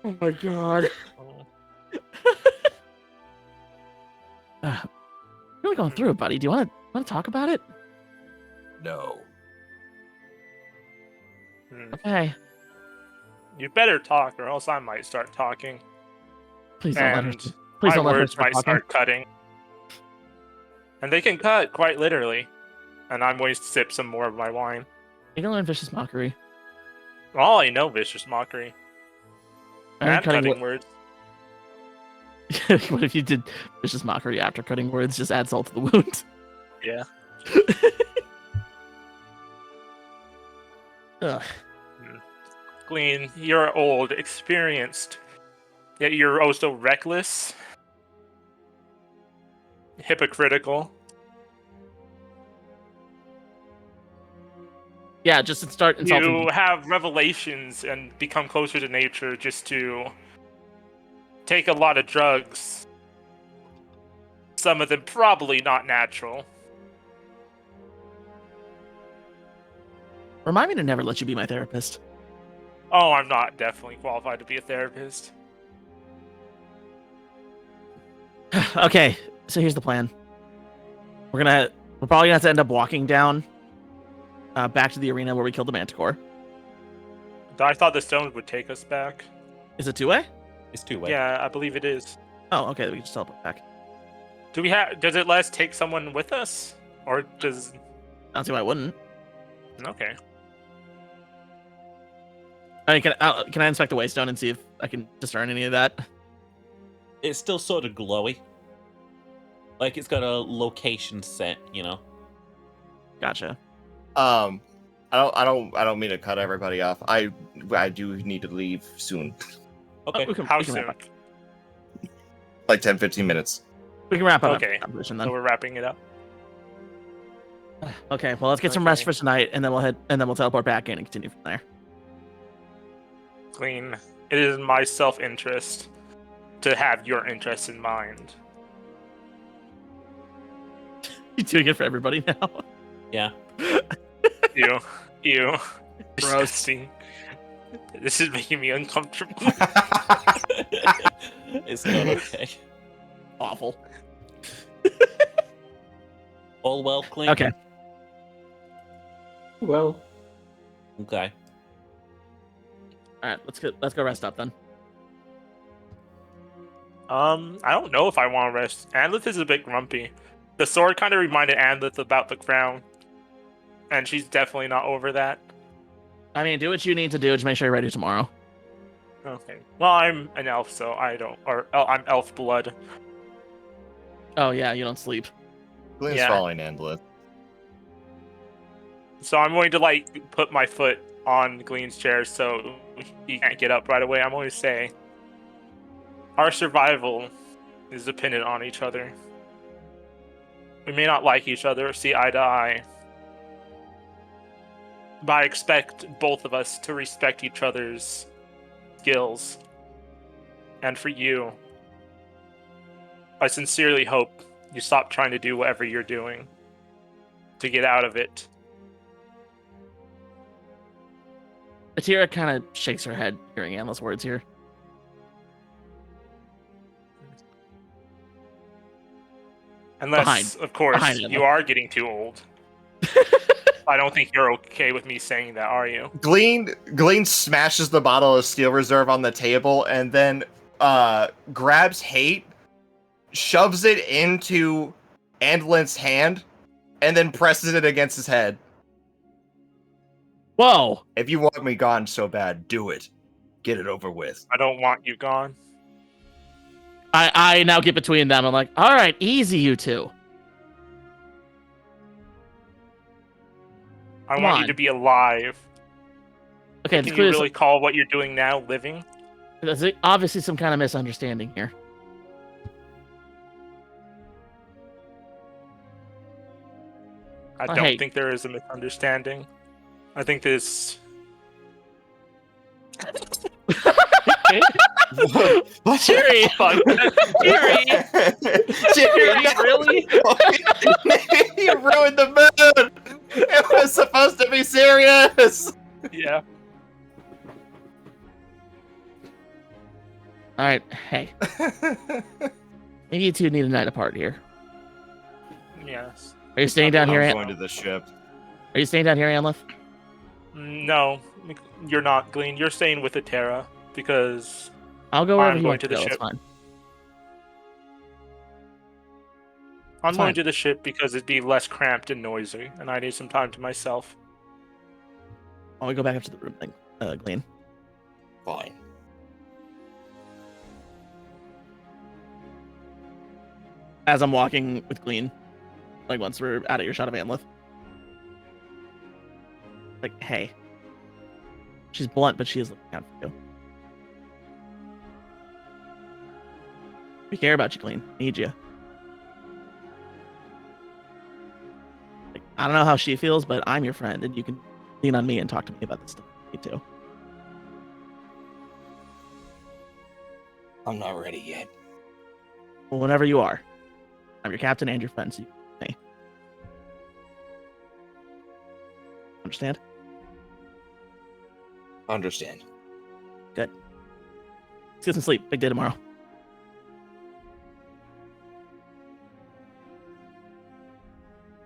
Oh my god. Really going through it, buddy. Do you want to talk about it? No. Okay. You better talk, or else I might start talking. Please don't let her. And Please my don't let her words start might talking. start cutting. And they can cut, quite literally. And I'm going to sip some more of my wine. You can learn vicious mockery. Oh, I know vicious mockery. And And cutting cutting words. What if you did vicious mockery after cutting words? Just add salt to the wound. Yeah. Ugh. Glean, you're old, experienced, yet you're also reckless, hypocritical. Yeah, just start insulting You me. have revelations and become closer to nature just to take a lot of drugs. Some of them probably not natural. Remind me to never let you be my therapist. Oh, I'm not definitely qualified to be a therapist. Okay, so here's the plan. We're probably gonna have to end up walking down back to the arena where we killed the Manticore. I thought the stones would take us back. Is it two-way? It's two-way. Yeah, I believe it is. Oh, okay, we can just teleport back. Does it let us take someone with us? Or does... I don't see why I wouldn't. Okay. I mean, can I inspect the waystone and see if I can discern any of that? It's still sort of glowy. Like it's got a location set, you know. Gotcha. I don't mean to cut everybody off. I do need to leave soon. Okay. How we can soon? wrap up. Like 10-15 minutes. We can wrap up. Okay. After the conversation So then. we're wrapping it up. Okay. Well, let's get some rest Okay. for tonight, and then we'll teleport back in and continue from there. Clean. It is my self-interest to have your interests in mind. You doing it for everybody now? Yeah. Ew. Gross. Disgusting. This is making me uncomfortable. It's not okay. Awful. All well, Clink? Okay. Well, Okay. All right. Let's go rest up then. I don't know if I want to rest. Anlith is a bit grumpy. The sword kind of reminded Anlith about the crown. And she's definitely not over that. I mean, do what you need to do to make sure you're ready tomorrow. Okay. Well, I'm an elf, so I don't... I'm elf blood. Oh yeah, you don't sleep. Glenn's Yeah. following Andalith. So I'm going to, like, put my foot on Glean's chair so he can't get up right away. I'm going to say... Our survival is dependent on each other. We may not like each other or see eye to eye, but I expect both of us to respect each other's skills. And for you, I sincerely hope you stop trying to do whatever you're doing to get out of it. Atira kind of shakes her head hearing Anla's words here. Unless, of course, behind you are getting too old. I don't think you're okay with me saying that, are you? Glean smashes the bottle of Steel Reserve on the table and then grabs Hate, shoves it into Andlin's hand, and then presses it against his head. Whoa! If you want me gone so bad, do it. Get it over with. I don't want you gone. I now get between them. I'm like, all right, easy, you two. I Come want on. you to be alive. Okay, it's Can clear. you really call what you're doing now living? There's obviously some kind of misunderstanding here. I Oh, don't hey. think there is a misunderstanding. I think this... What? Cheery! Cheery! Cheery, really? You ruined the mood! It was supposed to be serious. Yeah. All right, hey, maybe you two need a night apart here. Yes. Are you staying down here? I'm An- going to the ship. Are you staying down here, Anlith? No, you're not, Glean. You're staying with Atera because I'll go wherever I'm you going want to to the go. It's ship. fine. I'm going Fine. to the ship because it'd be less cramped and noisy, and I need some time to myself. I'll go back up to the room, then, Glean. Fine. As I'm walking with Glean, like once we're out of your shot of Anlith. Like, hey. She's blunt, but she is looking out for you. We care about you, Glean. Need you. Like, I don't know how she feels, but I'm your friend, and you can lean on me and talk to me about this stuff. Me too. I'm not ready yet. Well, whenever you are. I'm your captain and your friend, so you can me. Understand? Understand. Good. Let's get some sleep. Big day tomorrow.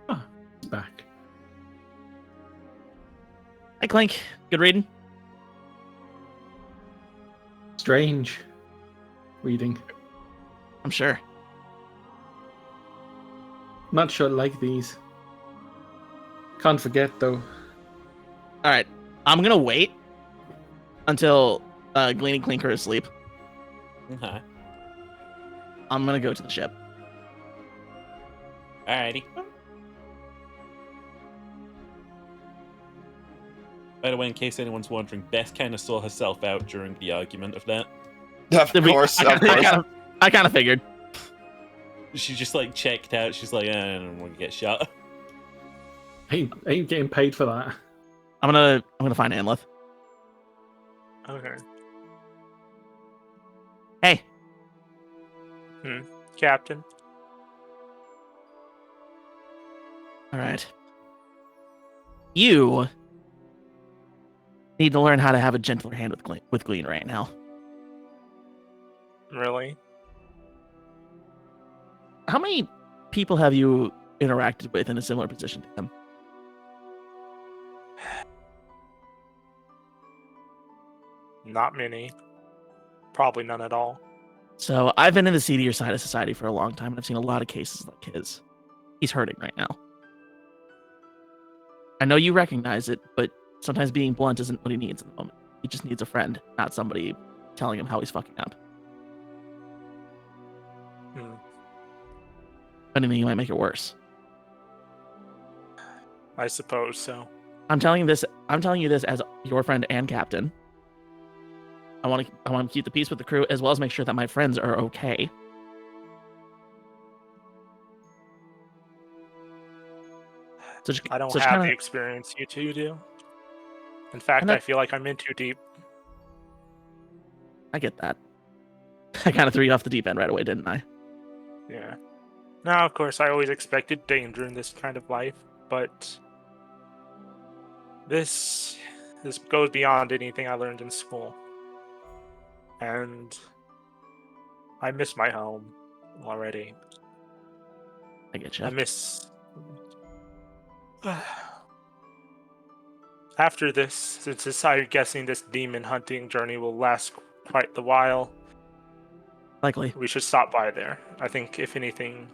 It's back. Hi, Clink. Good reading? Strange. Reading. I'm sure. Not sure I like these. Can't forget though. All right. I'm gonna wait until Glean and Clink are asleep. Okay. I'm gonna go to the ship. Alrighty. By the way, in case anyone's wondering, Beth kind of saw herself out during the argument of that. Of course, of course. I kind of figured. She just like checked out. She's like, I don't want to get shot. Ain't getting paid for that. I'm gonna find Anlith. Okay. Hey, Captain. all right. You need to learn how to have a gentler hand with Glean right now. Really? How many people have you interacted with in a similar position to him? Not many. Probably none at all. So I've been in the seedier side of society for a long time, and I've seen a lot of cases like his. He's hurting right now. I know you recognize it, but sometimes being blunt isn't what he needs at the moment. He just needs a friend, not somebody telling him how he's fucking up. Hmm. If anything, you might make it worse. I suppose so. I'm telling you this as your friend and captain. I want to keep the peace with the crew as well as make sure that my friends are okay. So I don't so have kinda, the experience you two do. In fact, kinda- I feel like I'm in too deep. I get that. I kind of threw you off the deep end right away, didn't I? Yeah. Now, of course, I always expected danger in this kind of life, but this goes beyond anything I learned in school. And I miss my home already. I get you. I miss. After this, since I'm guessing this demon hunting journey will last quite the while, Likely. we should stop by there. I think, if anything,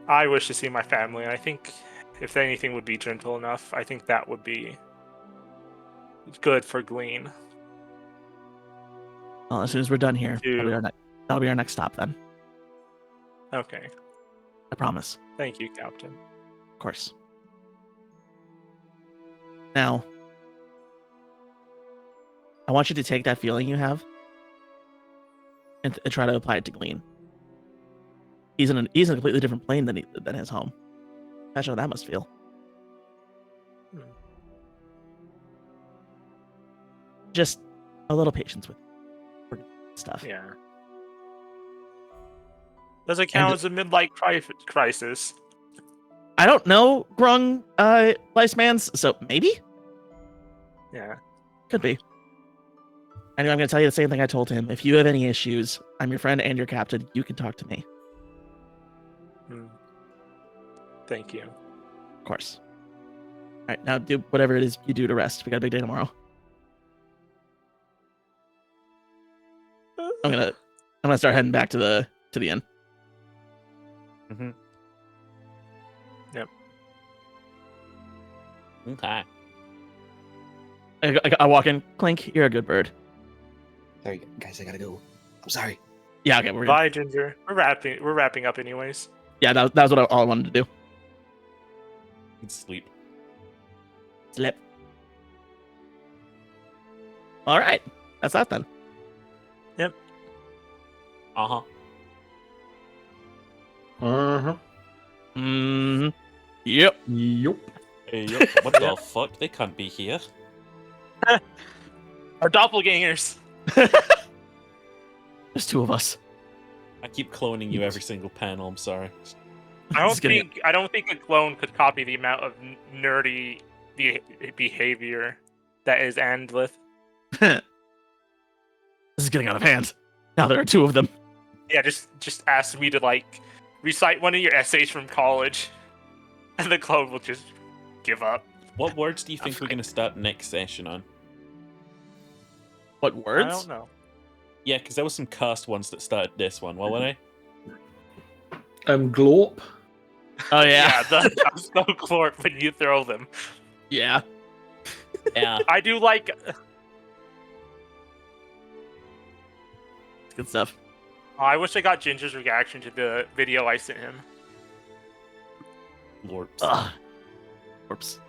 I wish to see my family. I think, if anything would be gentle enough, I think that would be good for Glean. Well, as soon as we're done here, that'll be our next stop then. Okay. I promise. Thank you, Captain. Of course. Now, I want you to take that feeling you have and try to apply it to Glean. He's in a completely different plane than his home. Imagine how that must feel. Hmm. Just a little patience with stuff. Yeah. Does it count as a midlife crisis? I don't know Grung Weissmans, so maybe? Yeah. Could be. Anyway, I'm going to tell you the same thing I told him. If you have any issues, I'm your friend and your captain. You can talk to me. Hmm. Thank you. Of course. All right, now do whatever it is you do to rest. We got a big day tomorrow. I'm gonna start heading back to the inn. Mm-hmm. Yep. Okay. I walk in. Clink, you're a good bird. Sorry, guys, I gotta go. I'm sorry. Yeah, okay, we're good. Bye, Ginger. We're wrapping up anyways. Yeah, that was what all I wanted to do. Sleep. Slip. All right, that's that then. Uh-huh. Uh-huh. Yep. Yup. Hey, yo, what the fuck? They can't be here. Our doppelgangers. There's two of us. I keep cloning you every single panel. I'm sorry. I Just kidding. don't think a clone could copy the amount of nerdy behavior that is Andlith. This is getting out of hand. Now there are two of them. Yeah, just ask me to like recite one of your essays from college, and the clone will just give up. What words do you think we're going to start next session on? What I words? don't know. Yeah, because there were some cast ones that started this one. What were they? Glorp. Oh yeah. Yeah, the so clorp when you throw them. Yeah. Yeah. I do like. Good stuff. I wish I got Ginger's reaction to the video I sent him. Lorps. Ugh. Whoops.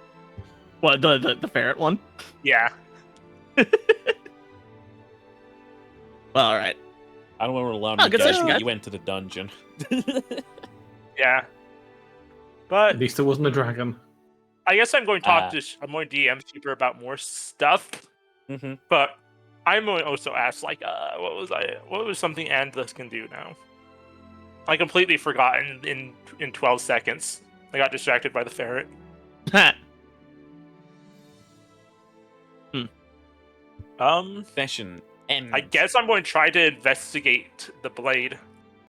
What, the ferret one? Yeah. Well, all right. I don't want to allow Oh, you good guys session, to guys. get you into the dungeon. Yeah. At But least there wasn't a dragon. I guess I'm going to talk Ah. to I'm going to DM Super about more stuff. Mm-hmm. But I'm going to also ask like what was something Andless can do now? I completely forgot in 12 seconds. I got distracted by the ferret. Session ends. I guess I'm going to try to investigate the blade.